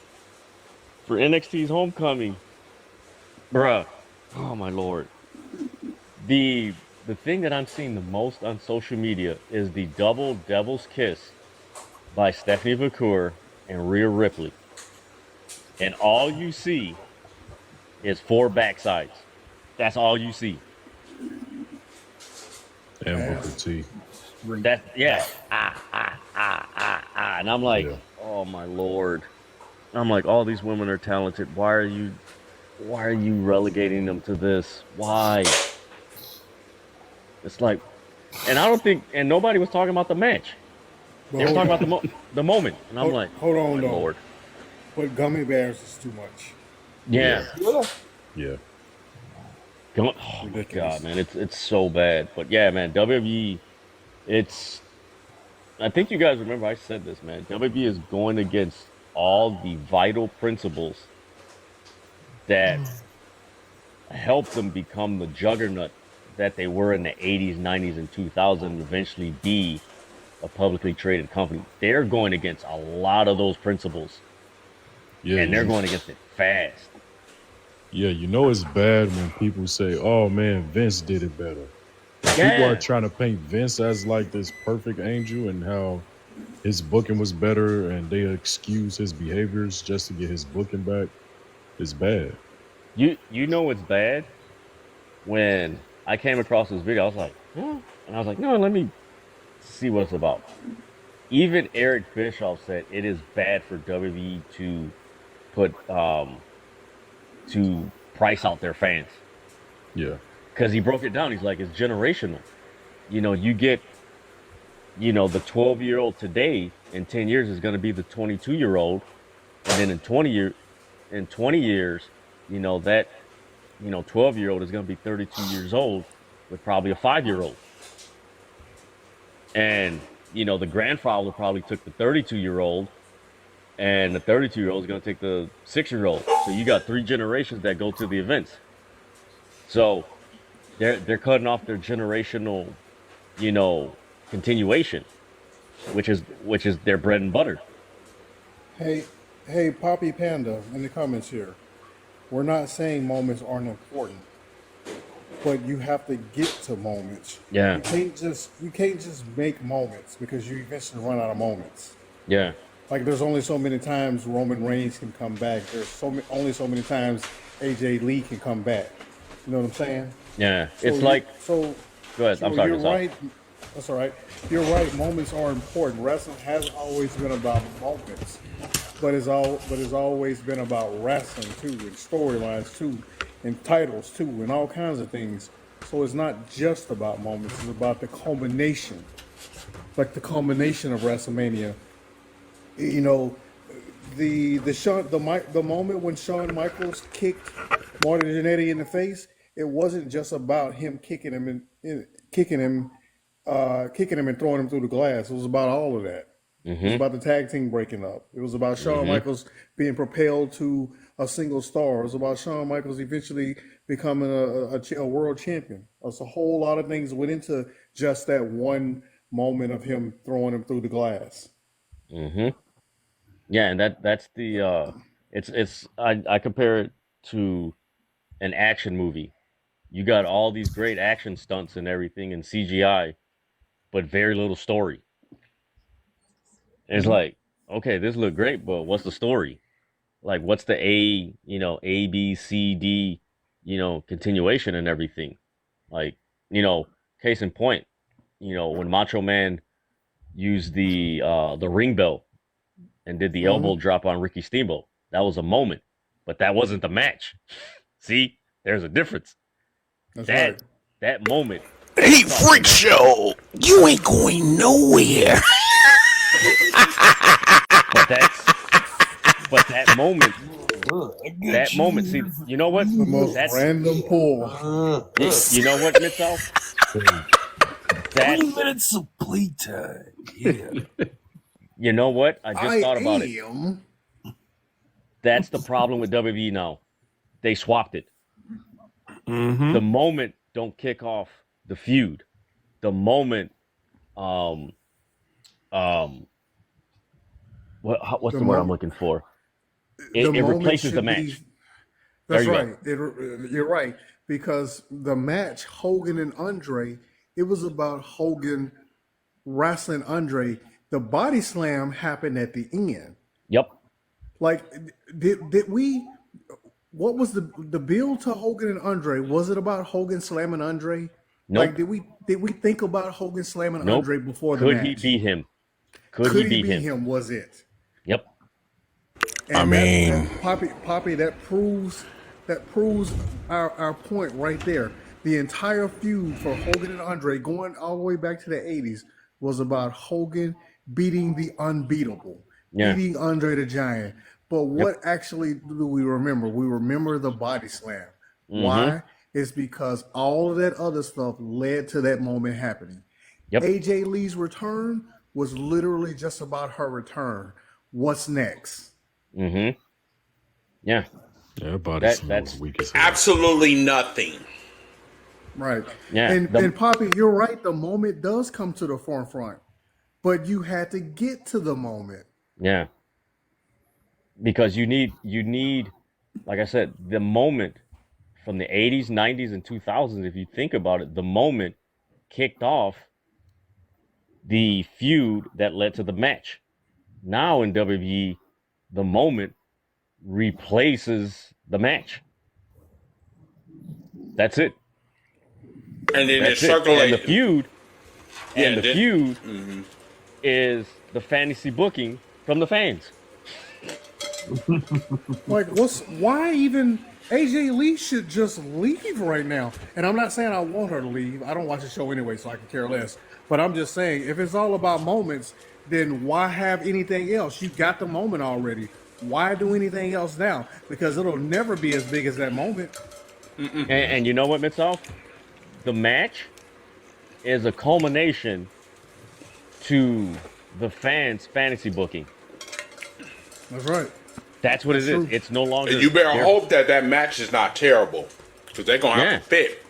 for NXT's Homecoming, bruh. Oh my Lord. The thing that I'm seeing the most on social media is the double Devil's Kiss by Stephanie McClure and Rhea Ripley. And all you see is 4 backsides. That's all you see. And Booker T. And I'm like, oh my lord. I'm like, all these women are talented. Why are you relegating them to this? Why? It's like, and I don't think, and nobody was talking about the match. But They were hold talking about on, the moment, and I'm like, hold oh on my though. lord. But gummy bears is too much. Yeah. Yeah. Yeah. Oh my Ridiculous. god, man, it's so bad. But yeah, man, WWE, it's. I think you guys remember I said this, man. WWE is going against all the vital principles that helped them become the juggernaut that they were in the 80s, 90s, and 2000s, and eventually be a publicly traded company. They're going against a lot of those principles, Yeah. and they're going against it fast. Yeah, you know it's bad when people say, "Oh man, Vince did it better." People are Yeah, trying to paint Vince as like this perfect angel and how his booking was better, and they excuse his behaviors just to get his booking back. It's bad. you know it's bad when I came across this video. I was like, huh? And I was like, no, let me see what it's about. Even Eric Bischoff said it is bad for WWE put to price out their fans Yeah, because he broke it down. He's like, it's generational. You get the 12-year-old today in 10 years is going to be the 22-year-old, and then in 20 years, that 12-year-old is going to be 32 years old with probably a 5-year-old, and the grandfather probably took the 32-year-old, and the 32-year-old is going to take the 6-year-old. So you got 3 generations that go to the events. So they're cutting off their generational, continuation, which is their bread and butter. Hey, hey, Poppy Panda in the comments here. We're not saying moments aren't important, but you have to get to moments. Yeah. You can't just make moments because you eventually run out of moments. Yeah. Like there's only so many times Roman Reigns can come back. There's only so many times AJ Lee can come back. You know what I'm saying? Yeah. So It's like, so. go ahead. So I'm sorry. you're right. That's all right. You're right. Moments are important. Wrestling has always been about moments, but it's always been about wrestling too, and storylines too, and titles too, and all kinds of things. So it's not just about moments. It's about the culmination, like the culmination of WrestleMania. You know, the moment when Shawn Michaels kicked Martin Jannetty in the face, it wasn't just about him kicking him and throwing him through the glass. It was about all of that. It was about the tag team breaking up. It was about Shawn Michaels being propelled to a single star. It was about Shawn Michaels eventually becoming a world champion. There's a whole lot of things went into just that one moment of him throwing him through the glass. Mm-hmm. Yeah, and that's the I compare it to an action movie. You got all these great action stunts and everything and CGI, but very little story. It's like, okay, this look great, but what's the story? Like, what's the A, B, C, D, continuation and everything? Like, case in point, when Macho Man used the ring bell and did the elbow drop on Ricky Steamboat, that was a moment, but that wasn't the match. See, there's a difference. That's That right. that moment, Hey, that's all freak connected. show! You ain't going nowhere. But that moment, see, you know what? The most That's random pull. you know what, Mitchell? That 20 minutes of playtime. Yeah. you know what? I just thought about it. am. That's the problem with WWE now. They swapped it. Mm-hmm. The moment don't kick off the feud. The moment, um, what's the word I'm looking for? It moment replaces the should match. be. There That's you right. You're right because the match Hogan and Andre, it was about Hogan wrestling Andre. The body slam happened at the end. Yep. Like, did we? What was the build to Hogan and Andre? Was it about Hogan slamming Andre? Nope. Like, did we think about Hogan slamming Nope. Andre before the Could match? he beat him? Could Could he beat him? him? Was it? Yep. I And mean, that Poppy, that proves our point right there. The entire feud for Hogan and Andre, going all the way back to the '80s, was about Hogan beating the unbeatable, Yeah. beating Andre the Giant. But what actually do we remember? We remember the body slam. Why? It's because all of that other stuff led to that moment happening. Yep. AJ Lee's return was literally just about her return. What's next? Yeah. Yeah, that body That- slam that's- was weak as hell. absolutely nothing. Right. Yeah, And Poppy, you're right. The moment does come to the forefront, but you had to get to the moment. Yeah. Because you need, like I said, the moment from the 80s, 90s, and 2000s, if you think about it, the moment kicked off the feud that led to the match. Now in WWE, the moment replaces the match. That's it. And then That's it it. And the circulated. feud, Yeah, then- is the fantasy booking from the fans. Like, why even AJ Lee should just leave right now? And I'm not saying I want her to leave. I don't watch the show anyway, so I can care less. But I'm just saying, if it's all about moments, then why have anything else? You got the moment already. Why do anything else now? Because it'll never be as big as that moment. And you know what, Mitzoff? The match is a culmination to the fans' fantasy booking. That's right. That's what it is. True. It's no longer. And you better they're- hope that match is not terrible, because they're gonna have Yeah. to fit.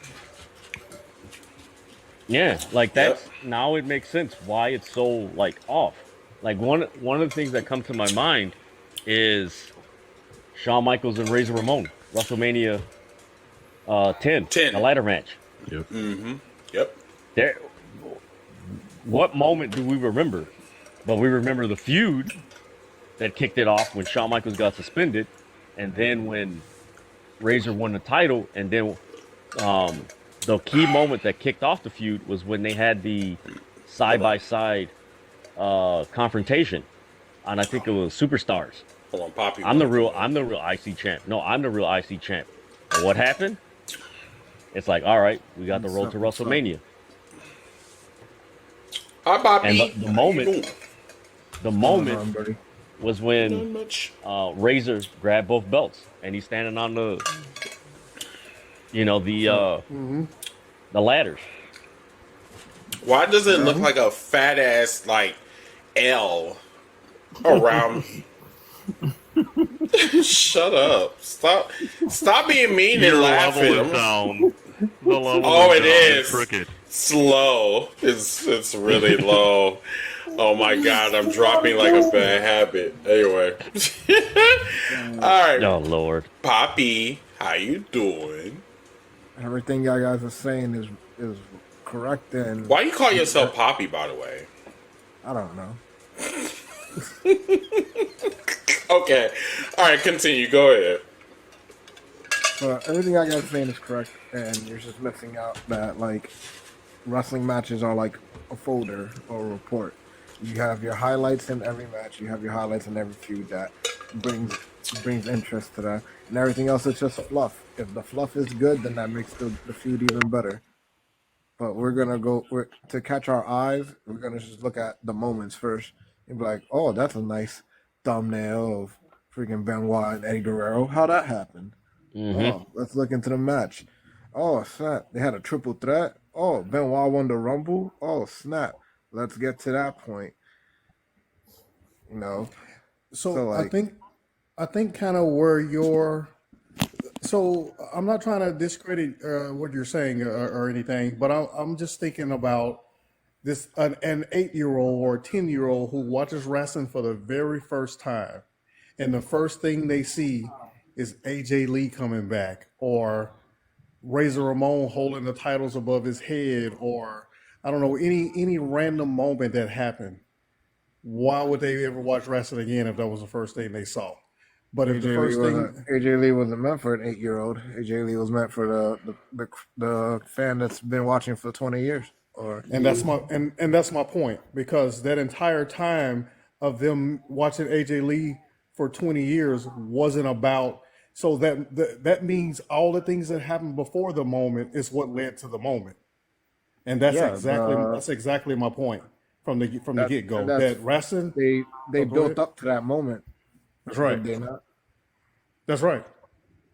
Yeah, like that's now it makes sense why it's so like off. Like one of the things that come to my mind is Shawn Michaels and Razor Ramon, WrestleMania 10, 10. the ladder match. Yep. Yep. There, what moment do we remember? But we remember the feud that kicked it off when Shawn Michaels got suspended, and then when Razor won the title, and then the key moment that kicked off the feud was when they had the side-by-side confrontation on, I think it was Superstars. Hold on, Poppy. I'm the real IC champ. No, I'm the real IC champ. And what happened? It's like, all right, we got the road to WrestleMania. Hi, Poppy. And the How you moment- doing? The moment was when Razor grabbed both belts and he's standing on the, the ladders. Why does it look like a fat ass like L around? Shut up! Stop being mean and laughing. down. The level Oh, it is slow. It's really low. Oh my god, I'm dropping like a bad habit. Anyway, all right, Oh Lord. Poppy, how you doing? Everything y'all guys are saying is correct, and Why you call yourself Poppy, by the way? I don't know. Okay, all right, continue. Go ahead. But everything y'all guys are saying is correct, and you're just missing out that like wrestling matches are like a folder or a report. You have your highlights in every match. You have your highlights in every feud that brings interest to that, and everything else is just fluff. If the fluff is good, then that makes the feud even better. But to catch our eyes. We're gonna just look at the moments first and be like, "Oh, that's a nice thumbnail of freaking Benoit and Eddie Guerrero. How that happened? Oh, let's look into the match. Oh snap! They had a triple threat. Oh, Benoit won the Rumble. Oh snap! Let's get to that point. So like- I think kind of where you're. So I'm not trying to discredit what you're saying or anything, but I'm just thinking about this an 8-year-old or a 10-year-old who watches wrestling for the very first time, and the first thing they see is AJ Lee coming back, or Razor Ramon holding the titles above his head, or I don't know, any random moment that happened. Why would they ever watch wrestling again if that was the first thing they saw? But if the first thing, AJ Lee wasn't meant for an 8-year-old. AJ Lee was meant for the fan that's been watching for 20 years. and that's my point, because that entire time of them watching AJ Lee for 20 years wasn't about. So that means all the things that happened before the moment is what led to the moment, and that's Yeah, exactly my point from the that get and go. that's That wrestling. they Oh, go built ahead. up to that moment, That's right. did they not? That's right.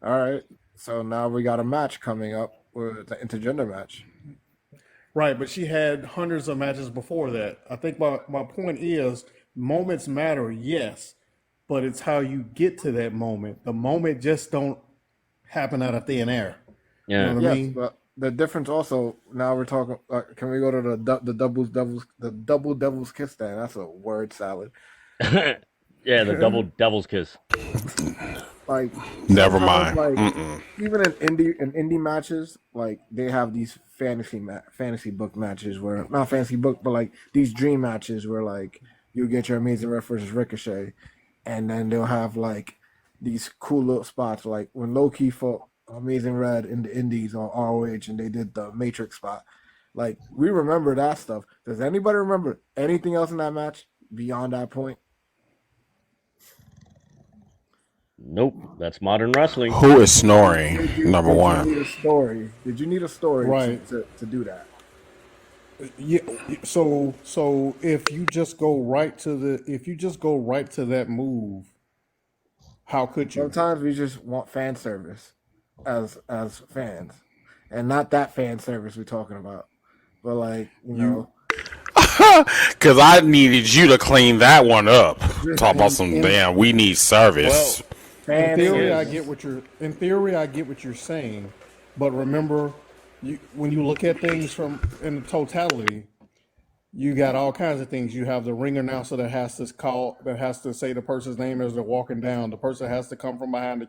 All right. So now we got a match coming up with the intergender match. Right, but she had hundreds of matches before that. I think my point is moments matter, yes, but it's how you get to that moment. The moment just don't happen out of thin air. You know Yeah. what I Yes, mean? but the difference also now we're talking. Can we go to the double devil's kiss? Then that's a word salad. Yeah, the double devil's kiss. Like Never sometimes, mind. like Mm-mm. even in indie matches, like they have these fantasy book matches where not fantasy book, but like these dream matches where like you get your Amazing Ref versus Ricochet, and then they'll have like these cool little spots like when Loki fought Amazing Red in the Indies on ROH and they did the Matrix spot. Like we remember that stuff. Does anybody remember anything else in that match beyond that point? Nope, that's modern wrestling. Who is snoring? Number Did you one. need a story? Did you need a story Right. to do that? Yeah. So if you just go right to that move, how could you? Sometimes we just want fan service as fans, and not that fan service we're talking about, but like You Because I needed you to clean that one up. Talk about some in damn, we need service. in fan theory, I service. get what you're saying, but remember, when you look at things from in the totality, you got all kinds of things. You have the ring announcer that has to say the person's name as they're walking down. The person has to come from behind the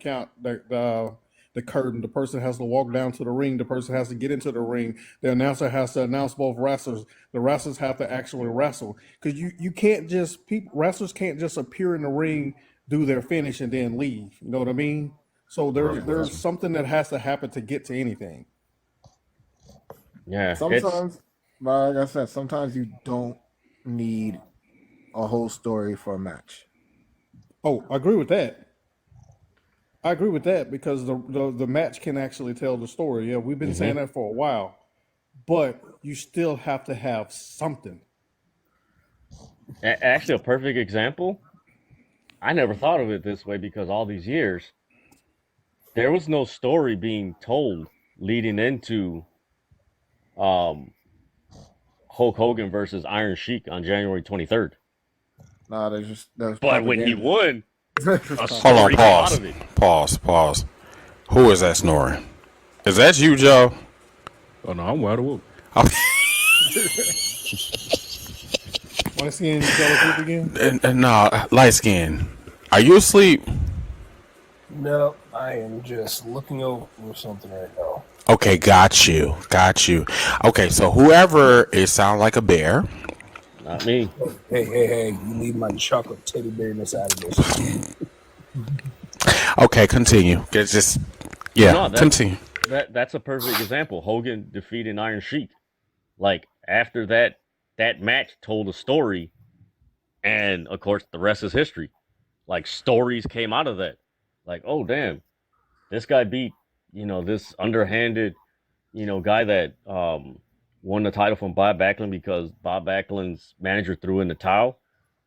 curtain. The person has to walk down to the ring. The person has to get into the ring. The announcer has to announce both wrestlers. The wrestlers have to actually wrestle because you can't just wrestlers can't just appear in the ring, do their finish, and then leave. You know what I mean? So there's something that has to happen to get to anything. Yeah, it's Sometimes, but like I said, sometimes you don't need a whole story for a match. Oh, I agree with that. I agree with that because the match can actually tell the story. Yeah, we've been saying that for a while, but you still have to have something. actually a perfect example. I never thought of it this way because all these years there was no story being told leading into um, Hulk Hogan versus Iron Sheik on January 23rd. Nah, there's But when he propaganda. won, a Hold on, story came out pause. of it. Pause. Who is that snoring? Is that you, Joe? Oh no, I'm wide awake. Want to see any Jello Group again? No, light skin. Are you asleep? No, I am just looking over something right now. Okay, got you. Okay, so whoever it sounds like a bear. Not me. Hey, you leave my chocolate teddy bearness out of this. Okay, continue. It's just continue. That's a perfect example. Hogan defeating Iron Sheik. Like after that match told a story, and of course the rest is history. Like stories came out of that. Like, oh damn, this guy beat this underhanded guy that won the title from Bob Backlund because Bob Backlund's manager threw in the towel.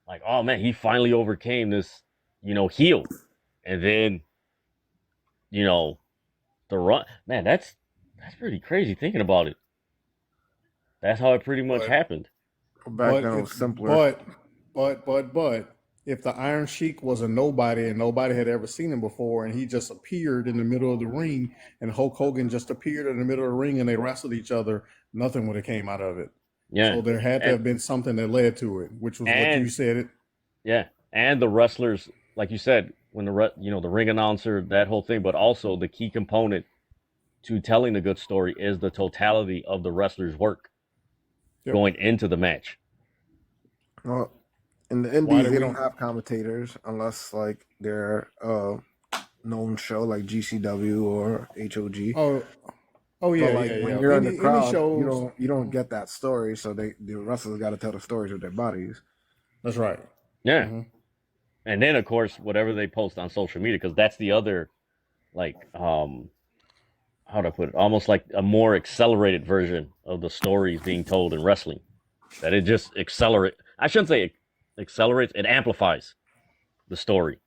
Like, oh man, he finally overcame this heel, and then the run. Man, that's pretty crazy thinking about it. That's how it pretty much happened. Back then it was simpler. But if the Iron Sheik was a nobody and nobody had ever seen him before, and he just appeared in the middle of the ring, and Hulk Hogan just appeared in the middle of the ring, and they wrestled each other, nothing would have came out of it. Yeah. So there had to have been something that led to it, which was what you said. It. Yeah, and the wrestlers, like you said, when the ring announcer, that whole thing, but also the key component to telling a good story is the totality of the wrestler's work going into the match. Well, in the Indies, they don't have commentators unless like they're known show like GCW or HOG. Oh yeah, But when you're in the crowd, you don't get that story. So the wrestlers got to tell the stories with their bodies. That's right. Yeah. And then, of course, whatever they post on social media, because that's the other, like, how to put it, almost like a more accelerated version of the stories being told in wrestling. That it just accelerates. I shouldn't say it accelerates. It amplifies the story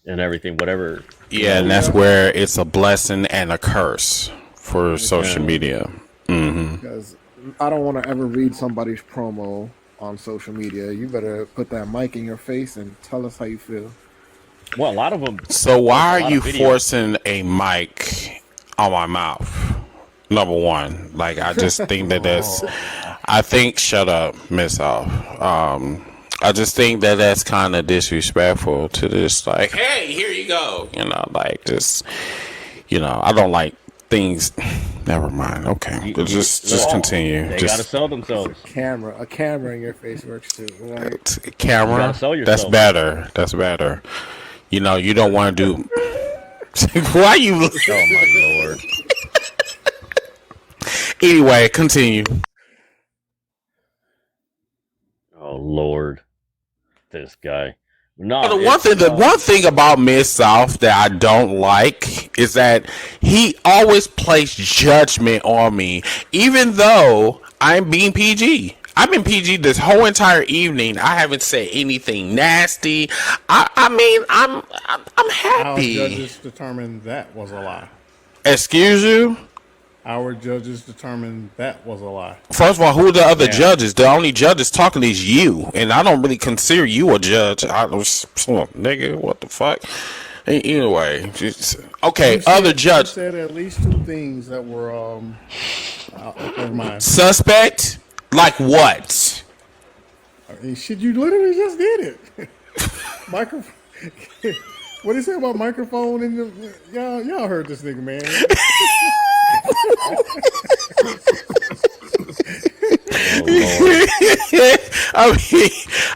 and everything, whatever. Yeah, and that's where it's a blessing and a curse for social media. Because I don't want to ever read somebody's promo on social media. You better put that mic in your face and tell us how you feel. Well, a lot of them. So why are you forcing a mic on my mouth? Number one, like I just think that's. I think shut up, Miss Off. I just think that's kind of disrespectful to this. Like, hey, here you go. You know, like just. You know, I don't like things. Never mind. Okay, but just continue. They just gotta sell themselves. A camera in your face works too. Right? camera. You gotta sell yourself. That's better. That's better. You know, you don't want to do. Why you? Oh my lord. Anyway, continue. Oh lord, this guy. No, The one thing about Mid-South that I don't like is that he always placed judgment on me, even though I'm being PG. I've been PG this whole entire evening. I haven't said anything nasty. I mean, I'm happy. Our judges determined that was a lie. Excuse you? Our judges determined that was a lie. First of all, who are the other judges? The only judges talking is you, and I don't really consider you a judge. Nigga, what the fuck? Anyway, okay, other judge. You said at least two things that were never mind. Suspect? Like what? I mean, shit, you literally just did it. Microphone. What did he say about microphone? Y'all heard this nigga, man.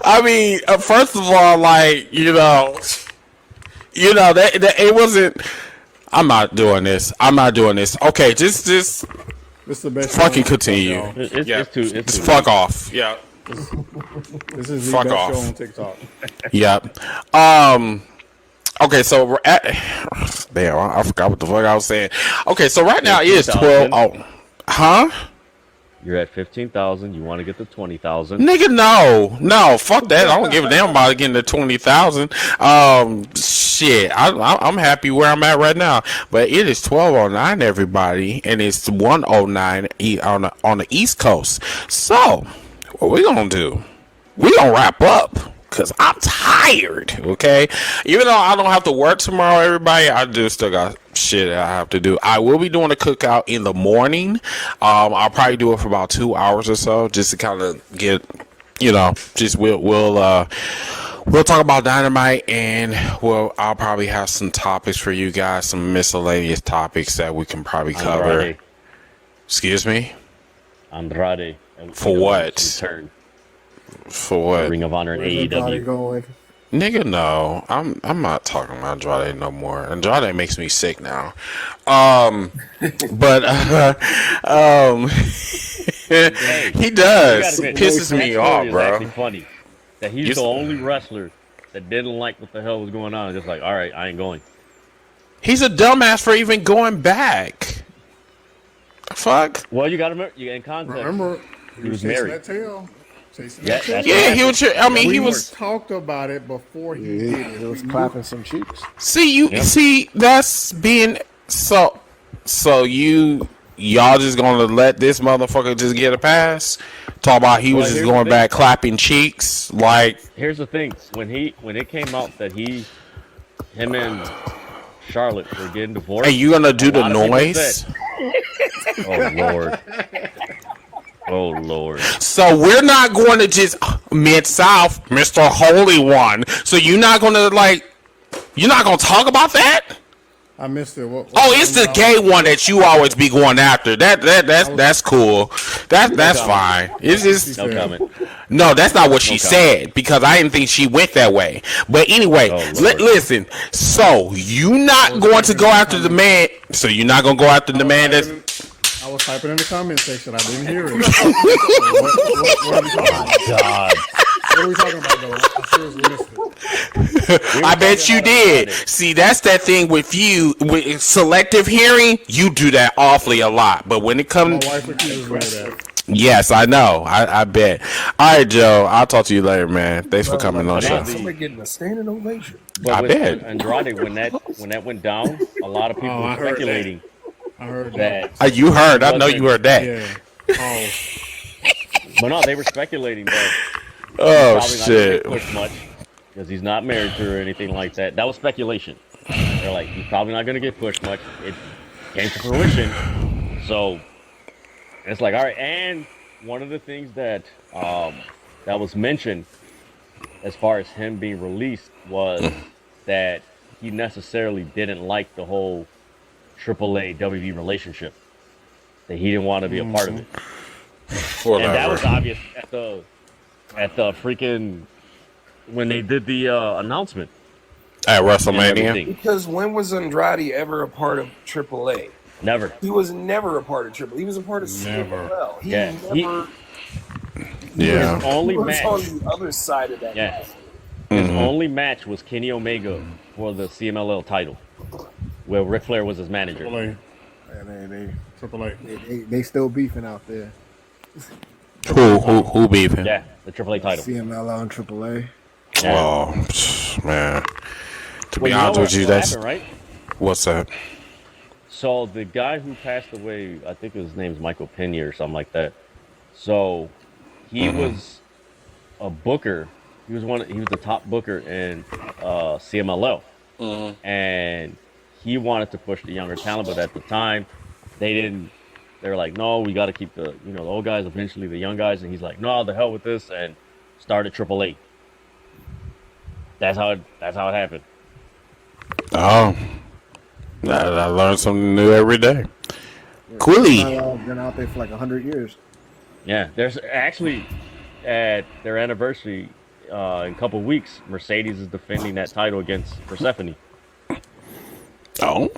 I mean, first of all, like you know that it wasn't. I'm not doing this. Okay, just This is the best. fucking continue. It's Fuck off. Yeah. This is the Fuck best off. show on TikTok. Yep. Okay, so we're at. Damn, I forgot what the fuck I was saying. Okay, so right now it is 12. Oh, huh? You're at 15,000. You want to get to 20,000. Nigga, no, fuck that. I don't give a damn about getting to 20,000. Shit, I'm happy where I'm at right now. But it is 12:09, everybody, and it's 1:09 on the East Coast. So, what we gonna do? We gonna wrap up. Because I'm tired, okay? Even though I don't have to work tomorrow, everybody, I do still got shit I have to do. I will be doing a cookout in the morning. I'll probably do it for about 2 hours or so, just to kind of get, you know, just we'll talk about Dynamite, and I'll probably have some topics for you guys, some miscellaneous topics that we can probably cover. Andrade. Excuse me? Andrade. For what? Return. For what? Ring of Honor and AEW. Going. Nigga, no. I'm not talking about Andrade no more. Andrade makes me sick now. But he does. It pisses me off, bro. It's actually funny that he's the only wrestler that didn't like what the hell was going on. Just like, all right, I ain't going. He's a dumbass for even going back. Fuck. Well, you got to remember, in context. Remember, he was married. That tail. Yeah, he was. I mean, he was talked about it before he did it. He was clapping some cheeks. See, that's being so. Y'all just gonna let this motherfucker just get a pass? Talk about he was just going back clapping cheeks, like. Here's the thing: when it came out that him and Charlotte were getting divorced, and you gonna do the noise? Oh Lord. Oh Lord! So we're not going to just Mid-South, Mr. Holy One. So you're not going to talk about that? I missed it. What it's the gay one that you always be going after. That's cool. That's fine. It's just no, that's not what she said, because I didn't think she went that way. But anyway, listen. So you not going to go after the man? So you're not going to go after the man that's. I was typing in the comment section. I didn't hear it. Oh my God. What are we talking about, though? I seriously missed it. I bet you did. See, that's that thing with you. With selective hearing, you do that awfully a lot. But when it comes, My wife accuses me of that. yes, I know. I bet. All right, Joe. I'll talk to you later, man. Thanks for coming on the show. Somebody getting a standing ovation. But I with bet. Andrade, when that went down, a lot of people were speculating I heard that. that. You heard. I know you heard that. Yeah. Oh, But no, they were speculating that Oh, probably not shit. gonna get pushed much because he's not married to her or anything like that. That was speculation. They're like, he's probably not gonna get pushed much. It came to fruition. So it's like, all right. And one of the things that that was mentioned as far as him being released was that he necessarily didn't like the whole AAA WB relationship. That he didn't want to be a part of it. And that was obvious at the freaking when they did the announcement At and WrestleMania. everything. Because when was Andrade ever a part of AAA? Never. He was never a part of AAA. He was a part of CMLL. He Yeah, never. Yeah. His only He was match. on the other side of that. Yeah. match. His only match was Kenny Omega for the CMLL title, where Ric Flair was his manager. AAA. And AAA. they still beefing out there. Who beefing? Yeah, the AAA title. CMLL and AAA. Yeah. Oh, man. To Well, be you know honest with you, what that's happened, right? what's that? So the guy who passed away, I think his name's Michael Pena or something like that. So he was a booker. He was the top booker in CMLL, and he wanted to push the younger talent, but at the time they didn't. They were like, no, we got to keep the the old guys, eventually the young guys, and he's like, no, the hell with this, and started AAA. That's how it happened. Oh, I learn something new every day. Coolly. Been out there for like 100 years. Yeah, there's actually at their anniversary in a couple of weeks, Mercedes is defending that title against Persephone. Oh,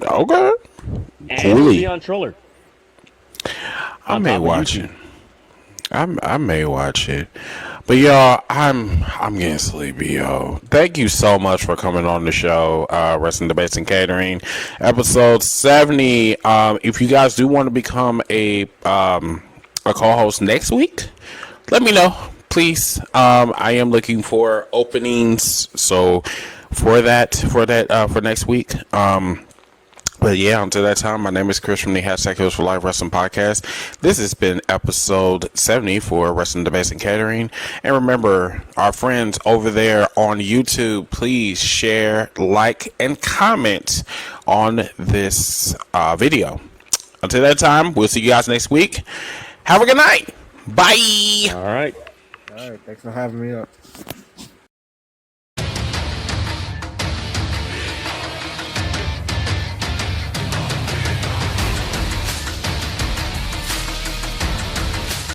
okay. And Coolly. Leon Troller. I may watch it. I may watch it. But y'all, I'm getting sleepy, yo. Thank you so much for coming on the show, Wrestling Debates and Catering, episode 70. If you guys do want to become a co-host next week, let me know, please. I am looking for openings, so for next week. But yeah, until that time, my name is Chris from the #Heroes for Life Wrestling Podcast. This has been episode 70 for Wrestling Debates and Catering. And remember, our friends over there on YouTube, please share, like, and comment on this video. Until that time, we'll see you guys next week. Have a good night. Bye. All right. All right, thanks for having me up.